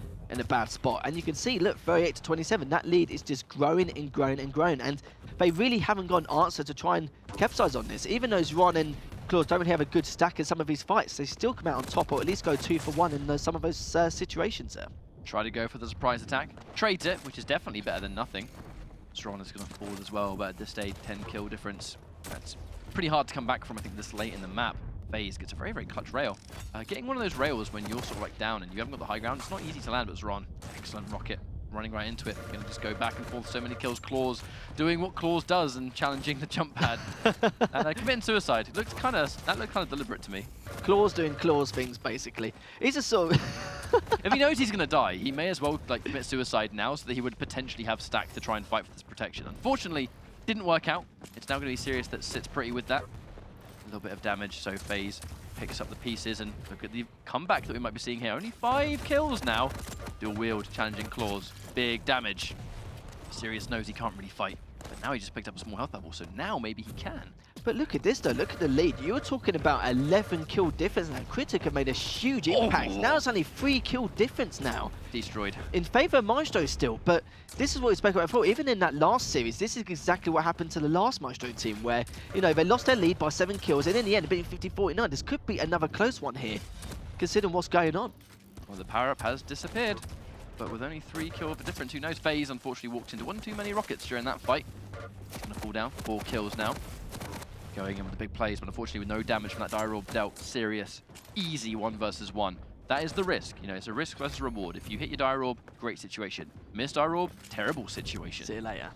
Speaker 2: bad spot. And you can see, look, 38 to 27, that lead is just growing and growing and growing. And they really haven't got an answer to try and capsize on this. Even though Ron and Claus don't really have a good stack in some of these fights, they still come out on top, or at least go 2 for 1 in some of those situations there.
Speaker 1: Try to go for the surprise attack. Trades it, which is definitely better than nothing. Strong is going to fall as well, but at this stage, 10 kill difference. That's pretty hard to come back from, I think, this late in the map. FaZe gets a very, very clutch rail. Getting one of those rails when you're sort of like down and you haven't got the high ground, it's not easy to land, but Zron, excellent rocket. Running right into it. Going to just go back and forth. So many kills. Claus doing what Claus does and challenging the jump pad. And committing suicide. That looked kind of deliberate to me.
Speaker 2: Claus doing Claus things, basically. He's a sort of...
Speaker 1: If he knows he's going to die, he may as well like commit suicide now so that he would potentially have stack to try and fight for this protection. Unfortunately, didn't work out. It's now going to be Serious that sits pretty with that. A little bit of damage, so FaZe picks up the pieces, and look at the comeback that we might be seeing here. Only 5 kills now. Dual wield, challenging Claus. Big damage. Serious knows he can't really fight, but now he just picked up a small health bubble, so now maybe he can.
Speaker 2: But look at this though, look at the lead. You were talking about 11 kill difference now. Critic have made a huge impact. Now it's only 3 kill difference now.
Speaker 1: Destroyed.
Speaker 2: In favour of Maestro still, but this is what we spoke about before. Even in that last series, this is exactly what happened to the last Maestro team, where, you know, they lost their lead by 7 kills, and in the end, beating 50-49. This could be another close one here, considering what's going on.
Speaker 1: Well, the power-up has disappeared, but with only 3 kills of difference, who knows? FaZe unfortunately walked into one too many rockets during that fight. Gonna fall down, 4 kills now. Going in with the big plays, but unfortunately with no damage from that die roll dealt. Serious, easy 1 versus 1. That is the risk. You know, it's a risk versus reward. If you hit your die orb, great situation. Miss die orb, terrible situation.
Speaker 2: See you later.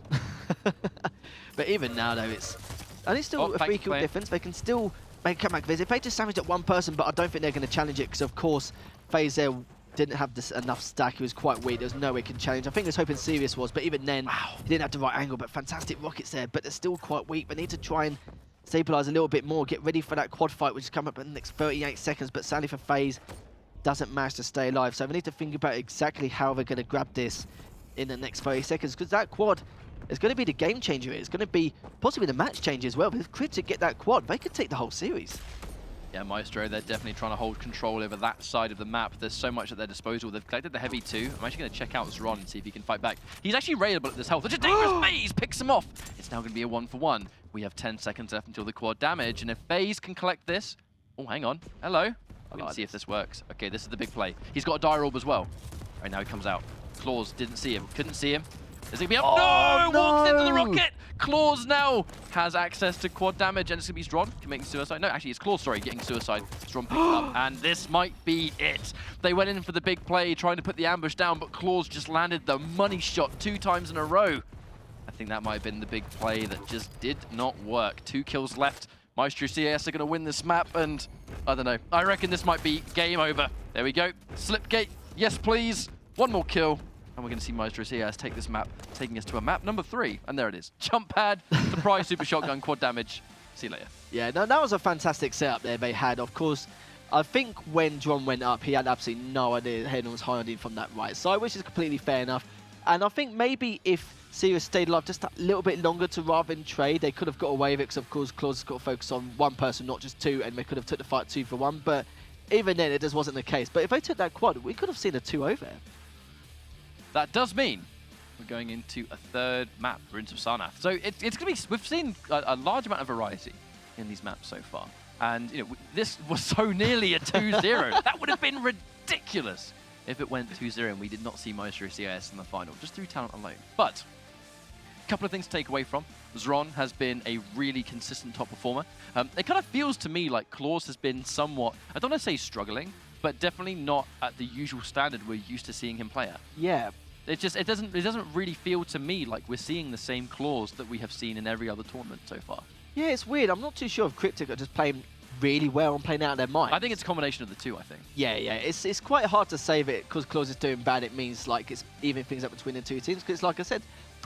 Speaker 2: But even now, though, it's only still a 3 kill difference. They can still make a comeback visit. They just damaged at 1 person, but I don't think they're going to challenge it because, of course, FaZe there didn't have enough stack. He was quite weak. There's no way he can challenge. I think he was hoping Serious was, but even then, he didn't have the right angle. But fantastic rockets there, but they're still quite weak. They need to try and stabilize a little bit more, get ready for that quad fight, which is coming up in the next 38 seconds. But sadly for FaZe, doesn't manage to stay alive. So we need to think about exactly how they're going to grab this in the next 30 seconds, because that quad is going to be the game changer. It's going to be possibly the match changer as well. But if Critic get that quad, they could take the whole series.
Speaker 1: Yeah, Maestro, they're definitely trying to hold control over that side of the map. There's so much at their disposal. They've collected the heavy 2. I'm actually going to check out Zron and see if he can fight back. He's actually raidable at this health. It's a dangerous FaZe picks him off. It's now going to be a 1-for-1. We have 10 seconds left until the quad damage, and if FaZe can collect this... Oh, hang on. Hello. I'm going to see if this works. Okay, this is the big play. He's got a die orb as well. All right, now he comes out. Claus didn't see him. Couldn't see him. Is he going to be up? No! Walks into the rocket! Claus now has access to quad damage, and it's going to be Zron committing suicide. No, actually, it's Claus, sorry, getting suicide. Zron picks it up, and this might be it. They went in for the big play, trying to put the ambush down, but Claus just landed the money shot 2 times in a row. I think that might have been the big play that just did not work. 2 kills left. Maestro CEST are going to win this map, and I don't know. I reckon this might be game over. There we go. Slipgate, yes please. 1 more kill. And we're going to see Maestro CEST take this map, taking us to a map number 3. And there it is. Jump pad, surprise super shotgun, quad damage. See you later.
Speaker 2: Yeah, no, that was a fantastic setup there they had. Of course, I think when Dron went up, he had absolutely no idea Hayden was hiding from that right side, which is completely fair enough. And I think maybe if Serious stayed alive just a little bit longer to rather than trade, they could have got away with it, because of course Claus has got to focus on 1 person, not just 2, and they could have took the fight 2 for 1. But even then, it just wasn't the case. But if they took that quad, we could have seen a 2-0 there.
Speaker 1: That does mean we're going into a 3rd map, Ruins of Sarnath. So it's going to be, we've seen a large amount of variety in these maps so far. And you know, this was so nearly a 2-0. That would have been ridiculous if it went 2-0 and we did not see Maestro CEST in the final, just through talent alone. But a couple of things to take away from. Zron has been a really consistent top performer. It kind of feels to me like Claus has been somewhat, I don't want to say struggling, but definitely not at the usual standard we're used to seeing him play at.
Speaker 2: Yeah.
Speaker 1: It doesn't really feel to me like we're seeing the same Claus that we have seen in every other tournament so far.
Speaker 2: Yeah, it's weird. I'm not too sure if Cryptic are just playing really well and playing out of their mind.
Speaker 1: I think it's a combination of the two, I think.
Speaker 2: Yeah, it's quite hard to say that because Claus is doing bad, it means like it's even things up between the two teams. Because like I said,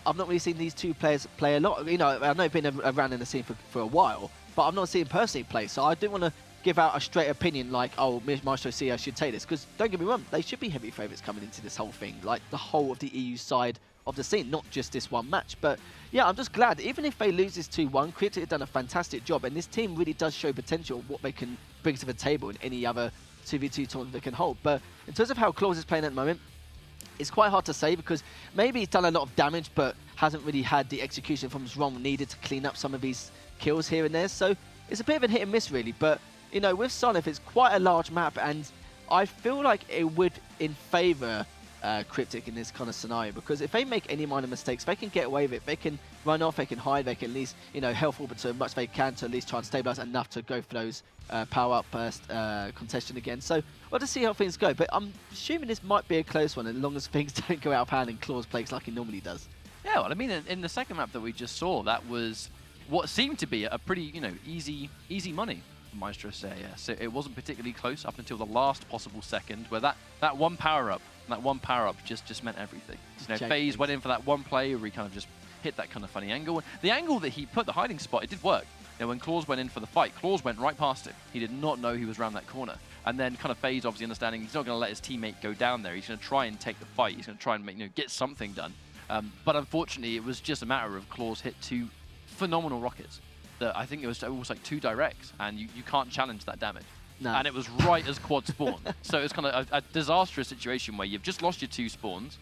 Speaker 2: I've not really seen these two players play a lot. You know, I know they've been around in the scene for a while, but I've not seen them personally play. So I do want to give out a straight opinion like, oh, Maestro CEO should take this. Because don't get me wrong, they should be heavy favourites coming into this whole thing. Like the whole of the EU side of the scene, not just this one match. But yeah, I'm just glad, even if they lose this 2-1, Cryptic have done a fantastic job, and this team really does show potential of what they can bring to the table in any other 2v2 tournament they can hold. But in terms of how Claus is playing at the moment, it's quite hard to say because maybe he's done a lot of damage but hasn't really had the execution from his ROM needed to clean up some of these kills here and there. So it's a bit of a hit and miss really. But you know, with Sonif, it's quite a large map, and I feel like it would in favour Cryptic in this kind of scenario, because if they make any minor mistakes, they can get away with it. They can run off, they can hide, they can at least, you know, health orbit so much they can to at least try and stabilize enough to go for those power-up burst contestation again. So we'll just see how things go, but I'm assuming this might be a close one as long as things don't go out of hand and Claus plays like he normally does.
Speaker 1: Yeah, well, I mean, in the second map that we just saw, that was what seemed to be a pretty, you know, easy money for Maestro CEST. So it wasn't particularly close up until the last possible second, where that one power-up just meant everything. You know, FaZe went in for that one play where he kind of just hit that kind of funny angle. The angle that he put, the hiding spot, it did work. You know, when Claus went in for the fight, Claus went right past him. He did not know he was around that corner. And then kind of FaZe obviously understanding he's not going to let his teammate go down there. He's going to try and take the fight. He's going to try and make, you know, get something done. But unfortunately, it was just a matter of Claus hit 2 phenomenal rockets. That I think it was almost like 2 directs, and you can't challenge that damage.
Speaker 2: No.
Speaker 1: And it was right as quad spawn. So it's kind of a disastrous situation where you've just lost your 2 spawns.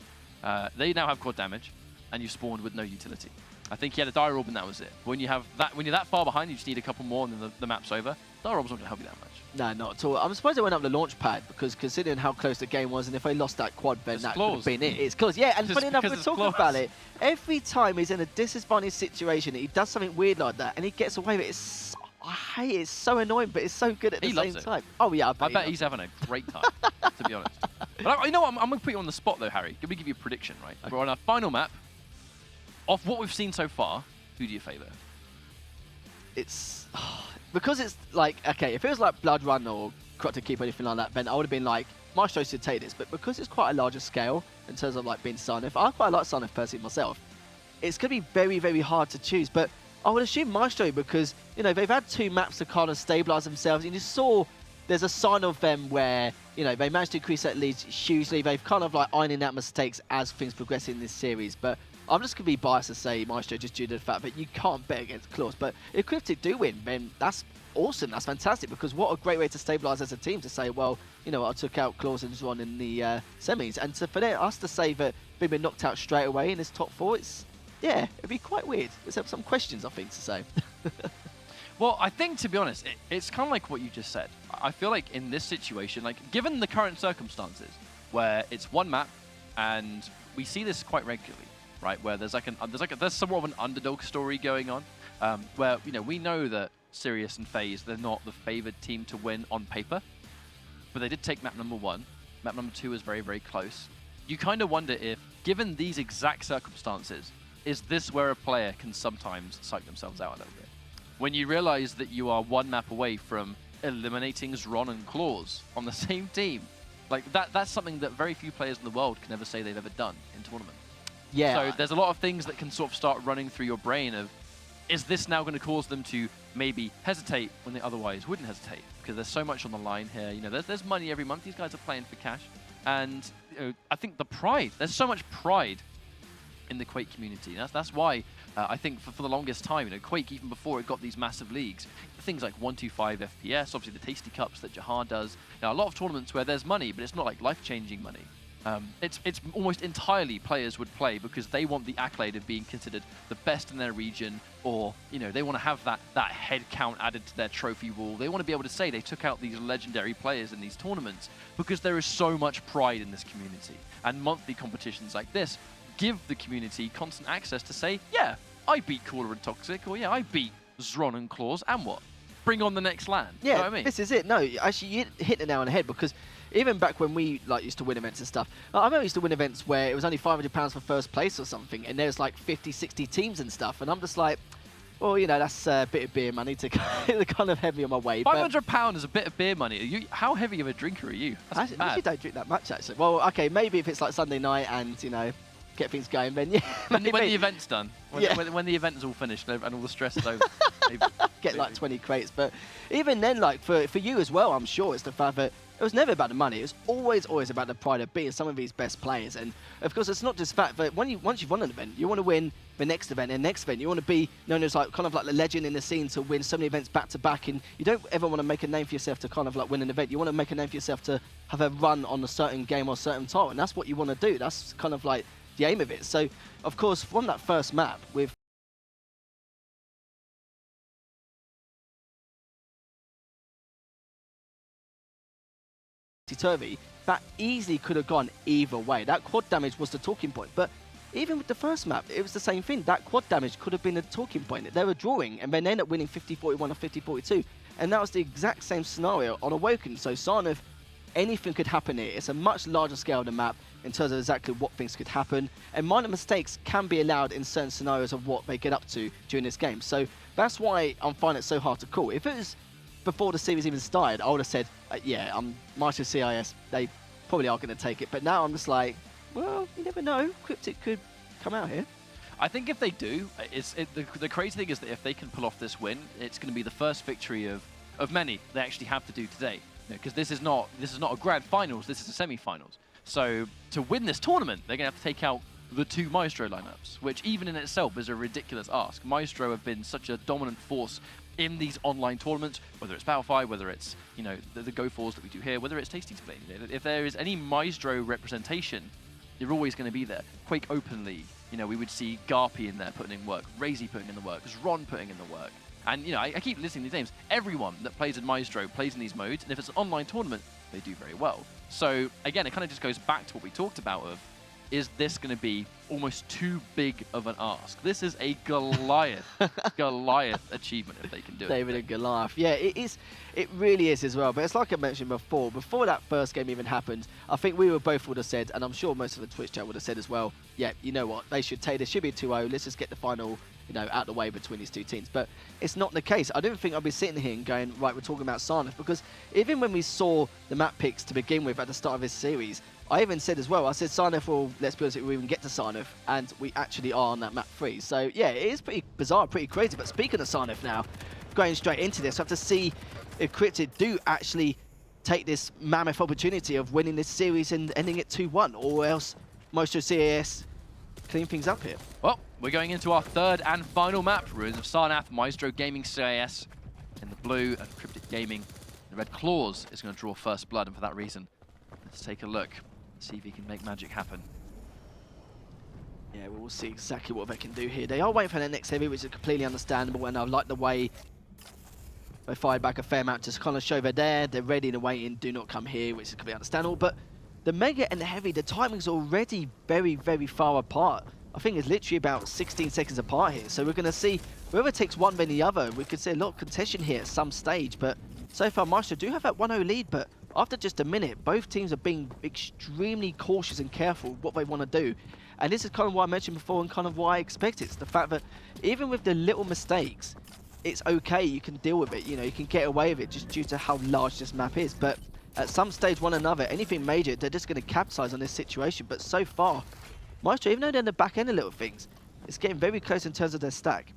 Speaker 1: They now have quad damage, and you spawned with no utility. I think he had a dire orb and that was it. When you're that far behind, you just need a couple more and then the map's over. Dire orb's not going to help you that much.
Speaker 2: No, not at all. I'm surprised they went up the launch pad, because considering how close the game was, and if they lost that quad, then that could have been it. It's Claus. Yeah, and funny enough, we're talking about it. Every time he's in a disadvantaged situation, he does something weird like that, and he gets away with it. I hate it. It's so annoying, but it's so good at the same time. Oh, yeah,
Speaker 1: I bet he's having a great time, to be honest. But you know what? I'm going to put you on the spot, though, Harry. Let me give you a prediction, right? Okay. We're on our final map. Off what we've seen so far, who do you favour?
Speaker 2: It's... because it's like, okay, if it was like Blood Run or Crot to Keep or anything like that, then I would have been like, Maestro should take this. But because it's quite a larger scale in terms of like being Sonif, I quite like Sonif personally myself. It's going to be very, very hard to choose. But I would assume Maestro because, you know, they've had 2 maps to kind of stabilise themselves. And you saw there's a sign of them where, you know, they managed to increase that lead hugely. They've kind of like ironing out mistakes as things progress in this series. But I'm just going to be biased to say Maestro just due to the fact that you can't bet against Claus. But if Cryptic do win, then that's awesome. That's fantastic, because what a great way to stabilise as a team to say, well, you know, I took out Claus and Zron in the semis. And for us to say that they've been knocked out straight away in this top 4, it's, yeah, it'd be quite weird. Let's have some questions, I think, to say.
Speaker 1: Well, I think, to be honest, it's kind of like what you just said. I feel like in this situation, like given the current circumstances, where it's one map, and we see this quite regularly, right? Where there's somewhat of an underdog story going on, where, you know, we know that Sirius and FaZe, they're not the favoured team to win on paper, but they did take map number 1. Map number 2 is very, very close. You kind of wonder if, given these exact circumstances, is this where a player can sometimes psych themselves out a little bit? When you realize that you are 1 map away from eliminating Zron and Claus on the same team. Like, that's something that very few players in the world can ever say they've ever done in tournament.
Speaker 2: Yeah.
Speaker 1: So there's a lot of things that can sort of start running through your brain of, is this now going to cause them to maybe hesitate when they otherwise wouldn't hesitate? Because there's so much on the line here. You know, there's money every month. These guys are playing for cash. And, you know, I think the pride, there's so much pride in the Quake community. That's why I think for the longest time, you know, Quake, even before it got these massive leagues, things like 125 FPS, obviously the Tasty Cups that Jahar does, you know, a lot of tournaments where there's money, but it's not like life-changing money. It's almost entirely players would play because they want the accolade of being considered the best in their region, or, you know, they want to have that head count added to their trophy wall. They want to be able to say they took out these legendary players in these tournaments because there is so much pride in this community. And monthly competitions like this give the community constant access to say, yeah, I beat Cooler and Toxic, or yeah, I beat Zron and Claus, and what? Bring on the next land.
Speaker 2: Yeah,
Speaker 1: you know what I mean?
Speaker 2: This is it. No, actually, you hit the nail on the head, because even back when we used to win events and stuff, I remember we used to win events where it was only £500 for first place or something, and there's like 50, 60 teams and stuff, and I'm just like, Well, you know, that's a bit of beer money to kind of heavy on my way.
Speaker 1: £500 is a bit of beer money. How heavy of a drinker are you? That's
Speaker 2: I
Speaker 1: mad.
Speaker 2: actually don't drink that much, actually. Well, okay, maybe if it's like Sunday night and, you know, get things going, then yeah.
Speaker 1: When the event's done,
Speaker 2: Yeah.
Speaker 1: when the event is all finished and all the stress is over, maybe.
Speaker 2: Get like 20 crates. But even then, like for you as well, I'm sure it's the fact that it was never about the money. It was always about the pride of being some of these best players. And of course, it's not just fact that once you've won an event, you want to win the next event and next event. You want to be known as like kind of like the legend in the scene to win so many events back to back. And you don't ever want to make a name for yourself to kind of like win an event. You want to make a name for yourself to have a run on a certain game or certain title. And that's what you want to do. That's kind of like the aim of it. So, of course, from that first map with Turvy, that easily could have gone either way. That quad damage was the talking point, but even with the first map, it was the same thing. That quad damage could have been the talking point. They were drawing, and then they ended up winning 50-41 or 50-42, and that was the exact same scenario on Awoken. So Sarnath, anything could happen here. It's a much larger scale of the map in terms of exactly what things could happen, and minor mistakes can be allowed in certain scenarios of what they get up to during this game. So that's why I'm finding it so hard to call. If it was before the series even started, I would have said, yeah, Maestro CIS, they probably are going to take it. But now I'm just like, well, you never know. Cryptic could come out here.
Speaker 1: I think if they do, the crazy thing is that if they can pull off this win, it's going to be the first victory of many they actually have to do today. Because this is not a grand finals, this is a semi-finals. So to win this tournament, they're going to have to take out the two Maestro lineups, which even in itself is a ridiculous ask. Maestro have been such a dominant force in these online tournaments, whether it's Battlefied, whether it's, you know, the Go4s that we do here, whether it's Tasty Explain. If there is any Maestro representation, they're always going to be there. Quake Open League, you know, we would see Garpy in there putting in work, Razy putting in the work, Ron putting in the work. And, you know, I keep listing these names. Everyone that plays in Maestro plays in these modes, and if it's an online tournament, they do very well. So, again, it kind of just goes back to what we talked about of, is this going to be almost too big of an ask? This is a Goliath achievement if they can do it.
Speaker 2: David and Goliath. Yeah, it is. It really is as well. But it's like I mentioned before that first game even happened, I think we both would have said, and I'm sure most of the Twitch chat would have said as well, yeah, you know what, they should take this. Should be a 2-0. Let's just get the final, you know, out of the way between these two teams. But it's not the case. I don't think I'll be sitting here and going, right, we're talking about Sarnath, because even when we saw the map picks to begin with at the start of this series, I even said as well, I said Sarnath will, let's be honest, we even get to Sarnath, and we actually are on that map 3. So yeah, it is pretty bizarre, pretty crazy. But speaking of Sarnath now, going straight into this, we have to see if Cryptic do actually take this mammoth opportunity of winning this series and ending it 2-1, or else Maestro CES clean things up here.
Speaker 1: Well, we're going into our third and final map, Ruins of Sarnath, Maestro Gaming CIS in the blue, and Cryptic Gaming. The Red Claws is going to draw first blood, and for that reason, let's take a look, see if he can make magic happen.
Speaker 2: Yeah, we'll see exactly what they can do here. They are waiting for their next heavy, which is completely understandable, and I like the way they fired back a fair amount to kind of show they're ready and waiting, do not come here, which is completely understandable. But the Mega and the Heavy, the timing's already very, very far apart. I think it's literally about 16 seconds apart here. So we're going to see whoever takes one then the other. We could see a lot of contention here at some stage, but so far Maestro do have that 1-0 lead, but after just a minute, both teams are being extremely cautious and careful what they want to do. And this is kind of what I mentioned before and kind of why I expect it. It's the fact that even with the little mistakes, it's okay, you can deal with it, you know, you can get away with it just due to how large this map is. But at some stage, one another, anything major, they're just going to capitalize on this situation. But so far, Maestro, even though they're in the back end of little things, it's getting very close in terms of their stack.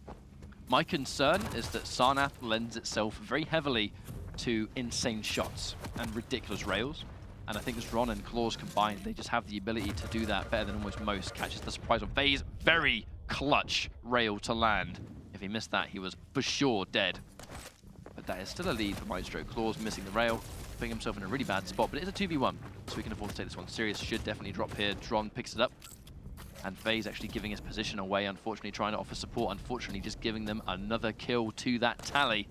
Speaker 1: My concern is that Sarnath lends itself very heavily to insane shots and ridiculous rails. And I think as Ron and Claws combined, they just have the ability to do that better than almost most. Catches the surprise on FaZe, very clutch rail to land. If he missed that, he was for sure dead. But that is still a lead for Maestro. Claws missing the rail, putting himself in a really bad spot, but it's a 2v1, so we can afford to take this one serious. Should definitely drop here. Dron picks it up. And FaZe actually giving his position away, unfortunately trying to offer support, unfortunately just giving them another kill to that tally.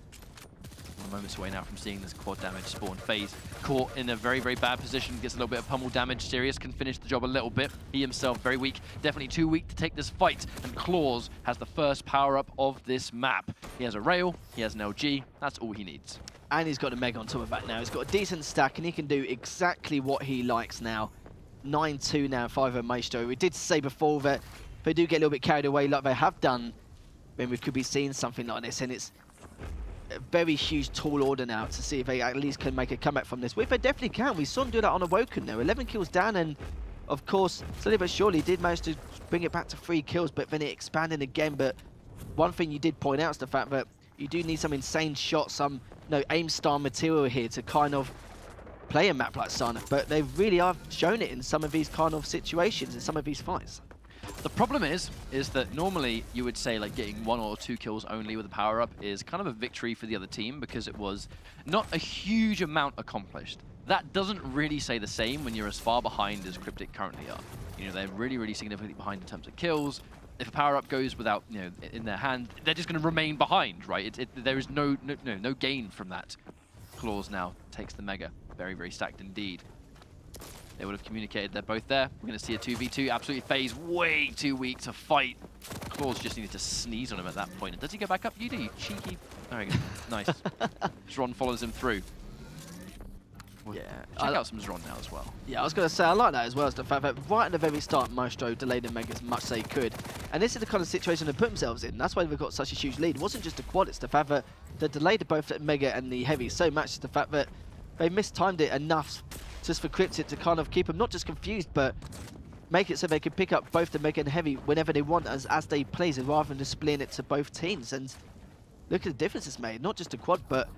Speaker 1: We're moments away now from seeing this quad damage spawn. FaZe caught in a very, very bad position, gets a little bit of pummel damage. Sirius can finish the job a little bit. He himself very weak, definitely too weak to take this fight. And Claws has the first power-up of this map. He has a rail, he has an LG, that's all he needs.
Speaker 2: And he's got a Mega on top of that now. He's got a decent stack and he can do exactly what he likes now. 9-2 now, 5-0 Maestro. We did say before that they do get a little bit carried away like they have done when we could be seeing something like this, and it's a very huge tall order now to see if they at least can make a comeback from this. Which they definitely can. We saw them do that on Awoken though. 11 kills down, and of course, slowly but surely did manage to bring it back to 3 kills, but then it expanded again. But one thing you did point out is the fact that you do need some insane shots, some aim star material here to kind of play a map like Sana. But they really have shown it in some of these kind of situations, in some of these fights.
Speaker 1: The problem is that normally you would say like getting 1 or 2 kills only with a power-up is kind of a victory for the other team because it was not a huge amount accomplished. That doesn't really say the same when you're as far behind as Cryptic currently are. You know, they're really, really significantly behind in terms of kills. If a power-up goes without, in their hand, they're just going to remain behind, right? There is no gain from that. Claws now takes the Mega. Very, very stacked indeed. They would have communicated they're both there. We're going to see a 2v2. Absolutely FaZe way too weak to fight. Claws just needed to sneeze on him at that point. And does he go back up? You do, you cheeky. There we go. Nice. Zron follows him through.
Speaker 2: Yeah.
Speaker 1: Check out some Zron now as well.
Speaker 2: Yeah, I was going to say, I like that as well, as the fact that right at the very start, Maestro delayed the Mega as much as they could. And this is the kind of situation they put themselves in. That's why they've got such a huge lead. It wasn't just the quad, it's the fact that they delayed both the Mega and the Heavy so much, it's the fact that they mistimed it enough just for Cryptic to kind of keep them not just confused, but make it so they can pick up both the Mega and Heavy whenever they want as they please, rather than just splitting it to both teams. And look at the difference it's made, not just the quad, but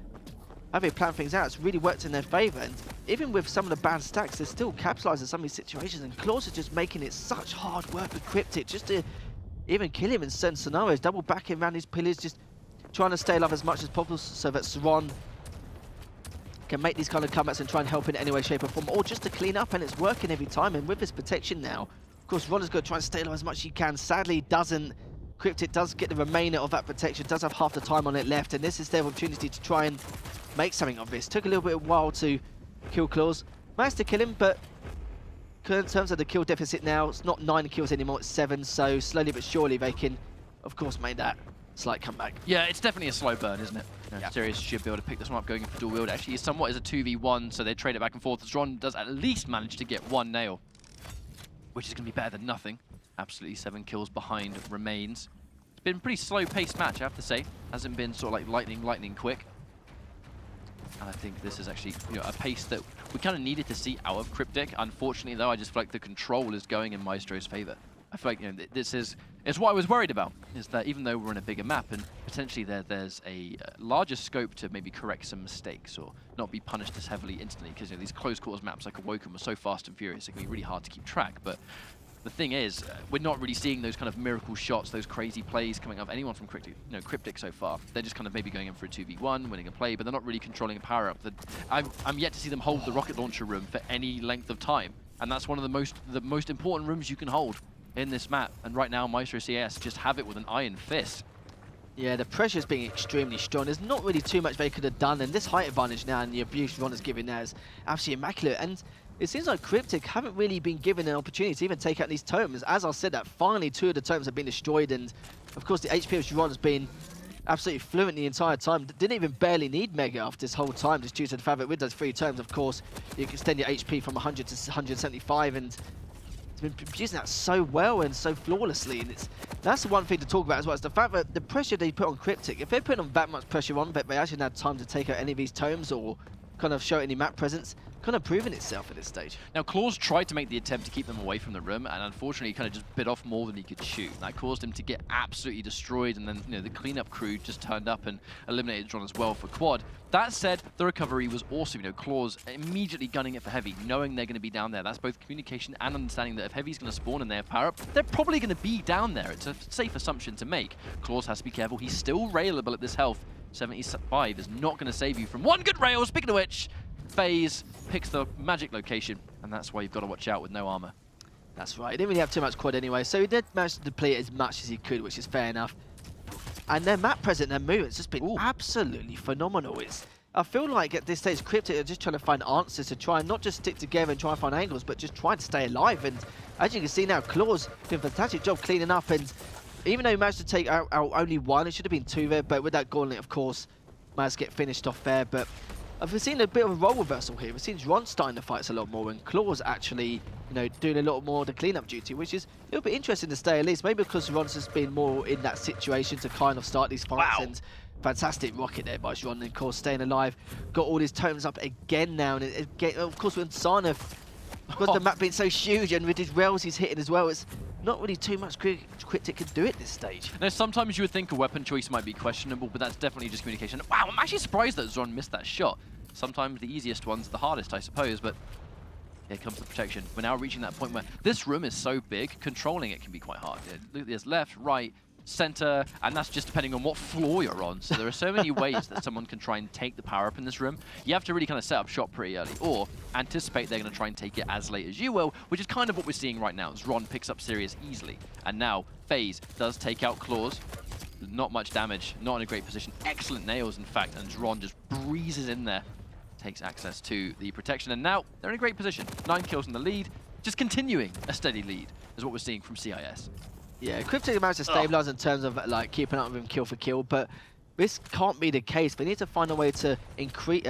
Speaker 2: how they plan things out. It's really worked in their favour, and even with some of the bad stacks, they're still capitalising some of these situations, and Claws are just making it such hard work for Cryptic just to even kill him in certain scenarios, double backing around his pillars, just trying to stay alive as much as possible so that Zron can make these kind of comebacks and try and help in any way, shape or form, or just to clean up, and it's working every time. And with this protection now, of course, Ron is going to try and stay alive as much as he can. Sadly, doesn't. Cryptic does get the remainder of that protection, does have half the time on it left, and this is their opportunity to try and make something of this. Took a little bit of a while to kill Claws. Managed to kill him, but in terms of the kill deficit now, it's not 9 kills anymore, it's 7, so slowly but surely they can, of course, make that slight comeback.
Speaker 1: Yeah, it's definitely a slow burn, isn't it?
Speaker 2: Yeah.
Speaker 1: Sirius should be able to pick this one up going in for dual wield. Actually, somewhat is a 2v1, so they trade it back and forth. Zron does at least manage to get 1 nail, which is going to be better than nothing. Absolutely 7 kills behind remains. It's been a pretty slow-paced match, I have to say. Hasn't been sort of like lightning quick. And I think this is actually a pace that we kind of needed to see out of Cryptic. Unfortunately, though, I just feel like the control is going in Maestro's favor. I feel like this is what I was worried about, is that even though we're in a bigger map and potentially there's a larger scope to maybe correct some mistakes or not be punished as heavily instantly, because these close quarters maps like Awoken were so fast and furious, it can be really hard to keep track. But the thing is, we're not really seeing those kind of miracle shots, those crazy plays coming off anyone from Cryptic so far. They're just kind of maybe going in for a 2v1, winning a play, but they're not really controlling a power-up. I'm yet to see them hold the rocket launcher room for any length of time, and that's one of the most important rooms you can hold in this map. And right now, Maestro CEST just have it with an iron fist.
Speaker 2: Yeah, the pressure's being extremely strong. There's not really too much they could have done, and this height advantage now and the abuse Ron is giving there is absolutely immaculate. And it seems like Cryptic haven't really been given an opportunity to even take out these totems. As I said, that finally 2 of the totems have been destroyed, and of course the HP of Ron has been absolutely fluent the entire time. Didn't even barely need Mega after this whole time, just due to the fact that with those 3 totems, of course, you can extend your HP from 100 to 175, and it's been producing that so well and so flawlessly. And that's the one thing to talk about as well, is the fact that the pressure they put on Cryptic, if they put on that much pressure on, but they actually had time to take out any of these totems or kind of show any map presence, kind of proven itself at this stage.
Speaker 1: Now, Claws tried to make the attempt to keep them away from the room, and unfortunately, he kind of just bit off more than he could chew. That caused him to get absolutely destroyed, and then the cleanup crew just turned up and eliminated John as well for quad. That said, the recovery was awesome. Claws immediately gunning it for Heavy, knowing they're going to be down there. That's both communication and understanding that if Heavy's going to spawn and they have power up, they're probably going to be down there. It's a safe assumption to make. Claws has to be careful. He's still railable at this health. 75 is not going to save you from one good rail. Speaking of which, FaZe picks the magic location, and that's why you've got to watch out with no armor.
Speaker 2: That's right. He didn't really have too much quad anyway, so he did manage to deplete as much as he could, which is fair enough. And their map presence, their movement's just been absolutely phenomenal. I feel like at this stage, Cryptic are just trying to find answers to try and not just stick together and try and find angles, but just trying to stay alive. And as you can see now, Claws doing a fantastic job cleaning up, and even though he managed to take out only 1, it should have been 2 there, but with that gauntlet, of course, managed to get finished off there. But I've seen a bit of a role reversal here. We've seen Ron starting the fights a lot more, and Claw's actually, you know, doing a lot more of the cleanup duty, which is a little bit interesting to say at least. Maybe because Ron's just been more in that situation to kind of start these fights.
Speaker 1: Wow.
Speaker 2: And fantastic rocket there by Ron, and of course staying alive. Got all his totems up again now, and again, of course with Sana, because the map being so huge and with his rails he's hitting as well, it's not really too much Cryptic can do at this stage.
Speaker 1: Now, sometimes you would think a weapon choice might be questionable, but that's definitely just communication. Wow, I'm actually surprised that Zron missed that shot. Sometimes the easiest one's the hardest, I suppose, but here comes the protection. We're now reaching that point where this room is so big, controlling it can be quite hard. There's left, right, center, and that's just depending on what floor you're on. So there are so many ways that someone can try and take the power up in this room. You have to really kind of set up shop pretty early, or anticipate they're going to try and take it as late as you will, which is kind of what we're seeing right now. Ron picks up Sirius easily, and now FaZe does take out Claws. Not much damage, not in a great position. Excellent nails, in fact, and Ron just breezes in there, takes access to the protection, and now they're in a great position. 9 kills in the lead, just continuing a steady lead is what we're seeing from CIS.
Speaker 2: Yeah, Cryptic managed to stabilize in terms of like keeping up with him kill for kill, but this can't be the case. They need to find a way to increase,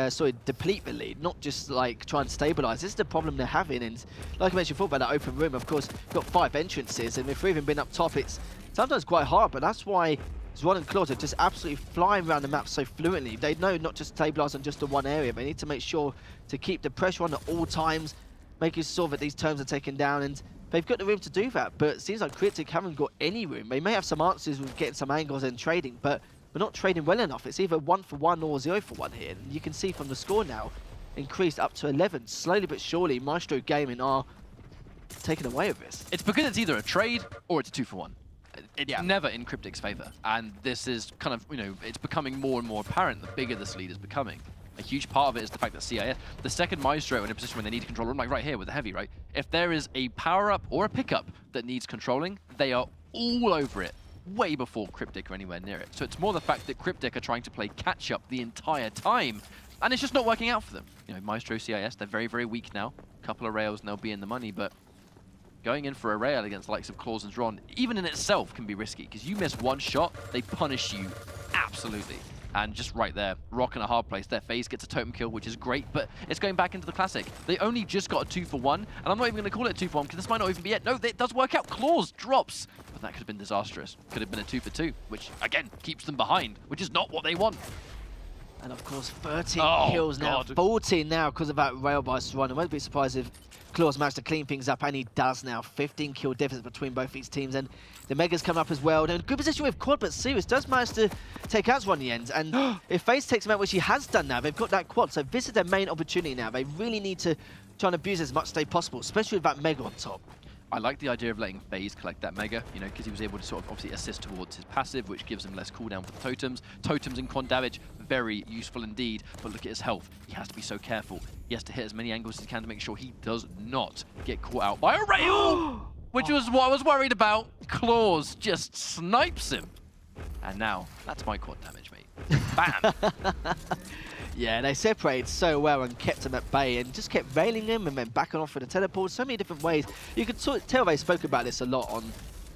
Speaker 2: deplete the lead, not just like try and stabilize. This is the problem they're having, and like I mentioned before about that open room, of course, got 5 entrances, and if we've even been up top, it's sometimes quite hard, but that's why Zwan and Claws are just absolutely flying around the map so fluently. They know not to stabilize on just the one area. They need to make sure to keep the pressure on at all times, making sure that these terms are taken down, and they've got the room to do that, but it seems like Cryptic haven't got any room. They may have some answers with getting some angles and trading, but we're not trading well enough. It's either 1 for 1 or 0 for 1 here. And you can see from the score now, increased up to 11. Slowly but surely, Maestro Gaming are taken away with this.
Speaker 1: It's because it's either a trade or it's a 2 for 1. It's never in Cryptic's favor, and this is kind of, you know, it's becoming more and more apparent the bigger this lead is becoming. A huge part of it is the fact that CIS, the second Maestro in a position where they need to control room, like right here with the heavy, right? If there is a power-up or a pickup that needs controlling, they are all over it way before Cryptic are anywhere near it. So it's more the fact that Cryptic are trying to play catch-up the entire time, and it's just not working out for them. You know, Maestro, CIS, they're very, very weak now. A couple of rails and they'll be in the money, but going in for a rail against the likes of Claws and Zron, even in itself can be risky, because you miss one shot, they punish you absolutely. And just right there, rock in a hard place. Their FaZe gets a totem kill, which is great, but it's going back into the classic. They only just got a 2 for 1, and I'm not even going to call it a 2 for 1, because this might not even be it. No, it does work out. Claws drops, but that could have been disastrous. Could have been a 2 for 2, which, again, keeps them behind, which is not what they want.
Speaker 2: And of course, 13 kills now, 14 now because of that rail by Swan. I won't be surprised if Claws managed to clean things up, and he does now. 15 kill difference between both these teams, and the Megas come up as well. And good position with Quad, but Sirius does manage to take out Swan in the end. And if FaZe takes him out, which he has done now, they've got that Quad. So this is their main opportunity now. They really need to try and abuse as much as they possible, especially with that Mega on top.
Speaker 1: I like the idea of letting FaZe collect that Mega, you know, because he was able to sort of obviously assist towards his passive, which gives him less cooldown for the totems. Totems and quad damage, very useful indeed, but look at his health. He has to be so careful. He has to hit as many angles as he can to make sure he does not get caught out by a rail, which was what I was worried about. Claws just snipes him. And now, that's my quad damage, mate. Bam!
Speaker 2: Yeah, they separated so well and kept him at bay and just kept railing him and then backing off for the teleport. So many different ways. You could tell they spoke about this a lot on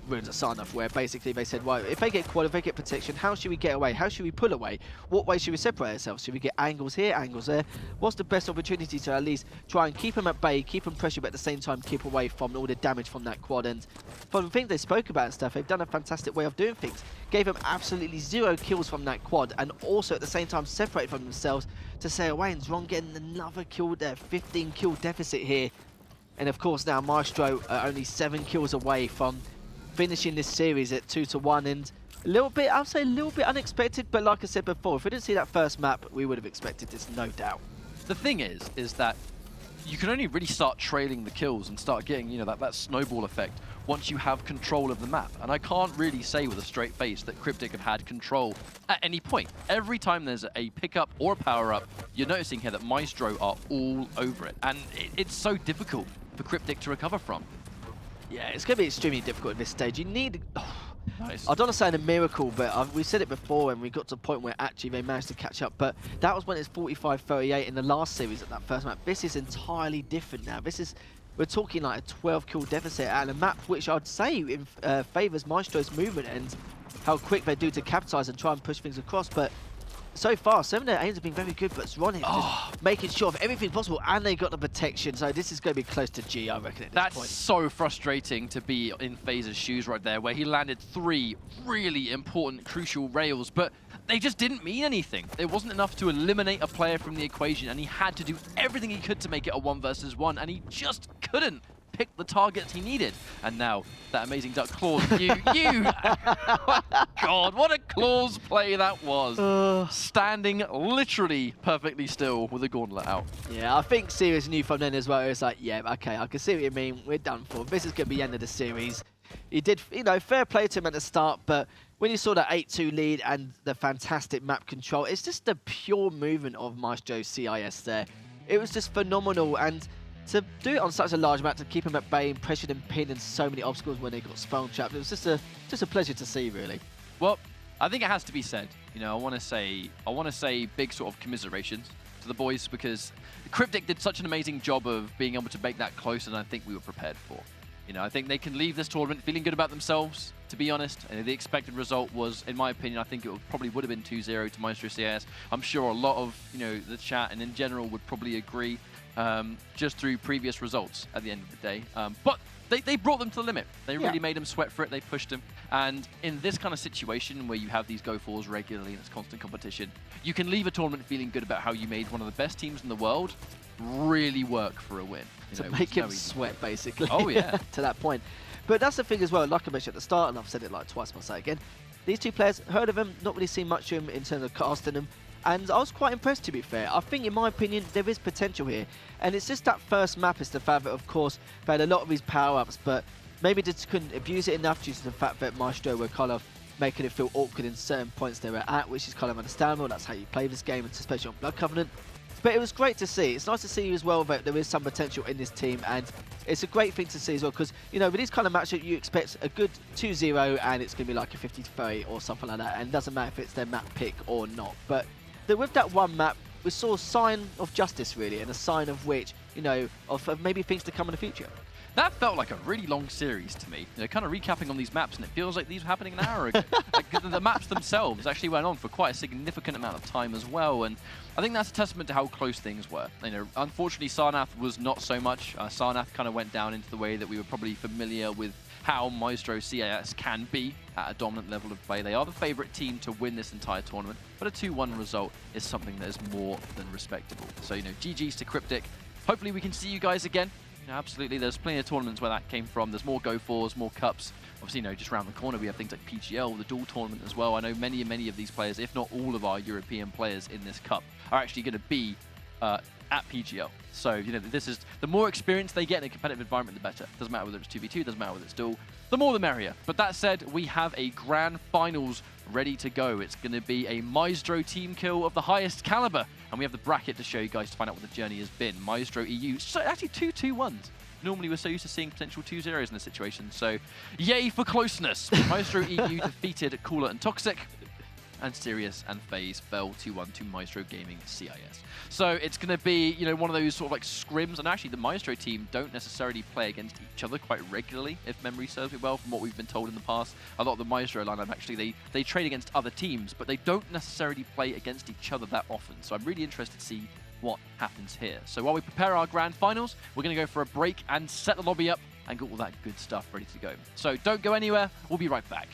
Speaker 2: Runes of Sarnath, where basically they said, well, if they get quad, if they get protection, how should we get away? How should we pull away? What way should we separate ourselves? Should we get angles here, angles there? What's the best opportunity to at least try and keep them at bay, keep them pressure, but at the same time keep away from all the damage from that quad? And from the things they spoke about and stuff, they've done a fantastic way of doing things. Gave them absolutely 0 kills from that quad, and also at the same time separated from themselves to stay away. And Zron getting another kill there, 15 kill deficit here. And of course now Maestro are only 7 kills away from finishing this series at 2 to 1, and a little bit, I'll say a little bit unexpected, but like I said before, if we didn't see that first map, we would have expected this, no doubt.
Speaker 1: The thing is that you can only really start trailing the kills and start getting, you know, that snowball effect once you have control of the map. And I can't really say with a straight face that Cryptic have had control at any point. Every time there's a pickup or a power-up, you're noticing here that Maestro are all over it. And it's so difficult for Cryptic to recover from.
Speaker 2: Yeah, it's going to be extremely difficult at this stage. You need...
Speaker 1: Nice.
Speaker 2: I don't want to say a miracle, but we said it before and we got to a point where actually they managed to catch up. But that was when it's 45-38 in the last series at that first map. This is entirely different now. This is... We're talking like a 12 kill deficit and a map which I'd say favours Maestro's movement and how quick they do to capitalise and try and push things across. But so far, some of their aims have been very good, but Ron is just making sure of everything possible, and they got the protection. So this is going to be close to G, I reckon, at this
Speaker 1: That's
Speaker 2: point.
Speaker 1: so frustrating to be in FaZe's shoes right there, where he landed 3 really important, crucial rails, but they just didn't mean anything. It wasn't enough to eliminate a player from the equation, and he had to do everything he could to make it a 1 versus 1, and he just couldn't pick the targets he needed. And now, that amazing duck claws, God, what a claws play that was. Standing literally perfectly still with a gauntlet out.
Speaker 2: Yeah, I think Serious knew from then as well. It's like, yeah, okay, I can see what you mean. We're done for. This is going to be the end of the series. He did, you know, fair play to him at the start, but when you saw that 8-2 lead and the fantastic map control, it's just the pure movement of Maestro CIS there. It was just phenomenal, and to do it on such a large map, to keep him at bay and pressured and pinned in so many obstacles when they got spawn trapped, it was just a pleasure to see, really.
Speaker 1: Well, I think it has to be said. You know, I want to say big sort of commiserations to the boys, because Cryptic did such an amazing job of being able to make that closer than I think we were prepared for. You know, I think they can leave this tournament feeling good about themselves, to be honest. And the expected result was, in my opinion, I think it probably would have been 2-0 to Maestro CIS. I'm sure a lot of, you know, the chat and in general would probably agree, just through previous results at the end of the day. But they brought them to the limit. They really made them sweat for it. They pushed them. And in this kind of situation where you have these Go4s regularly and it's constant competition, you can leave a tournament feeling good about how you made one of the best teams in the world really work for a win.
Speaker 2: To make him sweat, basically.
Speaker 1: Oh, yeah.
Speaker 2: To that point. But that's the thing as well, like I mentioned at the start, and I've said it like twice, I'll say it again. These two players, heard of them, not really seen much of them in terms of casting them. And I was quite impressed, to be fair. I think, in my opinion, there is potential here. And it's just that first map is the fact that, of course, they had a lot of these power-ups, but maybe just couldn't abuse it enough due to the fact that Maestro were kind of making it feel awkward in certain points they were at, which is kind of understandable. That's how you play this game, especially on Blood Covenant. But it was great to see. It's nice to see as well that there is some potential in this team, and it's a great thing to see as well, because, you know, with these kind of matches, you expect a good 2-0, and it's going to be like a 50-30 or something like that, and it doesn't matter if it's their map pick or not. But with that one map, we saw a sign of justice, really, and a sign of which, you know, of maybe things to come in the future.
Speaker 1: That felt like a really long series to me. You know, kind of recapping on these maps, and it feels like these were happening an hour ago. Like, the maps themselves actually went on for quite a significant amount of time as well, and I think that's a testament to how close things were. You know, unfortunately, Sarnath was not so much. Sarnath kind of went down into the way that we were probably familiar with how Maestro CIS can be at a dominant level of play. They are the favourite team to win this entire tournament, but a 2-1 result is something that is more than respectable. So, you know, GG's to Cryptic. Hopefully we can see you guys again. You know, absolutely, there's plenty of tournaments where that came from. There's more Go4s, more cups. Obviously, you know, just around the corner we have things like PGL, the dual tournament as well. I know many of these players, if not all of our European players in this cup, are actually going to be at PGL. So, you know, this is, the more experience they get in a competitive environment, the better. Doesn't matter whether it's 2v2, doesn't matter whether it's dual. The more the merrier. But that said, we have a grand finals ready to go. It's going to be a Maestro team kill of the highest caliber. And we have the bracket to show you guys to find out what the journey has been. Maestro EU, so actually 2-2-1s. Normally we're so used to seeing potential 2-0s in this situation. So, yay for closeness. Maestro EU defeated Cooler and Toxic. And Sirius and FaZe fell 2-1 to Maestro Gaming CIS. So it's going to be, you know, one of those sort of like scrims. And actually, the Maestro team don't necessarily play against each other quite regularly, if memory serves me well, from what we've been told in the past. A lot of the Maestro lineup, actually, they trade against other teams, but they don't necessarily play against each other that often. So I'm really interested to see what happens here. So while we prepare our grand finals, we're going to go for a break and set the lobby up and get all that good stuff ready to go. So don't go anywhere. We'll be right back.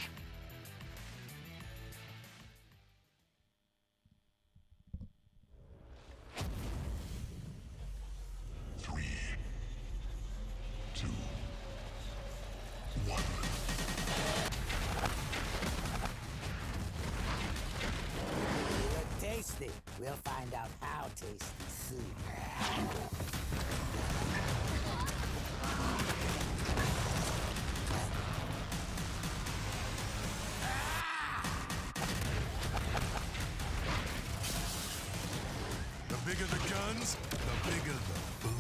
Speaker 4: Tasty. We'll find out how tasty soon.
Speaker 3: The bigger the guns, the bigger the boom.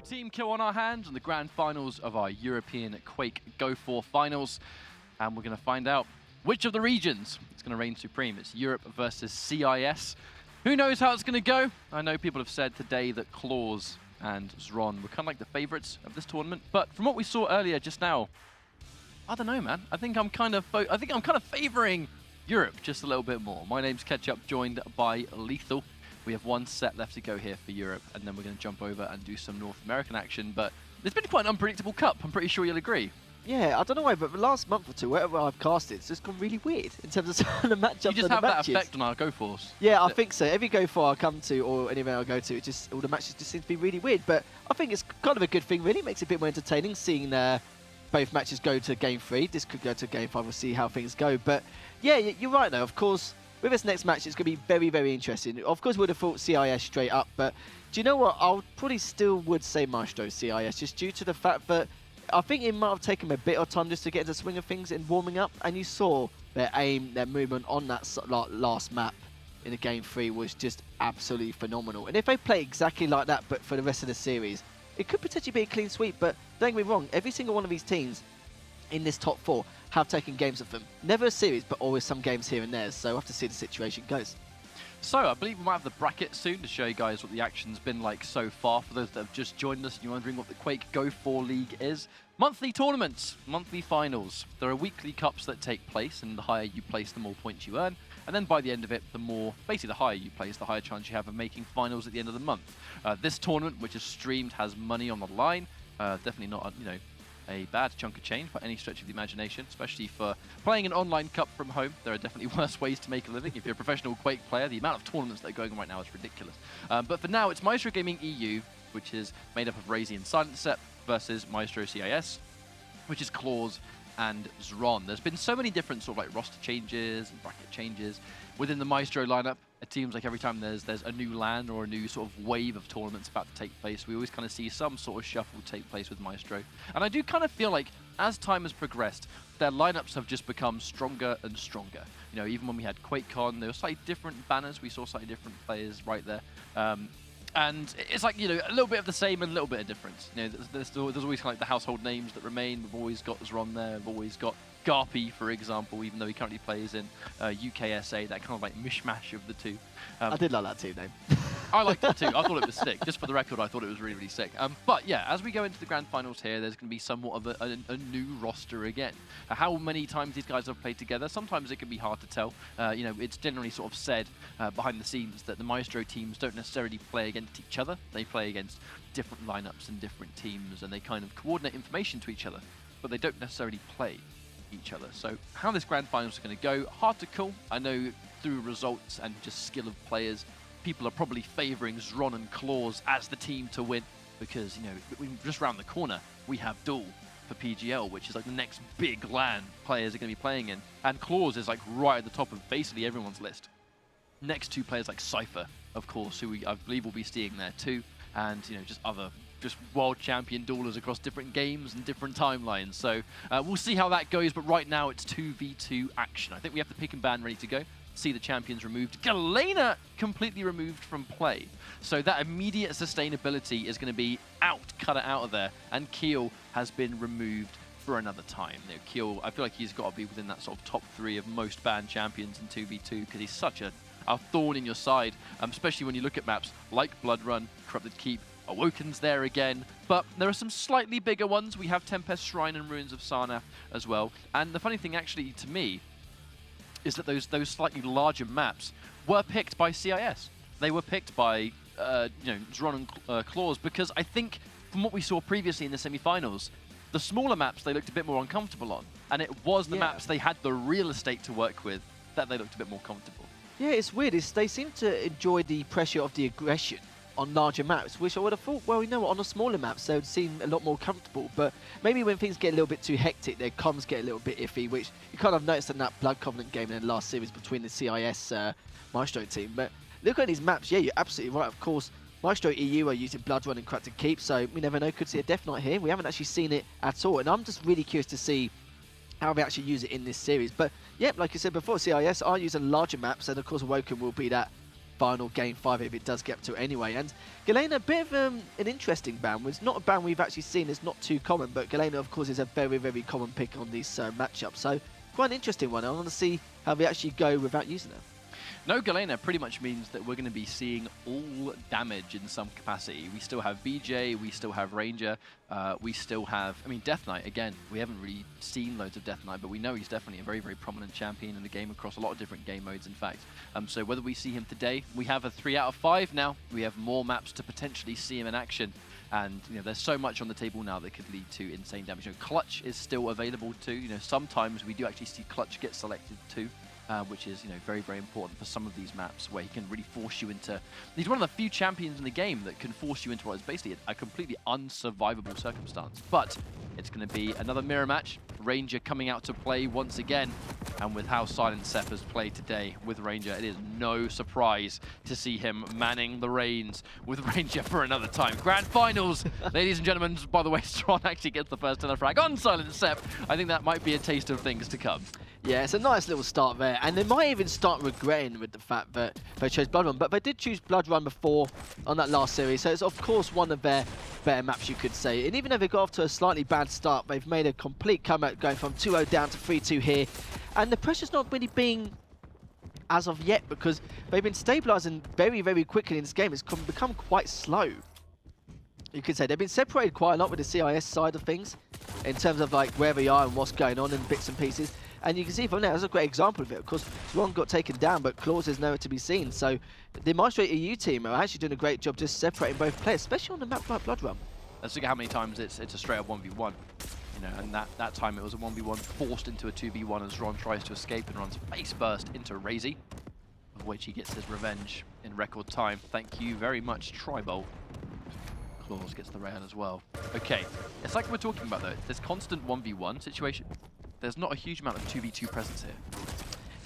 Speaker 1: team kill on our hands in the grand finals of our European Quake Go4 finals. And we're going to find out which of the regions is going to reign supreme. It's Europe versus CIS. Who knows how it's going to go? I know people have said today that Claws and Zron were kind of like the favorites of this tournament. But from what we saw earlier just now, I don't know, man. I think I'm kind of favoring Europe just a little bit more. My name's Ketchup, joined by Lethal. We have one set left to go here for Europe, and then we're going to jump over and do some North American action. But it's been quite an unpredictable cup. I'm pretty sure you'll agree.
Speaker 2: Yeah, I don't know why, but the last month or two, wherever I've cast it's just gone really weird in terms of some of the matchups.
Speaker 1: You just
Speaker 2: and
Speaker 1: have
Speaker 2: the
Speaker 1: that
Speaker 2: matches.
Speaker 1: effect on our Go4s.
Speaker 2: Yeah, I think so. Every Go4 I come to, or any event I go to, it just all the matches just seem to be really weird. But I think it's kind of a good thing, really. It makes it a bit more entertaining seeing both matches go to Game 3. This could go to Game 5. We'll see how things go. But yeah, you're right, though. Of course, with this next match, it's going to be very, very interesting. Of course, we would have thought CIS straight up, but do you know what? I probably still would say Maestro CIS, just due to the fact that I think it might have taken a bit of time just to get into the swing of things in warming up, and you saw their aim, their movement on that last map in the Game 3 was just absolutely phenomenal. And if they play exactly like that, but for the rest of the series, it could potentially be a clean sweep. But don't get me wrong, every single one of these teams in this top 4 have taken games of them. Never a series, but always some games here and there. So we'll have to see the situation goes.
Speaker 1: So I believe we might have the bracket soon to show you guys what the action's been like so far. For those that have just joined us and you're wondering what the Quake Go4 League is. Monthly tournaments, monthly finals. There are weekly cups that take place, and the higher you place, the more points you earn. And then by the end of it, the higher you place, the higher chance you have of making finals at the end of the month. This tournament, which is streamed, has money on the line. Definitely not, a bad chunk of change by any stretch of the imagination, especially for playing an online cup from home. There are definitely worse ways to make a living. If you're a professional Quake player, the amount of tournaments that are going on right now is ridiculous. But for now, it's Maestro Gaming EU, which is made up of Razy and Silencer, versus Maestro CIS, which is Claws and Zron. There's been so many different sort of like roster changes and bracket changes within the Maestro lineup. It seems like every time there's a new LAN or a new sort of wave of tournaments about to take place, we always kind of see some sort of shuffle take place with Maestro. And I do kind of feel like as time has progressed, their lineups have just become stronger and stronger. You know, even when we had QuakeCon, there were slightly different banners. We saw slightly different players right there. And it's like, a little bit of the same and a little bit of difference. There's always kind of like the household names that remain. We've always got Zron there. We've always got Garpy, for example, even though he currently plays in UKSA, that kind of like mishmash of the two.
Speaker 2: I did like that team name.
Speaker 1: I liked it too. I thought it was sick. Just for the record, I thought it was really, really sick. But yeah, as we go into the grand finals here, there's going to be somewhat of a new roster again. How many times these guys have played together, sometimes it can be hard to tell. It's generally sort of said behind the scenes that the Maestro teams don't necessarily play against each other. They play against different lineups and different teams, and they kind of coordinate information to each other, but they don't necessarily play each other. So how this grand finals is going to go, hard to call. I know through results and just skill of players, people are probably favouring Zron and Claws as the team to win, because just round the corner we have Duel for PGL, which is like the next big LAN players are going to be playing in, and Claws is like right at the top of basically everyone's list. Next to players like Cypher, of course, who I believe will be seeing there too, and just other world champion duelers across different games and different timelines. So we'll see how that goes, but right now it's 2v2 action. I think we have the pick and ban ready to go. See the champions removed. Galena completely removed from play. So that immediate sustainability is going to be cut it out of there. And Keel has been removed for another time. Keel, I feel like he's got to be within that sort of top 3 of most banned champions in 2v2, because he's such a thorn in your side, especially when you look at maps like Blood Run, Corrupted Keep, Awoken's there again, but there are some slightly bigger ones. We have Tempest Shrine and Ruins of Sarnath as well. And the funny thing, actually, to me, is that those slightly larger maps were picked by CIS. They were picked by Zron and Claws, because I think from what we saw previously in the semi-finals, the smaller maps they looked a bit more uncomfortable on, and it was the maps they had the real estate to work with that they looked a bit more comfortable. Yeah,
Speaker 2: it's weird. They seem to enjoy the pressure of the aggression on larger maps, which I would have thought, well, on the smaller maps, they would seem a lot more comfortable. But maybe when things get a little bit too hectic, their comms get a little bit iffy, which you kind of noticed in that Blood Covenant game in the last series between the CIS Maestro team. But look at these maps. Yeah, you're absolutely right. Of course, Maestro EU are using Blood Run and Corrupted Keep, so we never know. Could see a Death Knight here. We haven't actually seen it at all, and I'm just really curious to see how they actually use it in this series. But yeah, like I said before, CIS are using larger maps, and of course Awoken will be that final game 5 if it does get up to it anyway. And Galena, a bit of an interesting ban. It's not a ban we've actually seen. It's not too common, but Galena, of course, is a very, very common pick on these matchups. So quite an interesting one. I want to see how they actually go without using it.
Speaker 1: No Galena pretty much means that we're going to be seeing all damage in some capacity. We still have BJ, we still have Ranger, we still have, I mean, Death Knight, again, we haven't really seen loads of Death Knight, but we know he's definitely a very, very prominent champion in the game across a lot of different game modes, in fact. So whether we see him today, we have a 3 out of 5 now. We have more maps to potentially see him in action. And you know, there's so much on the table now that could lead to insane damage. You know, Clutch is still available too. You know, sometimes we do actually see Clutch get selected too. Which is, you know, very, very important for some of these maps where he can really force you into... He's one of the few champions in the game that can force you into what is basically a completely unsurvivable circumstance. But it's going to be another mirror match. Ranger coming out to play once again. And with how Silent Sep has played today with Ranger, it is no surprise to see him manning the reins with Ranger for another time. Grand Finals, ladies and gentlemen. By the way, Stron actually gets the first Teller frag on Silent Sep. I think that might be a taste of things to come.
Speaker 2: Yeah, it's a nice little start there, and they might even start regretting with the fact that they chose Blood Run, but they did choose Blood Run before on that last series, so it's of course one of their better maps, you could say. And even though they got off to a slightly bad start, they've made a complete comeback, going from 2-0 down to 3-2 here, and the pressure's not really being as of yet, because they've been stabilising very, very quickly in this game. It's become quite slow. You could say they've been separated quite a lot with the CIS side of things, in terms of like where they are and what's going on in bits and pieces. And you can see from there, that's a great example of it. Of course, Ron got taken down, but Claus is nowhere to be seen. So the Maestro EU team are actually doing a great job just separating both players, especially on the map like Blood Run.
Speaker 1: Let's look at how many times it's a straight up 1v1. You know, and that time it was a 1v1 forced into a 2v1 as Ron tries to escape and runs face burst into Razy, of which he gets his revenge in record time. Thank you very much, Tribal. Claus gets the rail as well. Okay, it's like we're talking about though. This constant 1v1 situation. There's not a huge amount of 2v2 presence here.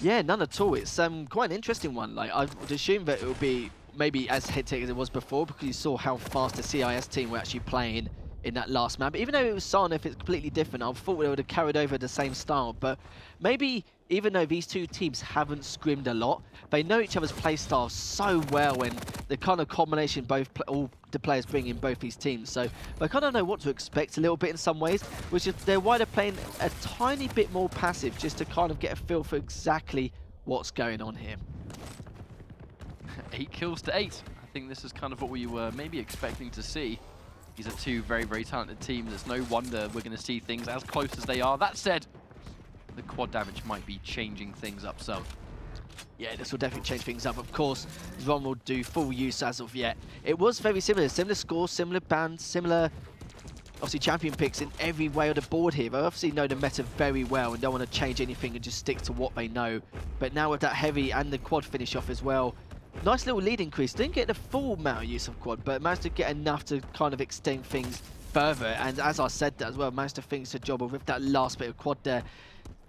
Speaker 2: Yeah, none at all. It's quite an interesting one. Like, I would assume that it would be maybe as hectic as it was before, because you saw how fast the CIS team were actually playing in that last map. Even though it was Sarnif, it's completely different. I thought they would have carried over the same style, but maybe even though these two teams haven't scrimmed a lot, they know each other's play styles so well, and the kind of combination all the players bring in both these teams. So they kind of know what to expect a little bit in some ways, which is they're why they're playing a tiny bit more passive, just to kind of get a feel for exactly what's going on here.
Speaker 1: 8 kills to 8. I think this is kind of what we were maybe expecting to see. These are two very, very talented teams. It's no wonder we're going to see things as close as they are. That said, the quad damage might be changing things up some.
Speaker 2: Yeah, this will definitely change things up. Of course, Ron will do full use as of yet. It was very similar scores, similar bans, similar, obviously, champion picks in every way of the board here. They obviously know the meta very well and don't want to change anything and just stick to what they know. But now with that heavy and the quad finish off as well, nice little lead increase. Didn't get the full amount of use of quad, but managed to get enough to kind of extend things further. And as I said that as well, managed to finish the job with that last bit of quad there.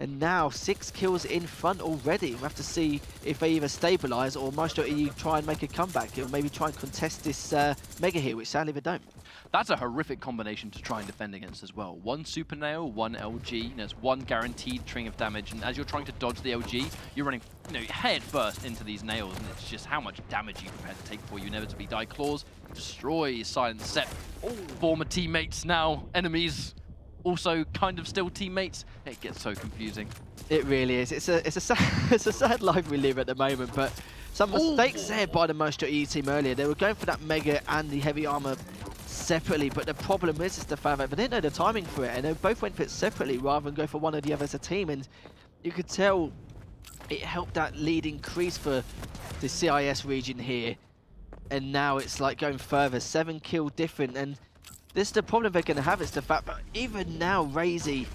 Speaker 2: And now 6 kills in front already. We'll have to see if they either stabilise or Maestro EU try and make a comeback, or maybe try and contest this Mega here, which sadly they don't.
Speaker 1: That's a horrific combination to try and defend against as well. 1 Super Nail, 1 LG, you know, it's 1 guaranteed string of damage, and as you're trying to dodge the LG, you're running, you know, head first into these nails, and it's just how much damage you prepare to take before you inevitably die. Claws destroys Silent Sep. Former teammates, now enemies, also kind of still teammates. It gets so confusing.
Speaker 2: It really is. It's a sad life we live at the moment, but some mistakes there by the Maestro EU team earlier. They were going for that Mega and the heavy armor separately, but the problem is the fact that they didn't know the timing for it, and they both went for it separately rather than go for one or the other as a team, and you could tell it helped that lead increase for the CIS region here, and now it's like going further, 7 kill different, and this is the problem they're going to have. It's the fact that even now Razy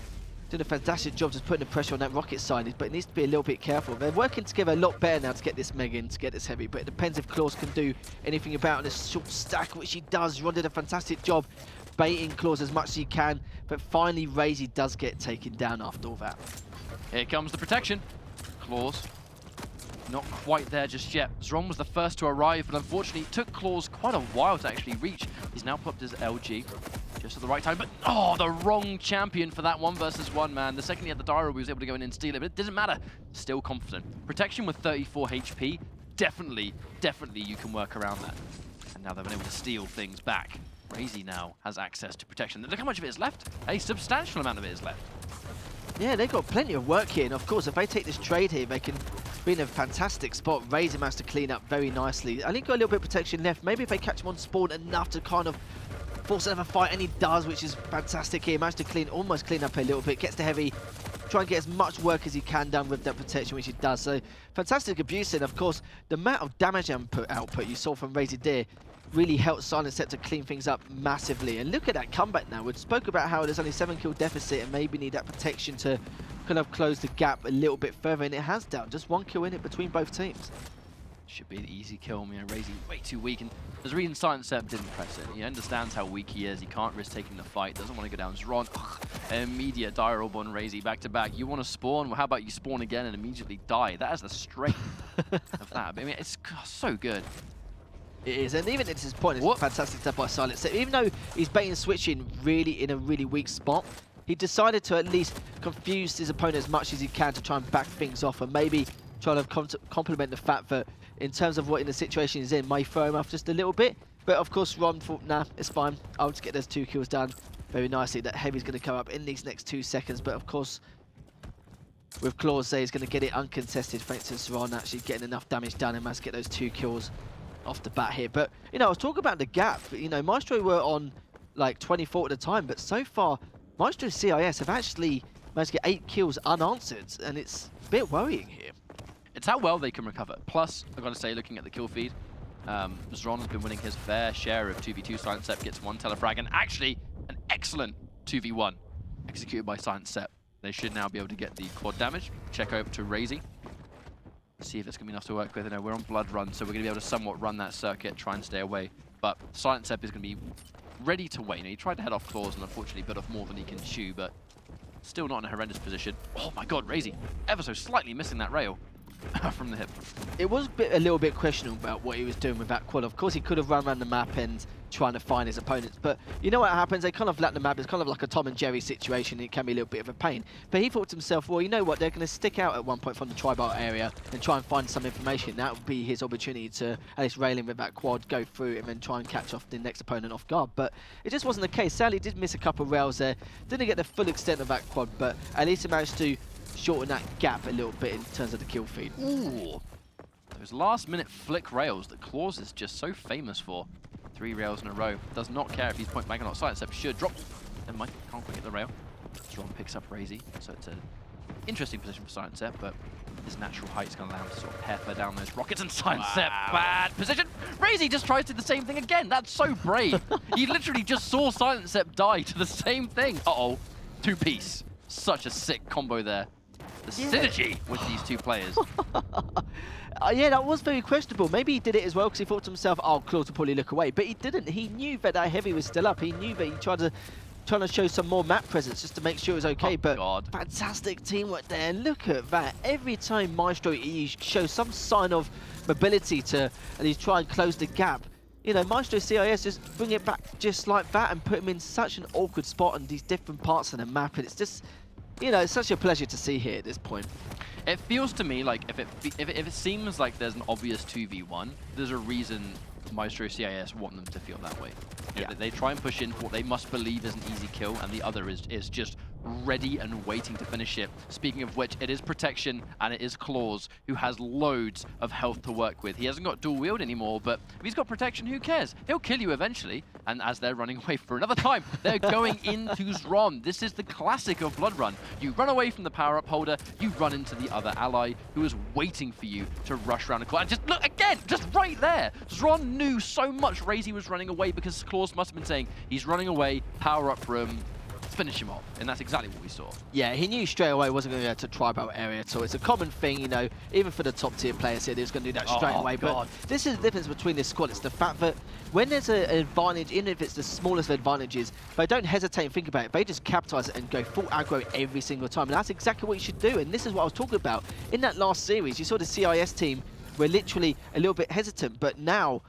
Speaker 2: doing a fantastic job just putting the pressure on that rocket side, but it needs to be a little bit careful. They're working together a lot better now to get this Mega in, to get this heavy, but it depends if Claus can do anything about this short stack, which he does. Ron did a fantastic job baiting Claus as much as he can, but finally Razy does get taken down after all that.
Speaker 1: Here comes the protection. Claus not quite there just yet. Zron was the first to arrive, but unfortunately it took Claus quite a while to actually reach. He's now popped his LG just at the right time, but the wrong champion for that 1v1, man. The second he had the Dyro, he was able to go in and steal it, but it didn't matter. Still confident. Protection with 34 HP definitely you can work around that. And now they've been able to steal things back. Razy now has access to protection. Look how much of it is left. A substantial amount of it is left.
Speaker 2: Yeah, they've got plenty of work here, and of course, if they take this trade here, they can be in a fantastic spot. Razy managed to clean up very nicely. I think got a little bit of protection left. Maybe if they catch him on spawn enough to kind of force another fight, and he does, which is fantastic here. Managed to almost clean up a little bit. Gets to Heavy, try and get as much work as he can done with that protection, which he does. So fantastic abuse, and of course, the amount of damage output you saw from Razy there really helped Silent Set to clean things up massively. And look at that comeback now. We spoke about how there's only 7 kill deficit and maybe need that protection to kind of close the gap a little bit further, and it has done. Just 1 kill in it between both teams.
Speaker 1: Should be an easy kill. You know, Razy way too weak, and there's a reason Silent Set didn't press it. He understands how weak he is. He can't risk taking the fight. Doesn't want to go down. Zron, immediate dire orb on Razy back to back. You want to spawn? Well, how about you spawn again and immediately die? That is the strength of that. I mean, it's so good.
Speaker 2: It is, and even at this point, it's a fantastic step by Silent Set. Even though he's baiting switching really in a really weak spot, he decided to at least confuse his opponent as much as he can to try and back things off, and maybe try to complement the fact that in terms of what in the situation he's in, might throw him off just a little bit. But of course, Ron thought, nah, it's fine. I'll just get those 2 kills done very nicely. That Heavy's going to come up in these next 2 seconds, but of course, with Claws there, he's going to get it uncontested thanks to Ron actually getting enough damage done and managed to get those 2 kills off the bat here. But, you know, I was talking about the gap. You know, Maestro were on like 24 at the time, but so far, Maestro CIS have actually managed to get 8 kills unanswered, and it's a bit worrying here.
Speaker 1: It's how well they can recover. Plus, I've got to say, looking at the kill feed, Zron has been winning his fair share of 2v2. Silent Set gets 1 telefrag, and actually an excellent 2v1 executed by Silent Set. They should now be able to get the quad damage. Check over to Razy. See if it's going to be enough to work with. You know, we're on Blood Run, so we're going to be able to somewhat run that circuit, try and stay away. But Silent Set is going to be ready to wait. You know, he tried to head off Claws and unfortunately bit off more than he can chew, but still not in a horrendous position. Oh my god, Razy ever so slightly missing that rail from the hip.
Speaker 2: It was a little bit questionable about what he was doing with that quad. Of course, he could have run around the map and trying to find his opponents, but you know what happens? They kind of let the map. It's kind of like a Tom and Jerry situation. It can be a little bit of a pain. But he thought to himself, well, you know what? They're going to stick out at one point from the tri-bar area and try and find some information. That would be his opportunity to at least rail in with that quad, go through it, and then try and catch off the next opponent off guard. But it just wasn't the case. Sadly, did miss a couple of rails there. Didn't get the full extent of that quad, but at least he managed to shorten that gap a little bit in terms of the kill feed.
Speaker 1: Ooh, those last-minute flick rails that Claws is just so famous for. 3 rails in a row. Does not care if he's point blank or not. Silent Set should drop. Never mind, can't quite get the rail. Zron picks up Razy, so it's an interesting position for Silent Set, but his natural height is going to allow him to sort of pepper down those rockets, and Silent Set, bad position. Razy just tries to do the same thing again. That's so brave. He literally just saw Silent Set die to the same thing. Uh-oh, 2-piece. Such a sick combo there. The synergy with these 2 players.
Speaker 2: Yeah, that was very questionable. Maybe he did it as well because he thought to himself, oh, Claws will probably look away. But he didn't. He knew that Heavy was still up. He knew that he trying to show some more map presence just to make sure it was okay. Fantastic teamwork there. Look at that. Every time Maestro shows some sign of mobility and he's trying to close the gap, you know, Maestro CIS just bring it back just like that and put him in such an awkward spot on these different parts of the map. And it's just, you know, it's such a pleasure to see here at this point.
Speaker 1: It feels to me like if it seems like there's an obvious 2v1, there's a reason Maestro CIS want them to feel that way. You know, they try and push in for what they must believe is an easy kill, and the other is just ready and waiting to finish it. Speaking of which, it is Protection and it is Claws, who has loads of health to work with. He hasn't got dual wield anymore, but if he's got Protection, who cares? He'll kill you eventually. And as they're running away for another time, they're going into Zron. This is the classic of Blood Run. You run away from the power-up holder, you run into the other ally who is waiting for you to rush around the corner. And just look again, just right there. Zron knew so much Razy was running away because Claws must have been saying, he's running away, power-up room, finish him off, and that's exactly what we saw. Yeah,
Speaker 2: he knew straight away he wasn't going to go to tri-bar area at all. It's a common thing, you know, even for the top tier players here, they was going to do that straight away.
Speaker 1: God.
Speaker 2: But this is the difference between this squad. It's the fact that when there's an advantage, even if it's the smallest of advantages, they don't hesitate and think about it. They just capitalize it and go full aggro every single time, and that's exactly what you should do. And this is what I was talking about. In that last series, you saw the CIS team were literally a little bit hesitant, but now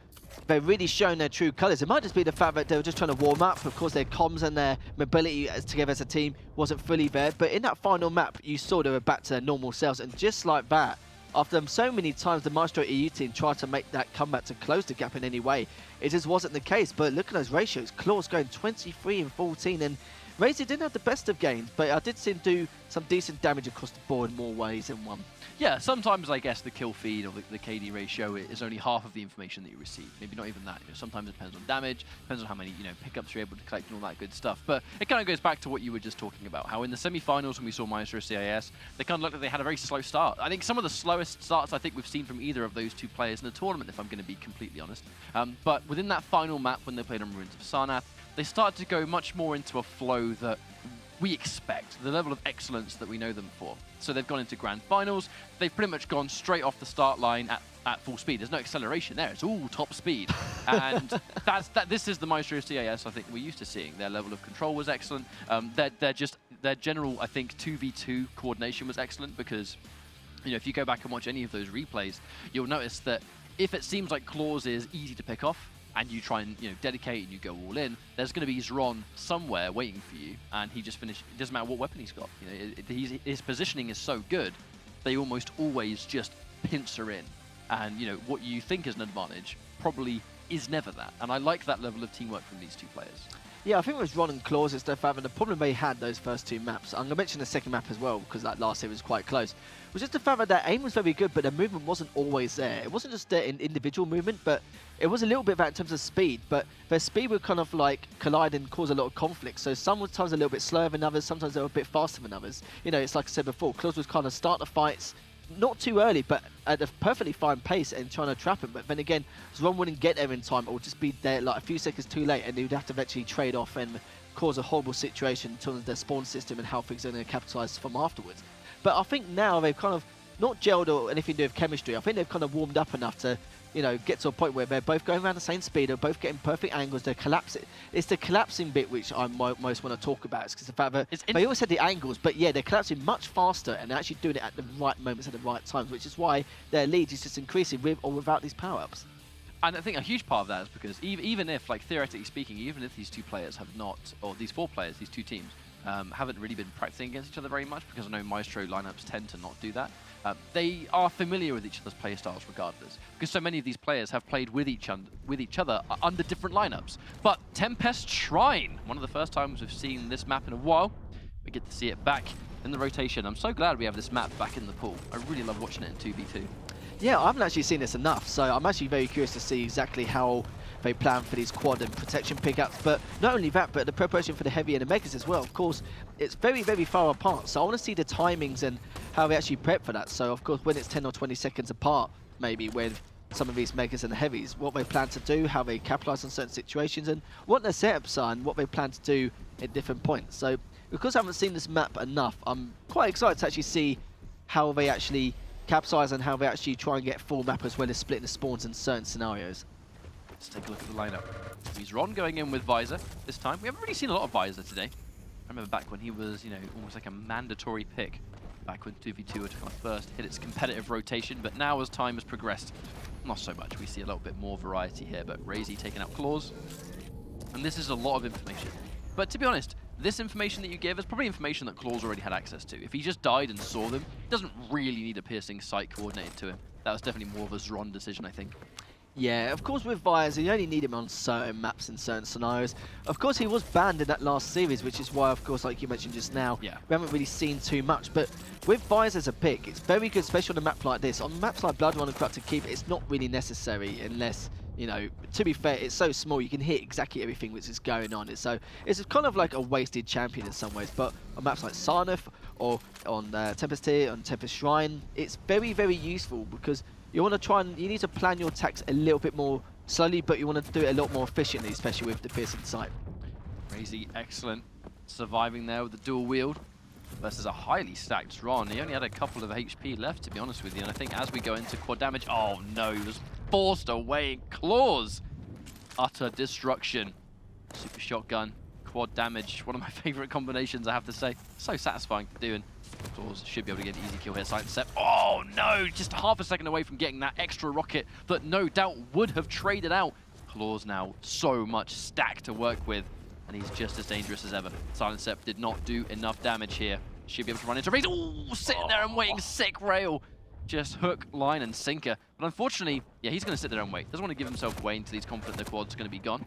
Speaker 2: they've really shown their true colours. It might just be the fact that they were just trying to warm up. Of course, their comms and their mobility together as a team wasn't fully there. But in that final map, you saw they were back to their normal selves. And just like that, after so many times the Maestro EU team tried to make that comeback to close the gap in any way, it just wasn't the case. But look at those ratios. Claws going 23 and 14, and Razy didn't have the best of games, but I did see him do some decent damage across the board in more ways than one.
Speaker 1: Yeah, sometimes I guess the kill feed or the KD ratio is only half of the information that you receive. Maybe not even that. Sometimes it depends on damage, depends on how many pickups you're able to collect and all that good stuff. But it kind of goes back to what you were just talking about. How in the semi-finals when we saw Maestro CEST, they kind of looked like they had a very slow start. I think some of the slowest starts I think we've seen from either of those two players in the tournament, if I'm going to be completely honest. But within that final map when they played on Ruins of Sarnath, they started to go much more into a flow that we expect, the level of excellence that we know them for. So they've gone into grand finals, they've pretty much gone straight off the start line at full speed. There's no acceleration there, it's all top speed. And this is the Maestro CEST I think we're used to seeing. Their level of control was excellent. Their general, I think, 2v2 coordination was excellent because, if you go back and watch any of those replays, you'll notice that if it seems like Claws is easy to pick off, and you try and dedicate and you go all in, there's going to be Zron somewhere waiting for you, and he just finished. It doesn't matter what weapon he's got. His positioning is so good, they almost always just pincer in, and what you think is an advantage probably is never that. And I like that level of teamwork from these two players.
Speaker 2: Yeah, I think it was Ron and Claws and stuff having the problem they had those first two maps. I'm going to mention the second map as well because that last year was quite close. It was just the fact that their aim was very good, but their movement wasn't always there. It wasn't just their individual movement, but it was a little bit that in terms of speed. But their speed would kind of like collide and cause a lot of conflict. So sometimes a little bit slower than others, sometimes they were a bit faster than others. It's like I said before, Claws was kind of start the fights, not too early, but at a perfectly fine pace and trying to trap him. But then again, Zron wouldn't get there in time or just be there like a few seconds too late, and he would have to eventually trade off and cause a horrible situation in terms of their spawn system and how things are going to capitalize from afterwards. But I think now they've kind of not gelled or anything to do with chemistry. I think they've kind of warmed up enough to get to a point where they're both going around the same speed, they're both getting perfect angles, they're collapsing. It's the collapsing bit which I most want to talk about. It's because the fact that they always had the angles, but yeah, they're collapsing much faster and they're actually doing it at the right moments, at the right times, which is why their lead is just increasing with or without these power-ups.
Speaker 1: And I think a huge part of that is because even if, like theoretically speaking, even if these two players have not, or these four players, these two teams, haven't really been practicing against each other very much, because I know Maestro lineups tend to not do that. They are familiar with each other's play styles regardless, because so many of these players have played with each other under different lineups. But Tempest Shrine, one of the first times we've seen this map in a while, we get to see it back in the rotation. I'm so glad we have this map back in the pool. I really love watching it in 2v2.
Speaker 2: Yeah, I haven't actually seen this enough, so I'm actually very curious to see exactly how they plan for these quad and protection pickups. But not only that, but the preparation for the heavy and the megas as well. Of course, it's very, very far apart, so I want to see the timings and how they actually prep for that. So, of course, when it's 10 or 20 seconds apart, maybe with some of these megas and the heavies, what they plan to do, how they capitalize on certain situations, and what their setups are and what they plan to do at different points. So, because I haven't seen this map enough, I'm quite excited to actually see how they actually capitalize and how they actually try and get full map as well as splitting the spawns in certain scenarios.
Speaker 1: Let's take a look at the lineup. He's Ron going in with Visor this time. We haven't really seen a lot of Visor today. I remember back when he was, almost like a mandatory pick. Back when 2v2 had first hit its competitive rotation, but now as time has progressed, not so much. We see a little bit more variety here, but Razy taking out Claws. And this is a lot of information. But to be honest, this information that you give is probably information that Claws already had access to. If he just died and saw them, he doesn't really need a piercing sight coordinated to him. That was definitely more of a Zron decision, I think.
Speaker 2: Yeah, of course with Visor, you only need him on certain maps in certain scenarios. Of course he was banned in that last series, which is why, of course, like you mentioned just now, we haven't really seen too much. But with Visor as a pick, it's very good, especially on a map like this. On maps like Blood 1 and Corrupted Keep, it's not really necessary unless, to be fair, it's so small, you can hit exactly everything which is going on. It's kind of like a wasted champion in some ways, but on maps like Sarnath or on Tempest here, on Tempest Shrine, it's very, very useful because you want to try and you need to plan your attacks a little bit more slowly, but you want to do it a lot more efficiently, especially with the piercing sight.
Speaker 1: Razy, excellent. Surviving there with the dual wield versus a highly stacked Ron. He only had a couple of HP left, to be honest with you, and I think as we go into quad damage, oh no, he was forced away. Claws, utter destruction. Super shotgun, quad damage, one of my favorite combinations, I have to say. So satisfying to do, and Claws should be able to get an easy kill here. Sidestep. Oh no, just half a second away from getting that extra rocket that no doubt would have traded out. Claws now so much stack to work with, and he's just as dangerous as ever. Sidestep did not do enough damage here. Should be able to run into Raze. Oh, sitting there and waiting, sick rail. just hook, line, and sinker. But unfortunately, yeah, he's going to sit there and wait. Doesn't want to give himself away until he's confident the quad's going to be gone.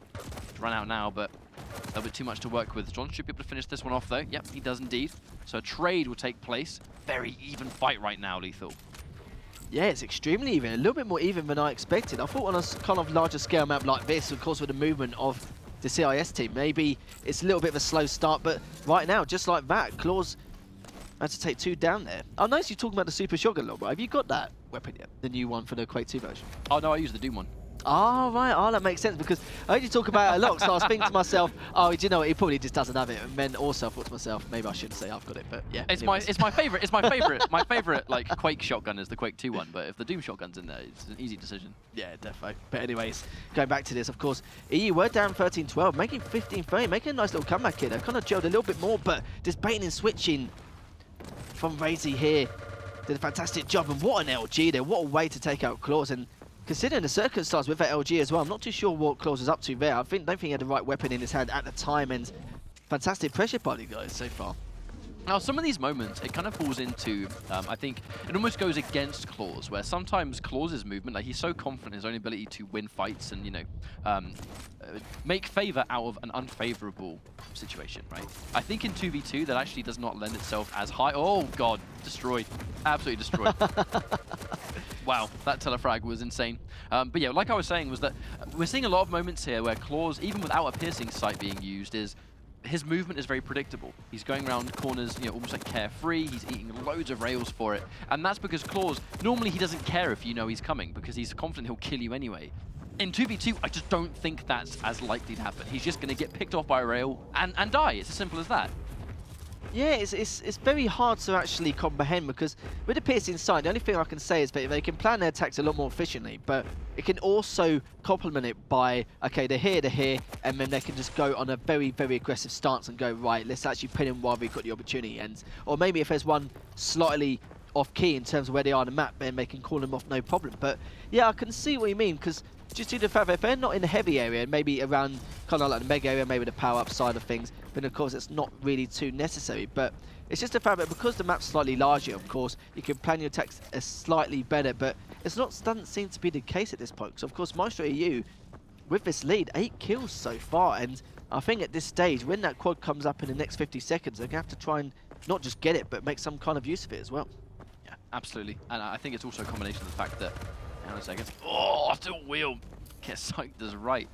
Speaker 1: It's run out now, but a little bit too much to work with. John should be able to finish this one off, though. Yep, he does indeed. So a trade will take place. Very even fight right now, Lethal.
Speaker 2: Yeah, it's extremely even. A little bit more even than I expected. I thought on a kind of larger scale map like this, of course, with the movement of the CIS team, maybe it's a little bit of a slow start, but right now, just like that, Claws had to take 2 down there. I noticed you talking about the Super Shotgun lot, but have you got that weapon yet? The new one for the Quake 2 version?
Speaker 1: Oh, no, I use the Doom one.
Speaker 2: Oh, right. Oh, that makes sense, because I heard you talk about it a lot, so I was thinking to myself, oh, do you know what? He probably just doesn't have it. And then also I thought to myself, maybe I shouldn't say I've got it, but yeah.
Speaker 1: It's my favorite. It's my favorite. My favorite like Quake shotgun is the Quake 2 one, but if the Doom shotgun's in there, it's an easy decision.
Speaker 2: Yeah, defo. But anyways, going back to this, of course, EU were down 13-12, making 15-30, making a nice little comeback here. They've kind of gelled a little bit more, but this baiting and switching from Razy here did a fantastic job. And what an LG there. What a way to take out Claws. And considering the circumstances with that LG as well, I'm not too sure what Claws was up to there. Don't think he had the right weapon in his hand at the time, and fantastic pressure by the guys so far.
Speaker 1: Now, some of these moments, it kind of falls into, I think, it almost goes against Claws, where sometimes Claws' movement, like he's so confident in his own ability to win fights and, you know, make favor out of an unfavorable situation, right? I think in 2v2, that actually does not lend itself as high. Oh, God, destroyed. Absolutely destroyed. Wow, that telefrag was insane. But yeah, like I was saying, was that we're seeing a lot of moments here where Claws, even without a piercing sight being used, his movement is very predictable. He's going around corners, you know, almost like carefree. He's eating loads of rails for it. And that's because Claws, normally he doesn't care if you know he's coming because he's confident he'll kill you anyway. In 2v2, I just don't think that's as likely to happen. He's just going to get picked off by a rail and die. It's as simple as that.
Speaker 2: Yeah, it's very hard to actually comprehend, because with the piercing sight, the only thing I can say is that they can plan their attacks a lot more efficiently, but it can also complement it by, okay, they're here, and then they can just go on a very, very aggressive stance and go, right, let's actually pin him while we've got the opportunity. And or maybe if there's one slightly off key in terms of where they are on the map, then they can call them off no problem. But yeah, I can see what you mean, because just due to the fact that if they're not in the heavy area, maybe around kind of like the mega area, maybe the power-up side of things, then of course it's not really too necessary. But it's just the fact that because the map's slightly larger, of course, you can plan your attacks slightly better, but it's not, doesn't seem to be the case at this point. So of course, Maestro EU, with this lead, 8 kills so far, and I think at this stage, when that quad comes up in the next 50 seconds, they're going to have to try and not just get it, but make some kind of use of it as well.
Speaker 1: Yeah, absolutely. And I think it's also a combination of the fact that, hang on a second, oh, still wheel, gets psyched as right.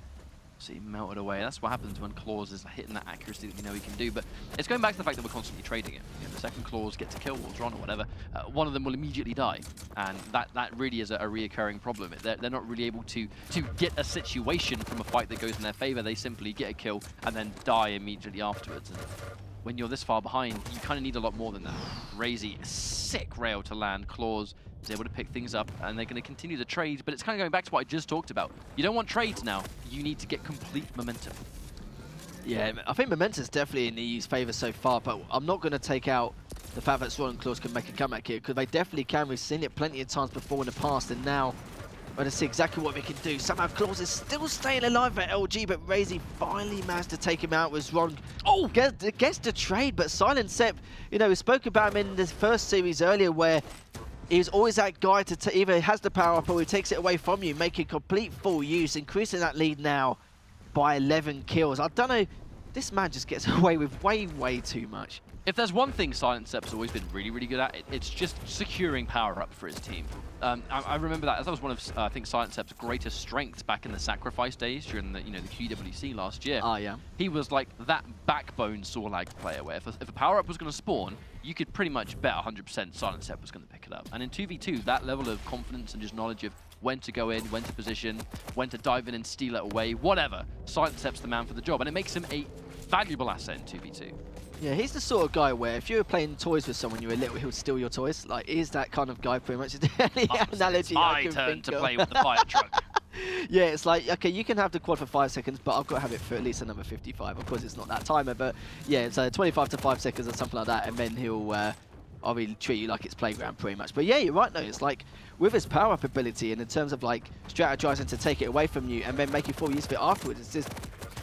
Speaker 1: So he melted away. That's what happens when Claws is hitting that accuracy that we know he can do. But it's going back to the fact that we're constantly trading it. You know, the second Claws gets a kill, or on or whatever, one of them will immediately die. And that really is a reoccurring problem. They're not really able to get a situation from a fight that goes in their favor. They simply get a kill and then die immediately afterwards. And when you're this far behind, you kind of need a lot more than that. Razy, sick rail to land. Claws is able to pick things up, and they're going to continue the trade, but it's kind of going back to what I just talked about. You don't want trades now. You need to get complete momentum.
Speaker 2: Yeah, I think momentum's definitely in the EU's favour so far, but I'm not going to take out the fact that Swan and Claws can make a comeback here, because they definitely can. We've seen it plenty of times before in the past, and now we're going to see exactly what we can do. Somehow Claws is still staying alive at LG, but Razy finally managed to take him out. Was Ron gets the trade, but Silent Sep, you know, we spoke about him in the first series earlier, where he was always that guy to either has the power up or he takes it away from you, making complete full use, increasing that lead now by 11 kills. I don't know, this man just gets away with way too much.
Speaker 1: If there's one thing Silent Sep's always been really good at, it's just securing power-up for his team. I remember that, as that was one of, I think, Silent Sep's greatest strengths back in the Sacrifice days during the, you know, the QWC last year.
Speaker 2: Ah, yeah.
Speaker 1: He was like that backbone Sorlag player, where if a power-up was going to spawn, you could pretty much bet 100% Silent Sep was going to pick it up. And in 2v2, that level of confidence and just knowledge of when to go in, when to position, when to dive in and steal it away, whatever, Silent Sep's the man for the job, and it makes him a valuable asset in 2v2.
Speaker 2: Yeah, he's the sort of guy where if you were playing toys with someone you were little, he'll steal your toys. Like, he's that kind of guy, pretty much. The analogy I can
Speaker 1: turn
Speaker 2: think
Speaker 1: to
Speaker 2: of.
Speaker 1: play with the fire truck.
Speaker 2: Yeah, it's like, okay, you can have the quad for 5 seconds, but I've got to have it for at least another 55. Of course, it's not that timer, but yeah, it's 25 to 5 seconds or something like that, and then he'll I'll really treat you like it's playground, pretty much. But yeah, you're right, though. It's like, with his power-up ability, and in terms of, like, strategizing to take it away from you and then making full use of it afterwards, it's just,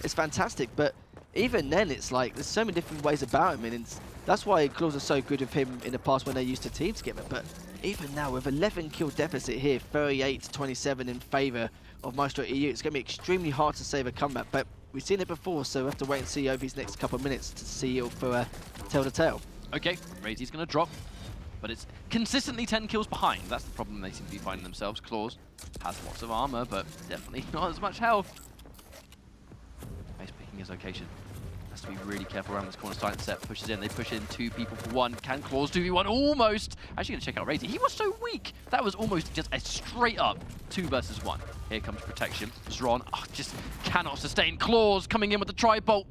Speaker 2: it's fantastic. But even then, it's like, there's so many different ways about him, and that's why Claws are so good with him in the past when they used to team together. But even now with 11 kill deficit here, 38-27 in favour of Maestro EU, it's going to be extremely hard to save a comeback, but we've seen it before, so we have to wait and see over these next couple of minutes to see it for tell the tale.
Speaker 1: Okay, Raisy's going to drop, but it's consistently 10 kills behind. That's the problem they seem to be finding themselves. Claws has lots of armor, but definitely not as much health. He's picking his location. Has to be really careful around this corner. Silent Set pushes in. They push in 2 people for 1. Can Claws 2v1? Almost! Actually going to check out Razy. He was so weak. That was almost just a straight up 2 versus 1. Here comes protection. Zron just cannot sustain. Claws coming in with the tri-bolt.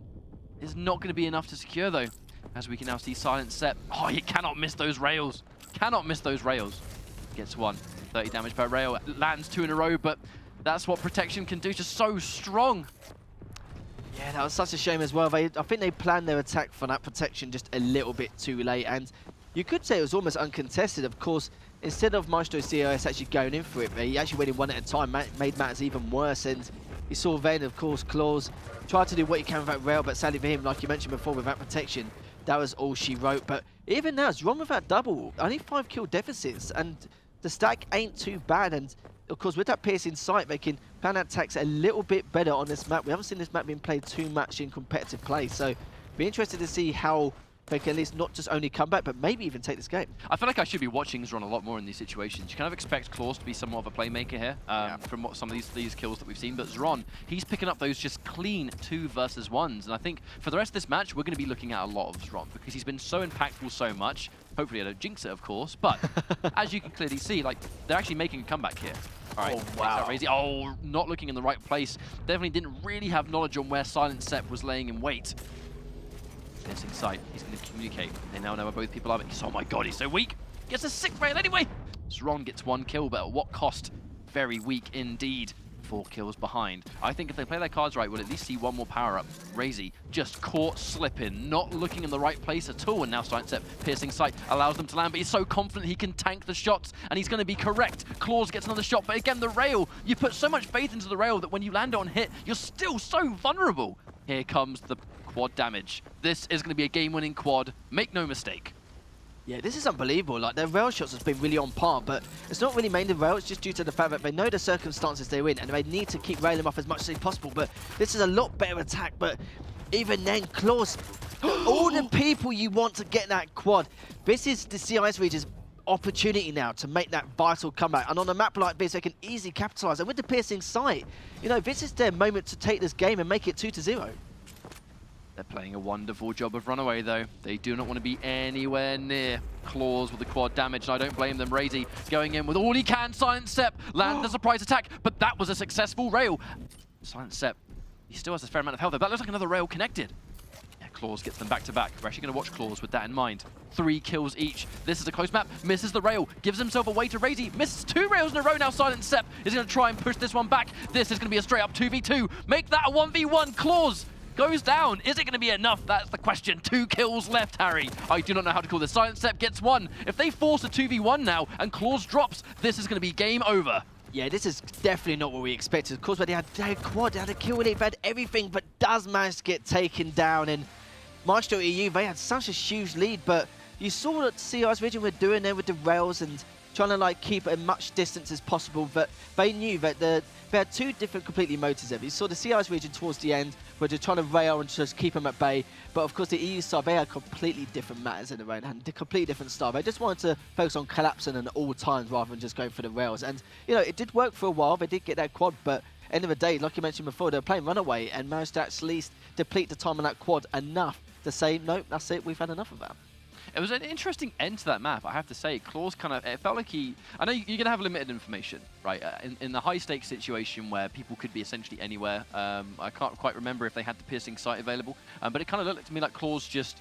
Speaker 1: Is not going to be enough to secure though. As we can now see Silent Set. Oh, he cannot miss those rails. Cannot miss those rails. Gets 1. 30 damage per rail. Lands 2 in a row, but that's what protection can do. Just so strong.
Speaker 2: Yeah, that was such a shame as well. I think they planned their attack for that protection just a little bit too late, and you could say it was almost uncontested. Of course, instead of Maestro CEST actually going in for it, he actually went in 1 at a time, made matters even worse, and you saw then, of course, Claws tried to do what he can with that rail, but sadly for him, like you mentioned before, with that protection, that was all she wrote. But even now, Zron with that double, only 5 kill deficits, and the stack ain't too bad, and of course, with that piercing sight, they can plan attacks a little bit better on this map. We haven't seen this map being played too much in competitive play, so be interested to see how they can at least not just only come back, but maybe even take this game.
Speaker 1: I feel like I should be watching Zron a lot more in these situations. You kind of expect Claws to be somewhat of a playmaker here from what some of these kills that we've seen, but Zron, he's picking up those just clean 2 versus 1s, and I think for the rest of this match, we're going to be looking at a lot of Zron because he's been so impactful so much. Hopefully I don't jinx it, of course, but as you can clearly see, like, they're actually making a comeback here. All right,
Speaker 2: oh, wow.
Speaker 1: Razy. Oh, not looking in the right place. Definitely didn't really have knowledge on where Silent Set was laying in wait. Missing sight. He's going to communicate. They now know where both people are. But oh my god, he's so weak. Gets a sick rail anyway. Zron gets 1 kill, but at what cost? Very weak indeed. 4 kills behind. I think if they play their cards right, we'll at least see 1 more power up. Razy just caught slipping, not looking in the right place at all, and now Silent Set piercing sight allows them to land, but he's so confident he can tank the shots, and he's going to be correct. Claws gets another shot, but again, the rail, you put so much faith into the rail that when you land on hit, you're still so vulnerable. Here comes the quad damage. This is going to be a game-winning quad, make no mistake.
Speaker 2: Yeah, this is unbelievable. Like, their rail shots has been really on par, but it's not really mainly rail, it's just due to the fact that they know the circumstances they're in, and they need to keep railing off as much as possible. But this is a lot better attack, but even then, Claws, all the people you want to get that quad. This is the CIS region's opportunity now to make that vital comeback, and on a map like this, they can easily capitalize. And with the piercing sight, you know, this is their moment to take this game and make it 2-0.
Speaker 1: They're playing a wonderful job of runaway, though. They do not want to be anywhere near Claws with the quad damage, and I don't blame them. Razy going in with all he can. Silent Set land the surprise attack, but that was a successful rail. Silent Set, he still has a fair amount of health, though. That looks like another rail connected. Yeah, Claws gets them back to back. We're actually going to watch Claws with that in mind. 3 kills each. This is a close map. Misses the rail. Gives himself away to Razy. Misses 2 rails in a row now. Silent Set is going to try and push this one back. This is going to be a straight up 2v2. Make that a 1v1. Claws goes down. Is it going to be enough? That's the question. 2 kills left, Harry. I do not know how to call this. Silent Set gets 1. If they force a 2v1 now and Claws drops, this is going to be game over.
Speaker 2: Yeah, this is definitely not what we expected. Of course, they had their quad, they had a kill with it, they had everything, but does manage to get taken down. And Maestro EU, they had such a huge lead, but you saw what CIS region were doing there with the rails and trying to like keep as much distance as possible, but they knew that they had 2 different completely motives there. You saw the CIS region towards the end where they're trying to rail and just keep them at bay, but of course the EU side, they had completely different matters in the road and a completely different style. They just wanted to focus on collapsing at all times rather than just going for the rails. And you know, it did work for a while, they did get that quad, but end of the day, like you mentioned before, they were playing runaway and managed to at least deplete the time on that quad enough to say, no, that's it, we've had enough of that.
Speaker 1: It was an interesting end to that map, I have to say. Claws kind of, it felt like he, I know you're going to have limited information, right? In the high stakes situation where people could be essentially anywhere, I can't quite remember if they had the piercing sight available, but it kind of looked to me like Claws just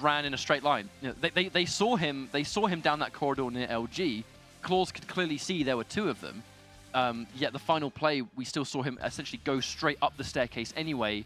Speaker 1: ran in a straight line. You know, they saw him down that corridor near LG. Claws could clearly see there were 2 of them, yet the final play, we still saw him essentially go straight up the staircase anyway,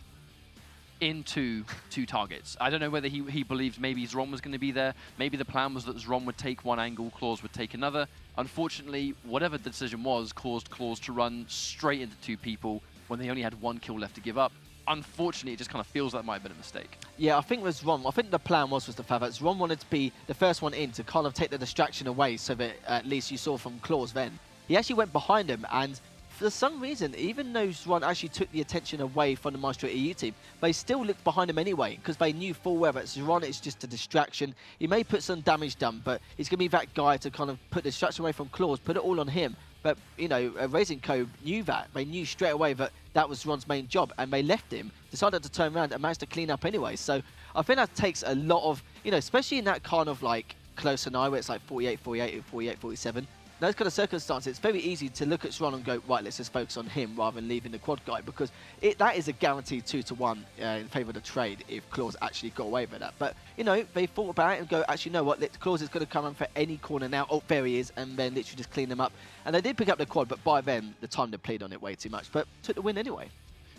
Speaker 1: into 2 targets. I don't know whether he believed maybe Zron was going to be there. Maybe the plan was that Zron would take one angle, Claws would take another. Unfortunately, whatever the decision was, caused Claws to run straight into 2 people when they only had 1 kill left to give up. unfortunately, it just kind of feels like it might have been a mistake.
Speaker 2: Yeah, I think it was Ron. I think the plan was the fact that Ron wanted to be the first one in to kind of take the distraction away so that at least you saw from Claws then. He actually went behind him, and for some reason, even though Ron actually took the attention away from the Maestro EU team, they still looked behind him anyway, because they knew full well that Ron is just a distraction. He may put some damage done, but he's going to be that guy to kind of put the distraction away from Claws, put it all on him. But, you know, Raising Co knew that. They knew straight away that that was Ron's main job, and they left him, decided to turn around and managed to clean up anyway. So I think that takes a lot of, you know, especially in that kind of like close scenario where it's like 48-48 or 48-47. Those kind of circumstances, it's very easy to look at Ron and go, right, let's just focus on him rather than leaving the quad guy, because that is a guaranteed 2-1 in favour of the trade if Claws actually got away with that. But, you know, they thought about it and go, actually, you know what, Claws is going to come in for any corner now. Oh, there he is, and then literally just clean them up. And they did pick up the quad, but by then, the time they played on it way too much, but took the win anyway.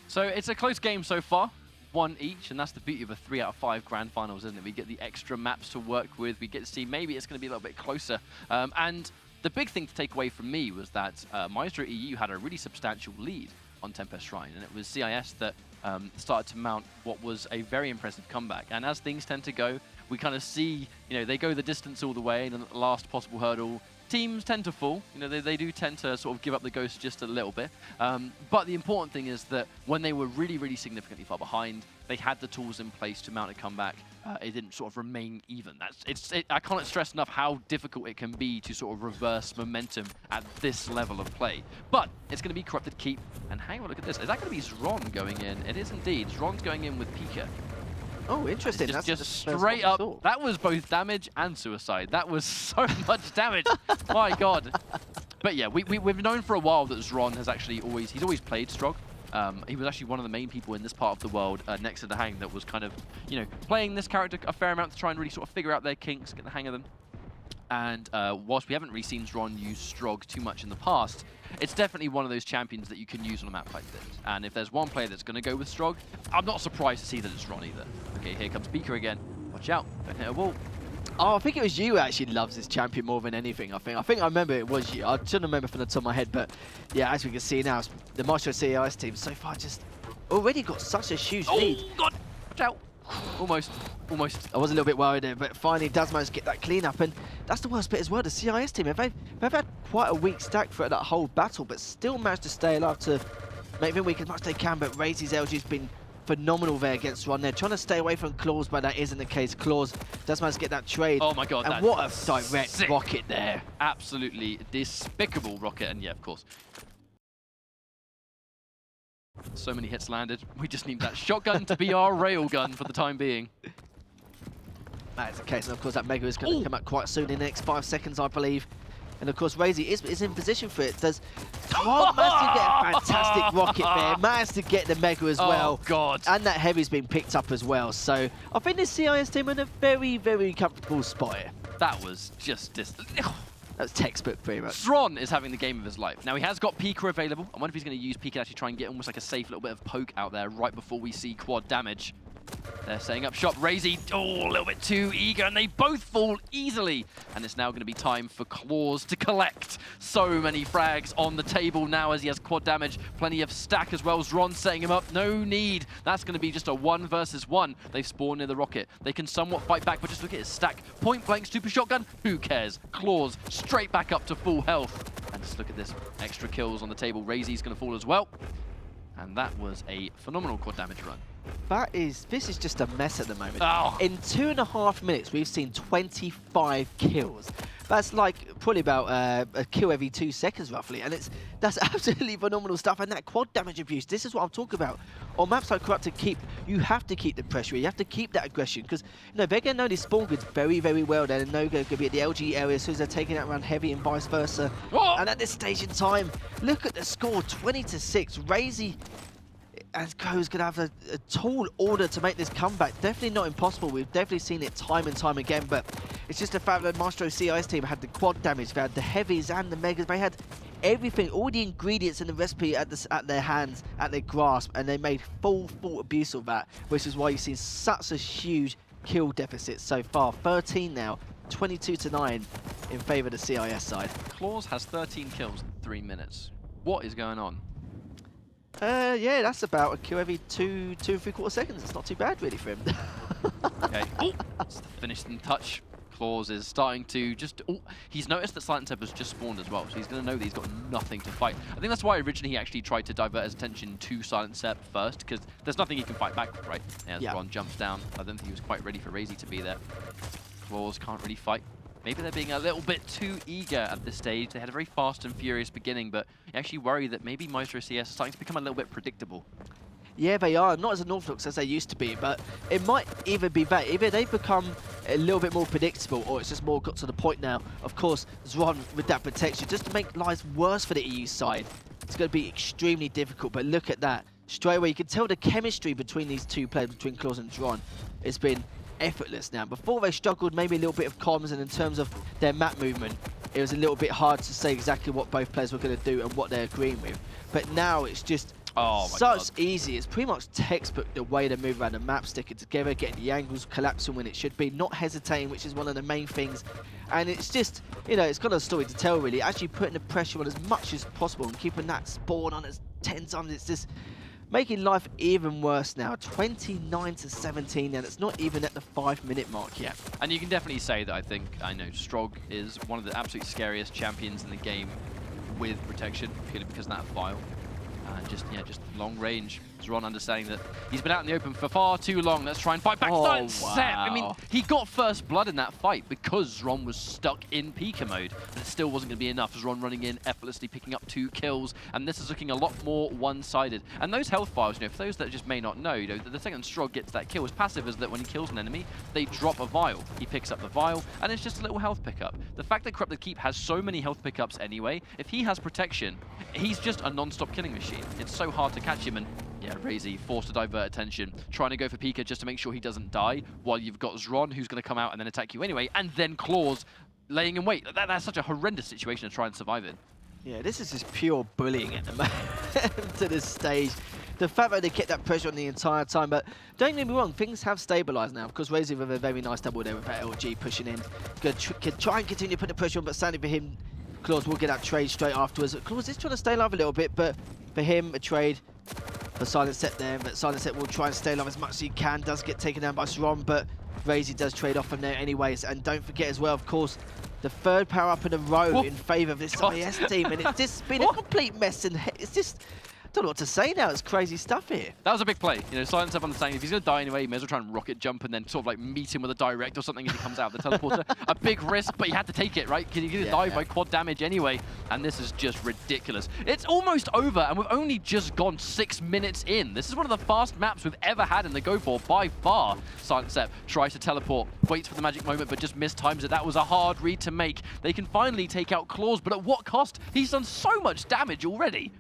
Speaker 1: So it's a close game so far. 1 each, and that's the beauty of a 3 out of 5 grand finals, isn't it? We get the extra maps to work with. We get to see maybe it's going to be a little bit closer. And the big thing to take away from me was that Maestro EU had a really substantial lead on Tempest Shrine, and it was CIS that started to mount what was a very impressive comeback. And as things tend to go, we kind of see, you know, they go the distance all the way, and then at the last possible hurdle, teams tend to fall. You know, they do tend to sort of give up the ghost just a little bit. But the important thing is that when they were really, really significantly far behind, they had the tools in place to mount a comeback. It didn't sort of remain even. I can't stress enough how difficult it can be to sort of reverse momentum at this level of play. But it's going to be Corrupted Keep. And hang on, look at this. Is that going to be Zron going in? It is indeed. Zron's going in with Pika.
Speaker 2: Oh, interesting.
Speaker 1: Just straight up. That was both damage and suicide. That was so much damage. My God. But yeah, we've known for a while that Zron has actually he's always played Strog. He was actually one of the main people in this part of the world next to the Hang that was kind of, you know, playing this character a fair amount to try and really sort of figure out their kinks, get the hang of them. And whilst we haven't really seen Zron use Strog too much in the past, it's definitely one of those champions that you can use on a map like this. And if there's one player that's going to go with Strog, I'm not surprised to see that it's Zron either. Okay, here comes Beaker again. Watch out, don't hit a wall.
Speaker 2: Oh, I think it was you who actually loves this champion more than anything, I think I remember it was you. I shouldn't remember from the top of my head, but yeah, as we can see now, the Maestro CES team so far just already got such a huge lead.
Speaker 1: Oh, God! Watch out! Almost. I was
Speaker 2: a little bit worried there, but finally does manage to get that clean up, and that's the worst bit as well. The CIS team, they've had quite a weak stack throughout that whole battle, but still managed to stay alive to make them weak as much as they can, but Razy's LG's been phenomenal there against Ron. They're trying to stay away from Claws, but that isn't the case. Claws does manage to get that trade.
Speaker 1: Oh my God,
Speaker 2: and what a direct rocket there.
Speaker 1: Absolutely despicable rocket, and yeah, of course. So many hits landed. We just need that shotgun to be our railgun for the time being.
Speaker 2: That is the case, and of course that Mega is going to come out quite soon in the next 5 seconds, I believe. And of course, Razy is in position for it. Does Tom manage to get a fantastic rocket there? Managed to get the Mega as well.
Speaker 1: Oh, God.
Speaker 2: And that Heavy's been picked up as well. So I think the CIS team are in a very, very comfortable spot here.
Speaker 1: That was just...
Speaker 2: That's textbook, pretty much.
Speaker 1: Zron is having the game of his life. Now, he has got Pika available. I wonder if he's going to use Pika to actually try and get almost like a safe little bit of poke out there right before we see quad damage. They're setting up shop. Razy, a little bit too eager, and they both fall easily. And it's now going to be time for Claws to collect. So many frags on the table now as he has quad damage. Plenty of stack as well. Zron setting him up. No need. That's going to be just a 1 versus 1. They've spawned near the rocket. They can somewhat fight back, but just look at his stack. Point blank, super shotgun. Who cares? Claws straight back up to full health. And just look at this. Extra kills on the table. Razy's going to fall as well. And that was a phenomenal quad damage run.
Speaker 2: This is just a mess at the moment.
Speaker 1: Oh.
Speaker 2: In 2.5 minutes, we've seen 25 kills. That's like probably about a kill every 2 seconds, roughly. And that's absolutely phenomenal stuff. And that quad damage abuse, this is what I'm talking about. On maps like Corrupted Keep, you have to keep the pressure. You have to keep that aggression. Because, you know, they're going to know these spawn grids very, very well. They know they're going to be at the LG area as soon as they're taking it around Heavy and vice versa.
Speaker 1: Whoa.
Speaker 2: And at this stage in time, look at the score, 20-6. Razy and Co's going to have a tall order to make this comeback. Definitely not impossible. We've definitely seen it time and time again, but it's just the fact that Maestro CIS team had the quad damage, they had the heavies and the megas, they had everything, all the ingredients in the recipe at their hands, at their grasp, and they made full abuse of that, which is why you've seen such a huge kill deficit so far. 13 now, 22-9 in favour of the CIS side.
Speaker 1: Claws has 13 kills in 3 minutes. What is going on?
Speaker 2: Yeah, that's about a kill every two and 3/4 seconds. It's not too bad really for him.
Speaker 1: Okay. Oh, it's the finishing touch. Claws is starting to just... Oh, he's noticed that Silent Seb has just spawned as well, so he's going to know that he's got nothing to fight. I think that's why originally he actually tried to divert his attention to Silent Seb first, because there's nothing he can fight back with, right? As Ron jumps down, I don't think he was quite ready for Razy to be there. Claws can't really fight. Maybe they're being a little bit too eager at this stage. They had a very fast and furious beginning, but you actually worry that maybe Maestro CS is starting to become a little bit predictable.
Speaker 2: Yeah, they are. Not as unorthodox as they used to be, but it might either be that. Either they've become a little bit more predictable, or it's just more got to the point now. Of course, Zron with that protection, just to make lives worse for the EU side. It's going to be extremely difficult, but look at that. Straight away, you can tell the chemistry between these two players, between Claws and Zron, has been effortless now. Before they struggled maybe a little bit of comms, and in terms of their map movement, it was a little bit hard to say exactly what both players were going to do and what they're agreeing with. But now it's just...
Speaker 1: Oh my
Speaker 2: such
Speaker 1: God.
Speaker 2: easy. It's pretty much textbook the way they move around the map, sticking together, getting the angles collapsing when it should be, not hesitating, which is one of the main things. And it's just, you know, it's got a story to tell really. Actually putting the pressure on as much as possible and keeping that spawn on as 10 times. It's just making life even worse now. 29-17, and it's not even at the 5-minute mark yet.
Speaker 1: And you can definitely say that I know Strog is one of the absolute scariest champions in the game with protection, purely because of that file. And just long range. Zron understanding that he's been out in the open for far too long. Let's try and fight back.
Speaker 2: Oh,
Speaker 1: Seb. I mean,
Speaker 2: wow.
Speaker 1: he got first blood in that fight because Zron was stuck in Pika mode. But it still wasn't going to be enough. Zron running in, effortlessly picking up 2 kills. And this is looking a lot more one-sided. And those health files, you know, for those that just may not know, you know, the second Strog gets that kill, his passive is that when he kills an enemy, they drop a vial. He picks up the vial, and it's just a little health pickup. The fact that Corrupted Keep has so many health pickups anyway, if he has protection, he's just a non-stop killing machine. It's so hard to catch him, and yeah, Razy forced to divert attention, trying to go for Pika just to make sure he doesn't die, while you've got Zron, who's going to come out and then attack you anyway, and then Claws laying in wait. That's such a horrendous situation to try and survive in.
Speaker 2: Yeah, this is just pure bullying at the moment to this stage. The fact that they kept that pressure on the entire time, but don't get me wrong, things have stabilised now, because Razy with a very nice double there with that LG pushing in. Going to try and continue to put the pressure on, but sadly for him, Claws will get that trade straight afterwards. Claws is trying to stay alive a little bit, but for him, a trade for Silent Set there, but Silent Set will try and stay alive as much as he can, does get taken down by Zron, but Razy does trade off from there anyways. And don't forget as well, of course, the third power up in a row in favour of this IS team, and it's just been a complete mess, and it's just... I don't know what to say now. It's crazy stuff here.
Speaker 1: That was a big play. You know, Silent Seb understanding if he's going to die anyway, he may as well try and rocket jump and then sort of like meet him with a direct or something as he comes out of the teleporter. A big risk, but you had to take it, right? Because you're going to die by quad damage anyway. And this is just ridiculous. It's almost over, and we've only just gone 6 minutes in. This is one of the fast maps we've ever had in the Go4 by far. Silent Seb tries to teleport, waits for the magic moment, but just mistimes it. That was a hard read to make. They can finally take out Claws, but at what cost? He's done so much damage already.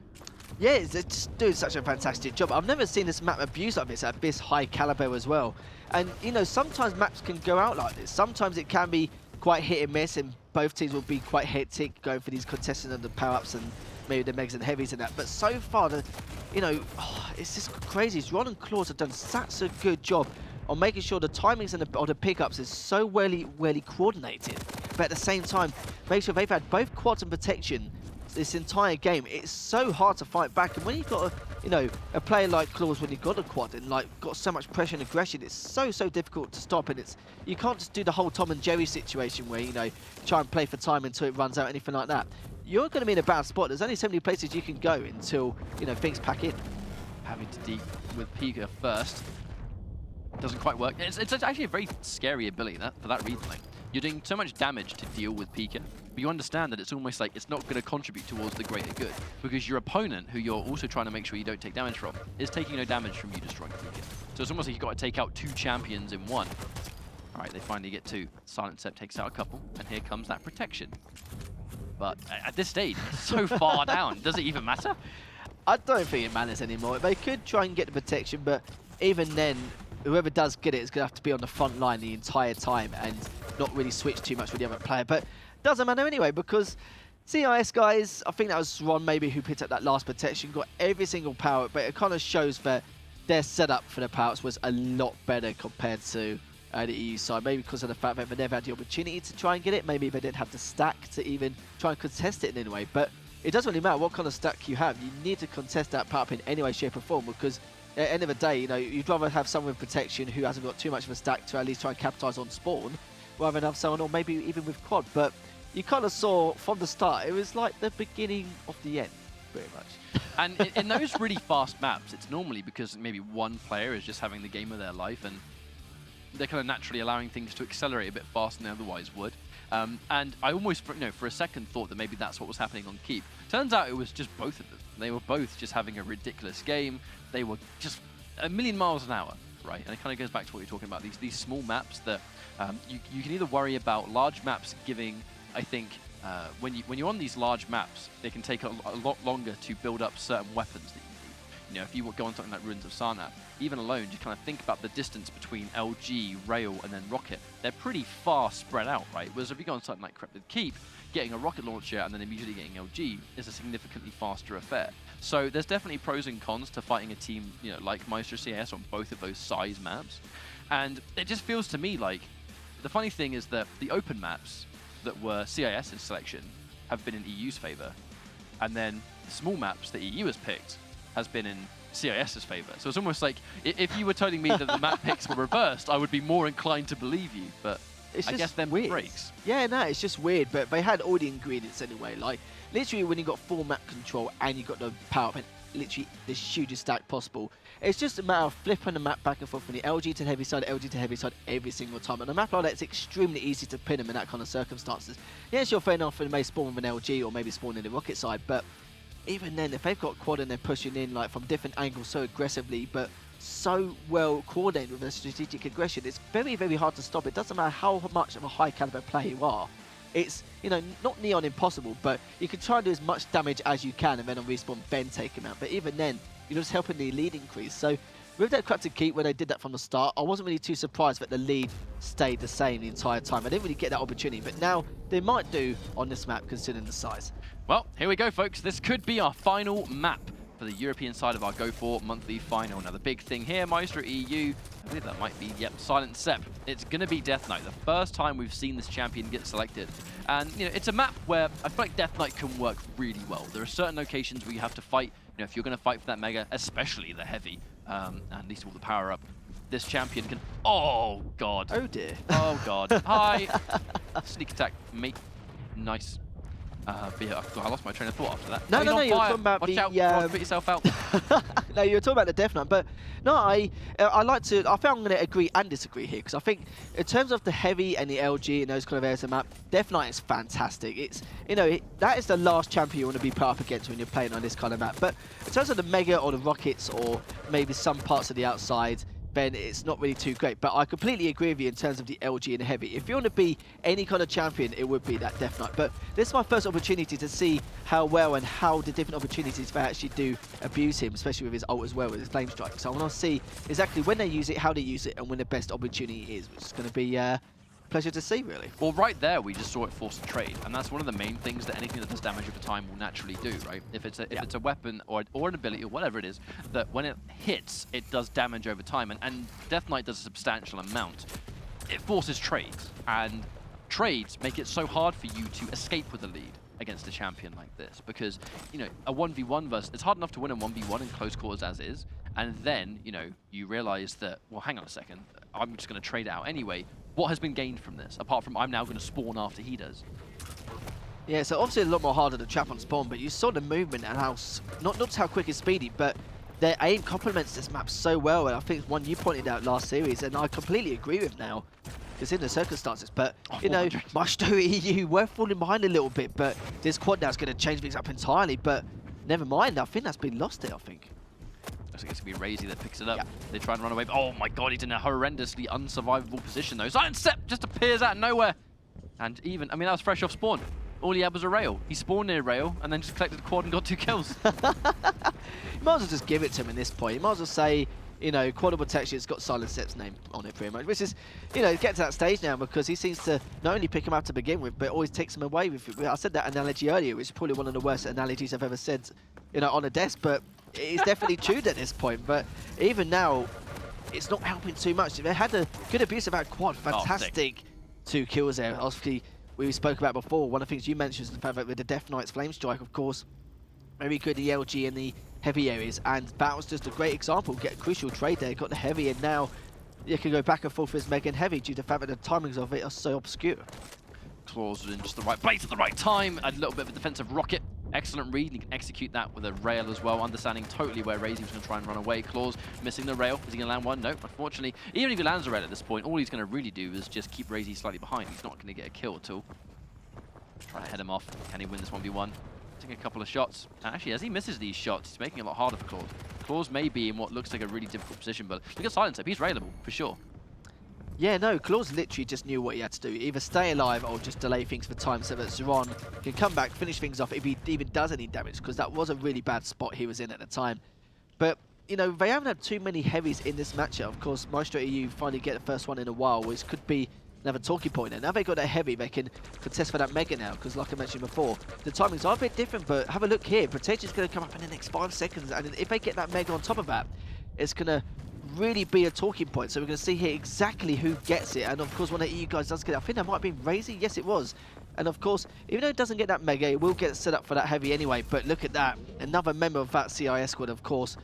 Speaker 2: Yeah, it's just doing such a fantastic job. I've never seen this map abused like this at this high caliber as well. And, you know, sometimes maps can go out like this. Sometimes it can be quite hit and miss, and both teams will be quite hectic going for these contestants and the power-ups and maybe the megs and heavies and that. But so far, you know, it's just crazy. Ron and Claws have done such a good job on making sure the timings and the pickups is so well coordinated. But at the same time, make sure they've had both quads and protection this entire game. It's so hard to fight back, and when you've got a player like Claws, when you've got a quad and like got so much pressure and aggression, it's so difficult to stop. And you can't just do the whole Tom and Jerry situation where, you know, try and play for time until it runs out, anything like that. You're going to be in a bad spot. There's only so many places you can go until, you know, things pack in.
Speaker 1: Having to deep with Pika first doesn't quite work. It's actually a very scary ability for that reason. Like, you're doing so much damage to deal with Pika, but you understand that it's almost like it's not going to contribute towards the greater good, because your opponent, who you're also trying to make sure you don't take damage from, is taking no damage from you destroying Pika. So it's almost like you've got to take out 2 champions in one. All right, they finally get 2. Silent Seb takes out a couple, and here comes that protection. But at this stage, it's so far down. Does it even matter?
Speaker 2: I don't think it matters anymore. They could try and get the protection, but even then, whoever does get it is going to have to be on the front line the entire time and not really switch too much with the other player. But doesn't matter anyway, because CIS guys, I think that was Ron maybe who picked up that last protection, got every single power, but it kind of shows that their setup for the powers was a lot better compared to the EU side. Maybe because of the fact that they never had the opportunity to try and get it. Maybe they didn't have the stack to even try and contest it in any way. But it doesn't really matter what kind of stack you have. You need to contest that power up in any way, shape or form, because at the end of the day, you know, you'd rather have someone with protection who hasn't got too much of a stack to at least try and capitalize on spawn, rather than have someone, or maybe even with quad. But you kind of saw from the start, it was like the beginning of the end, pretty much.
Speaker 1: And in those really fast maps, it's normally because maybe one player is just having the game of their life, and they're kind of naturally allowing things to accelerate a bit faster than they otherwise would. And I almost, you know, for a second thought that maybe that's what was happening on Keep. Turns out it was just both of them. They were both just having a ridiculous game. They were just a million miles an hour, right? And it kind of goes back to what you're talking about, these small maps that you can either worry about large maps giving, I think, when you're on these large maps, they can take a lot longer to build up certain weapons that you need. You know, if you go on something like Ruins of Sarnath, even alone, just kind of think about the distance between LG, Rail, and then Rocket. They're pretty far spread out, right? Whereas if you go on something like Corrupted Keep, getting a rocket launcher and then immediately getting LG is a significantly faster affair. So there's definitely pros and cons to fighting a team, you know, like Maestro CS on both of those size maps. And it just feels to me like the funny thing is that the open maps that were CIS's selection have been in EU's favor, and then the small maps that EU has picked has been in CIS's favor. So it's almost like if you were telling me that the map picks were reversed, I would be more inclined to believe you, but
Speaker 2: it's
Speaker 1: I guess them
Speaker 2: weird.
Speaker 1: breaks.
Speaker 2: Yeah, no, it's just weird, but they had all the ingredients anyway. Like, literally when you got full map control and you got the power up and literally the hugest stack possible, it's just a matter of flipping the map back and forth from the LG to the heavy side, LG to heavy side every single time. And a map like that, it's extremely easy to pin them in that kind of circumstances. Yes, you're fair enough, and may spawn with an LG or maybe spawn in the rocket side, but even then, if they've got quad and they're pushing in like from different angles so aggressively, but so well coordinated with their strategic aggression, it's very, very hard to stop. It doesn't matter how much of a high caliber player you are. It's, you know, not neon impossible, but you can try and do as much damage as you can and then on respawn, then take him out. But even then, you're just helping the lead increase. So with that Corrupted Keep, when they did that from the start, I wasn't really too surprised that the lead stayed the same the entire time. I didn't really get that opportunity, but now they might do on this map considering the size.
Speaker 1: Well, here we go, folks. This could be our final map for the European side of our Go4 monthly final. Now, the big thing here, Maestro EU, I believe that might be, yep, Silent Sep. It's going to be Death Knight, the first time we've seen this champion get selected. And, you know, it's a map where I feel like Death Knight can work really well. There are certain locations where you have to fight, you know, if you're going to fight for that Mega, especially the Heavy, and at least all the power up, this champion can... Oh, God.
Speaker 2: Oh, dear.
Speaker 1: Oh, God. Hi. Sneak attack, mate. Nice. But yeah, I lost my train of thought after that.
Speaker 2: No,
Speaker 1: Oh,
Speaker 2: no, you're talking about
Speaker 1: Watch
Speaker 2: the...
Speaker 1: out, Rod, put yourself out.
Speaker 2: No, you were talking about the Death Knight, but no, I like to... I think I'm going to agree and disagree here, because I think in terms of the Heavy and the LG and those kind of areas of the map, Death Knight is fantastic. It's, you know, that is the last champion you want to be put up against when you're playing on this kind of map. But in terms of the Mega or the Rockets or maybe some parts of the outside, then it's not really too great. But I completely agree with you in terms of the LG and the Heavy. If you want to be any kind of champion, it would be that Death Knight. But this is my first opportunity to see how well and how the different opportunities they actually do abuse him, especially with his ult as well, with his Flame Strike. So I want to see exactly when they use it, how they use it, and when the best opportunity is, which is going to be pleasure to see, really.
Speaker 1: Well, right there, we just saw it force a trade, and that's one of the main things that anything that does damage over time will naturally do, right? If it's a weapon or an ability or whatever it is, that when it hits, it does damage over time, and Death Knight does a substantial amount. It forces trades, and trades make it so hard for you to escape with a lead against a champion like this, because, you know, a 1v1 versus... It's hard enough to win a 1v1 in close quarters as is, and then, you know, you realize that, well, hang on a second, I'm just going to trade out anyway. What has been gained from this, apart from I'm now going to spawn after he does?
Speaker 2: Yeah, so obviously a lot more harder to trap on spawn, but you saw the movement and how, not just how quick and speedy, but their aim complements this map so well, and I think it's one you pointed out last series, and I completely agree with now, because in the circumstances, but, you know, Maestro EU, we're falling behind a little bit, but this quad now is going to change things up entirely, but never mind, I think that's been lost there, I think.
Speaker 1: I think it's going to be Razy that picks it up.
Speaker 2: Yeah.
Speaker 1: They try and run away. Oh my god, he's in a horrendously unsurvivable position though. Silent Sep just appears out of nowhere. And even, I mean, that was fresh off spawn. All he had was a rail. He spawned near rail and then just collected the quad and got 2 kills.
Speaker 2: You might as well just give it to him at this point. You might as well say, you know, quad protection, it's got Silent Sep's name on it pretty much, which is, you know, get to that stage now because he seems to not only pick him up to begin with, but always takes him away with it. I said that analogy earlier, which is probably one of the worst analogies I've ever said, you know, on a desk, but it's definitely true at this point. But even now, it's not helping too much. They had a good abuse of that quad. Fantastic 2 kills there. Obviously, we spoke about before, one of the things you mentioned is the fact that with the Death Knight's Flame Strike, of course, very good in the LG and the heavy areas, and that was just a great example. Get a crucial trade there, got the heavy, and now you can go back and forth with Mega and heavy due to the fact that the timings of it are so obscure.
Speaker 1: Claws was in just the right place at the right time. A little bit of a defensive rocket. Excellent read. You can execute that with a rail as well, understanding totally where Razy was going to try and run away. Claws missing the rail. Is he going to land one? No, unfortunately. Even if he lands a rail at this point, all he's going to really do is just keep Razy slightly behind. He's not going to get a kill at all. Trying to head him off. Can he win this 1v1? Taking a couple of shots. And actually, as he misses these shots, he's making it a lot harder for Claws. Claws may be in what looks like a really difficult position, but look at Silence Up. He's railable, for sure.
Speaker 2: Yeah, no, Claws literally just knew what he had to do. Either stay alive or just delay things for time so that Zeron can come back, finish things off if he even does any damage, because that was a really bad spot he was in at the time. But, you know, they haven't had too many heavies in this matchup. Of course, Maestro EU finally get the first one in a while, which could be another talking point. And now they've got that heavy, they can contest for that Mega now, because like I mentioned before, the timings are a bit different, but have a look here. Protection's going to come up in the next 5 seconds, and if they get that Mega on top of that, it's going to really be a talking point. So we're going to see here exactly who gets it. And of course, one of the EU guys does get it. I think that might have been Razy. Yes, it was. And of course, even though it doesn't get that Mega, it will get set up for that heavy anyway. But look at that. Another member of that CIS squad, of course,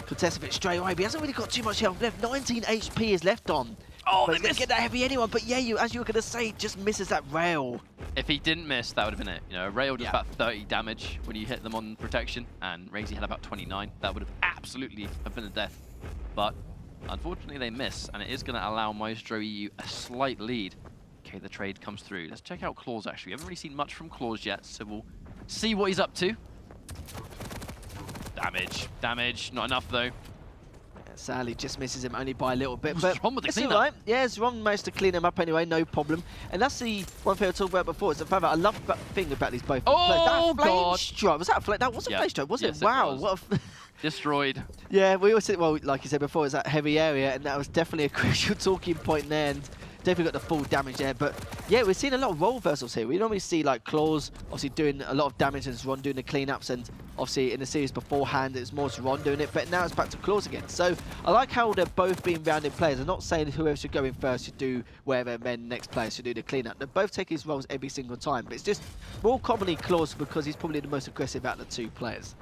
Speaker 2: contested it straight away. But he hasn't really got too much health left. 19 HP is left on.
Speaker 1: Oh,
Speaker 2: but he's going to get that heavy anyway. But yeah, as you were going to say, just misses that rail.
Speaker 1: If he didn't miss, that would have been it. You know, a rail does about 30 damage when you hit them on protection, and Razy had about 29. That would have absolutely have been a death. But unfortunately, they miss, and it is going to allow Maestro EU a slight lead. Okay, the trade comes through. Let's check out Claws, actually. We haven't really seen much from Claws yet, so we'll see what he's up to. Damage. Not enough, though.
Speaker 2: Sadly, just misses him only by a little bit.
Speaker 1: What's
Speaker 2: But
Speaker 1: wrong with the
Speaker 2: it's
Speaker 1: cleanup?
Speaker 2: alright. Yeah, Zeron managed to clean him up anyway, no problem. And that's the one thing I talked about before. It's the fact that I love the thing about these both.
Speaker 1: Oh,
Speaker 2: that flame
Speaker 1: God.
Speaker 2: strike. Was that a flame? That was a flame strike, wasn't
Speaker 1: Yes,
Speaker 2: it? Wow.
Speaker 1: it was.
Speaker 2: What a
Speaker 1: Destroyed.
Speaker 2: yeah, we always said, well, like you said before, it's that heavy area, and that was definitely a crucial talking point there. And definitely got the full damage there. But yeah, we're seeing a lot of role reversals here. We normally see like Claws obviously doing a lot of damage and Zeron doing the cleanups, and obviously in the series beforehand it's more Zeron doing it, but now it's back to Claws again. So I like how they're both being rounded players. I'm not saying whoever should go in first should do whatever, and then next player should do the cleanup. They're both taking his roles every single time, but it's just more commonly Claws because he's probably the most aggressive out of the two players.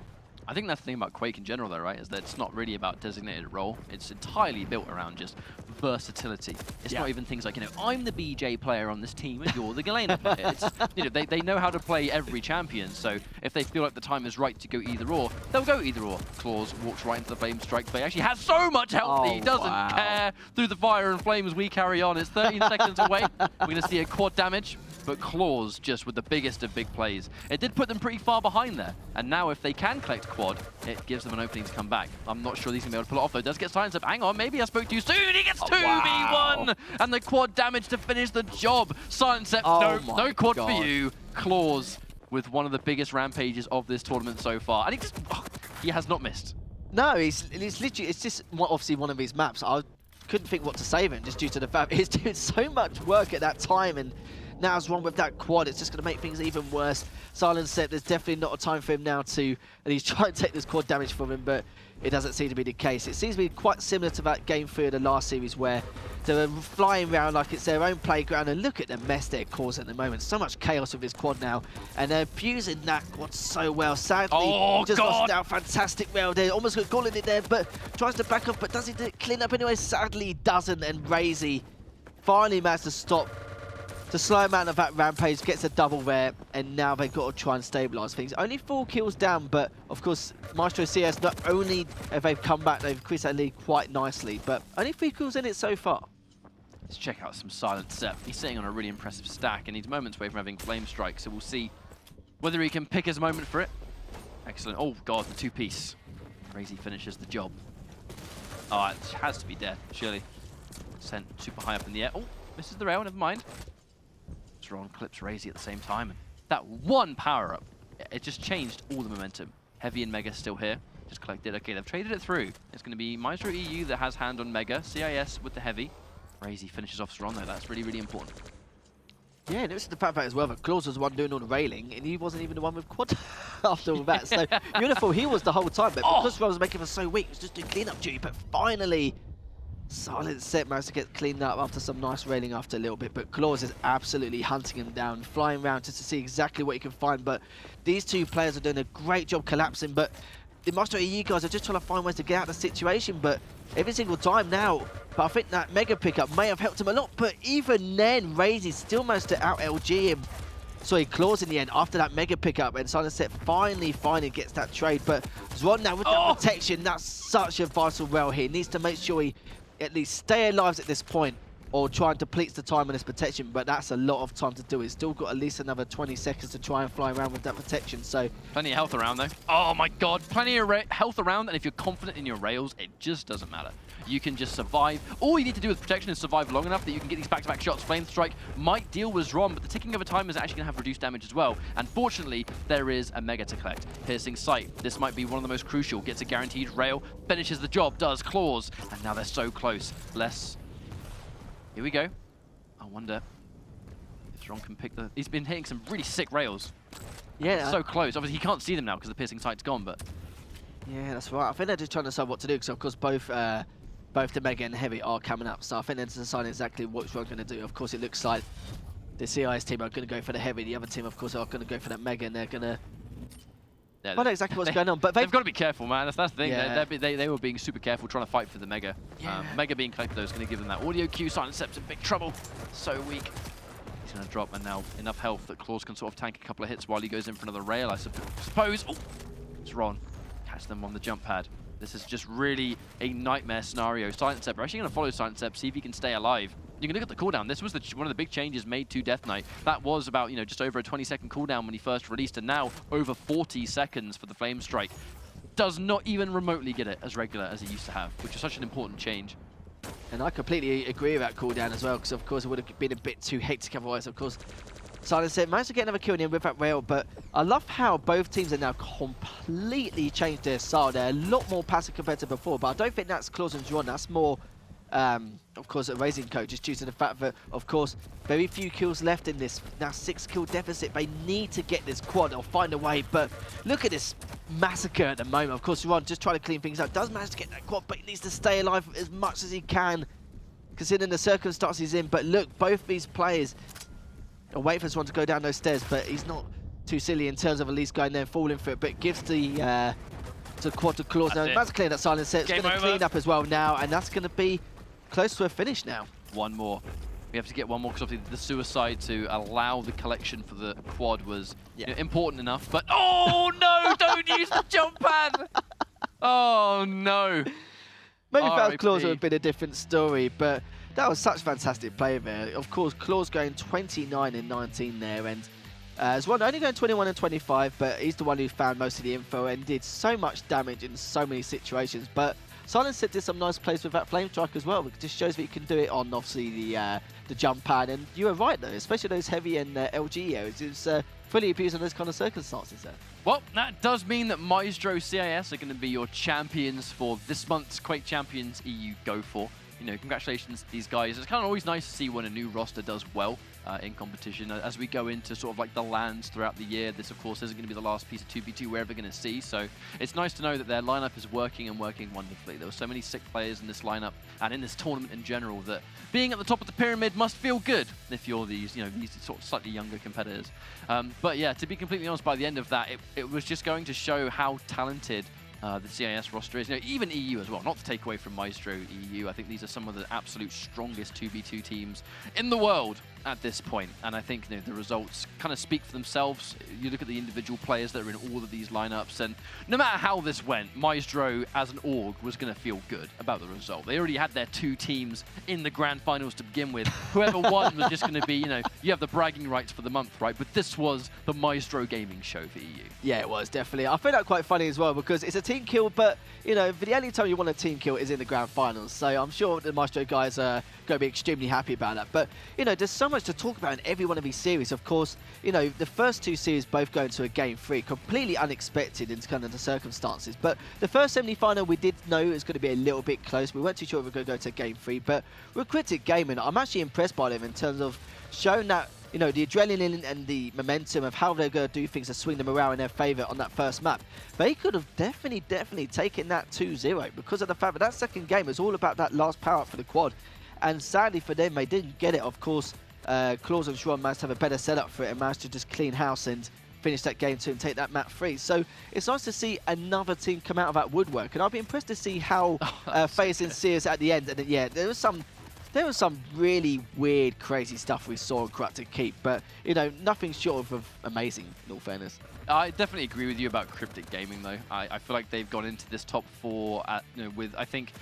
Speaker 1: I think that's the thing about Quake in general, though, right? Is that it's not really about designated role. It's entirely built around just versatility. It's not even things like, you know, I'm the BJ player on this team and you're the Galena player. It's, you know, they know how to play every champion. So if they feel like the time is right to go either or, they'll go either or. Claws walks right into the flame strike, but he actually has so much health that he doesn't care. Through the fire and flames, we carry on. It's 13 seconds away. We're going to see a quad damage. But Claws just with the biggest of big plays. It did put them pretty far behind there. And now if they can collect quad, it gives them an opening to come back. I'm not sure he's going to be able to pull it off, though. Does get Silence Up. Hang on, maybe I spoke too soon. He gets 2v1! And the quad damage to finish the job. Silence Up, no quad for you. Claws with one of the biggest rampages of this tournament so far. And he has not missed.
Speaker 2: No, it's literally, it's just obviously one of his maps. I couldn't think what to say of him just due to the fact he's doing so much work at that time, and now Zeron with that quad, it's just going to make things even worse. Silence Set, there's definitely not a time for him now to at least try and take this quad damage from him, but it doesn't seem to be the case. It seems to be quite similar to that game 3 of the last series where they're flying around like it's their own playground, and look at the mess they're causing at the moment. So much chaos with his quad now, and they're fusing that quad so well. Sadly, just lost out. Fantastic rail there, almost got calling it there, but tries to back up, but does he clean up anyway? Sadly, doesn't, and Razy finally managed to stop the slow amount of that rampage, gets a double there, and now they've got to try and stabilise things. Only 4 kills down, but of course, Maestro CS, not only have they come back, they've increased that lead quite nicely, but only 3 kills in it so far.
Speaker 1: Let's check out some Silence Set. He's sitting on a really impressive stack, and he's moments away from having Flame Strike, so we'll see whether he can pick his moment for it. Excellent. Oh, God, the 2-piece. Razy finishes the job. Oh, it has to be dead, surely. Sent super high up in the air. Oh, misses the rail, never mind. Zeron clips Razy at the same time. And that one power-up, it just changed all the momentum. Heavy and Mega still here. Just collected. Okay, they've traded it through. It's going to be Maestro EU that has hand on Mega. CIS with the Heavy. Razy finishes off Zeron, though. That's really, really important.
Speaker 2: Yeah, and it's the fact that as well that Claws was the one doing all the railing, and he wasn't even the one with quad after all that. So beautiful, he was the whole time, but because Zeron was making him so weak, he was just doing cleanup duty. But finally, Silent Set managed to get cleaned up after some nice railing after a little bit, but Claus is absolutely hunting him down, flying around just to see exactly what he can find. But these two players are doing a great job collapsing, but the Master EU guys are just trying to find ways to get out of the situation, but every single time now. But I think that mega pickup may have helped him a lot, but even then, Razy still managed to out-LG him. Sorry, Claus in the end after that mega pickup, and Silent Set finally gets that trade. But Zron now with that protection, that's such a vital rail here. He needs to make sure he at least stay alive at this point, or try and deplete the time on his protection, but that's a lot of time to do. He's still got at least another 20 seconds to try and fly around with that protection, so...
Speaker 1: Plenty of health around, though. Oh my god, plenty of health around, and if you're confident in your rails, it just doesn't matter. You can just survive. All you need to do with protection is survive long enough that you can get these back-to-back shots. Flame Strike might deal with Zron, but the ticking of a time is actually going to have reduced damage as well. And fortunately, there is a Mega to collect. Piercing Sight. This might be one of the most crucial. Gets a guaranteed rail, finishes the job, does Claws, and now they're so close. Less. Here we go. I wonder if Zron can pick the... He's been hitting some really sick rails.
Speaker 2: Yeah.
Speaker 1: So close. Obviously, he can't see them now because the Piercing Sight's gone, but...
Speaker 2: Yeah, that's right. I think they're just trying to decide what to do, because of course both the Mega and the Heavy are coming up. So I think they're deciding exactly what Zron's going to do. Of course, it looks like the CIS team are going to go for the Heavy. The other team, of course, are going to go for that Mega, and they're going to...
Speaker 1: Yeah,
Speaker 2: I don't know exactly what's going on, but
Speaker 1: they've got to be careful, man. That's the thing.
Speaker 2: Yeah.
Speaker 1: They were being super careful trying to fight for the Mega.
Speaker 2: Yeah.
Speaker 1: Mega being collected, though, is going to give them that audio cue. Silent Sep's in big trouble. So weak. He's going to drop, and now enough health that Claus can sort of tank a couple of hits while he goes in for another rail, I suppose. Oh, it's Ron. Catch them on the jump pad. This is just really a nightmare scenario. Silent Sep, we're actually going to follow Silent Sep, see if he can stay alive. You can look at the cooldown. This was one of the big changes made to Death Knight. That was about, just over a 20-second cooldown when he first released, and now over 40 seconds for the Flame Strike. Does not even remotely get it as regular as he used to have, which is such an important change.
Speaker 2: And I completely agree with that cooldown as well, because of course it would have been a bit too hectic otherwise. Of course, Silent Set managed to get another kill in with that rail, but I love how both teams have now completely changed their style. They're a lot more passive compared to before, but I don't think that's Claus and Zron. That's more, of course, a Raising Code, just due to the fact that, of course, very few kills left in this now 6-kill deficit. They need to get this quad or find a way, but look at this massacre at the moment. Of course, Zron just trying to clean things up, does manage to get that quad, but he needs to stay alive as much as he can, considering the circumstances he's in. But look, both these players are waiting for Zron to go down those stairs, but he's not too silly in terms of at least going there and falling for it, but gives the quad to Claus. Now, about to clear that Silent Set. It's going to clean up as well now, and that's going to be close to a finish now.
Speaker 1: One more. We have to get one more, because obviously the suicide to allow the collection for the quad was important enough, but oh no, don't use the jump pad! Oh no.
Speaker 2: Maybe without Claus would have been a different story, but that was such fantastic play there. Of course, Claus going 29 and 19 there, and Zron only going 21 and 25, but he's the one who found most of the info and did so much damage in so many situations. But Silent Set did some nice plays with that Flame Strike as well. It just shows that you can do it on, obviously, the jump pad. And you were right, though, especially those heavy and LG areas. It was fully abused in those kind of circumstances there.
Speaker 1: Well, that does mean that Maestro CIS are going to be your champions for this month's Quake Champions EU Go4. Congratulations to these guys. It's kind of always nice to see when a new roster does well in competition. As we go into sort of like the lands throughout the year, this of course isn't going to be the last piece of 2v2 we're ever going to see. So it's nice to know that their lineup is working and working wonderfully. There were so many sick players in this lineup and in this tournament in general that being at the top of the pyramid must feel good if you're these, these sort of slightly younger competitors. But yeah, to be completely honest, by the end of that, it was just going to show how talented the CIS roster is, even EU as well, not to take away from Maestro EU. I think these are some of the absolute strongest 2v2 teams in the world at this point, and I think the results kind of speak for themselves. You look at the individual players that are in all of these lineups, and no matter how this went, Maestro as an org was going to feel good about the result. They already had their 2 teams in the grand finals to begin with. Whoever won was just going to be, you have the bragging rights for the month, right? But this was the Maestro gaming show for EU.
Speaker 2: Yeah, it was, definitely. I find that quite funny as well, because it's a team kill, but, the only time you want a team kill is in the grand finals. So I'm sure the Maestro guys are going to be extremely happy about that. But, there's so much to talk about in every one of these series. Of course, the first 2 series both go into a game 3, completely unexpected in kind of the circumstances. But the first semi-final, we did know it was going to be a little bit close. We weren't too sure we were going to go to game 3, but Requited Gaming, I'm actually impressed by them in terms of showing that you know, the adrenaline and the momentum of how they're going to do things to swing them around in their favour on that first map. They could have definitely taken that 2-0 because of the fact that that second game was all about that last power up for the quad. And sadly for them, they didn't get it. Of course, Claus and Sharon managed to have a better setup for it and managed to just clean house and finish that game 2 and take that map 3. So it's nice to see another team come out of that woodwork. And I'll be impressed to see how FaZe and Sears at the end. And yeah, there was some really weird, crazy stuff we saw in Corrupted Keep, but you know, nothing short of amazing, in all fairness.
Speaker 1: I definitely agree with you about Cryptic Gaming, though. I feel like they've gone into this top 4 at, you know, with, I think,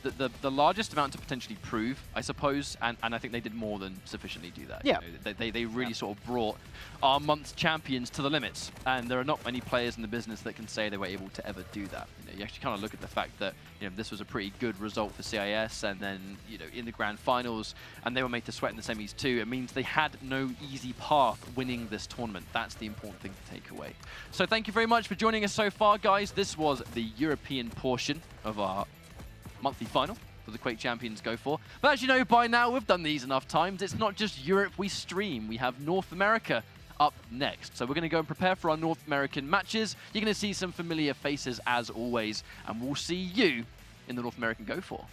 Speaker 1: the largest amount to potentially prove, I suppose, and I think they did more than sufficiently do that.
Speaker 2: Yeah.
Speaker 1: You know, they really sort of brought our month's champions to the limits, and there are not many players in the business that can say they were able to ever do that. You know, you actually kind of look at the fact that, you know, this was a pretty good result for CIS, and then, you know, in the grand finals, and they were made to sweat in the semis too. It means they had no easy path winning this tournament. That's the important thing to take away. So thank you very much for joining us so far, guys. This was the European portion of our monthly final for the Quake champions Go4. But as you know by now, we've done these enough times. It's not just Europe we stream. We have North America up next. So we're going to go and prepare for our North American matches. You're going to see some familiar faces as always, and we'll see you in the North American Go4.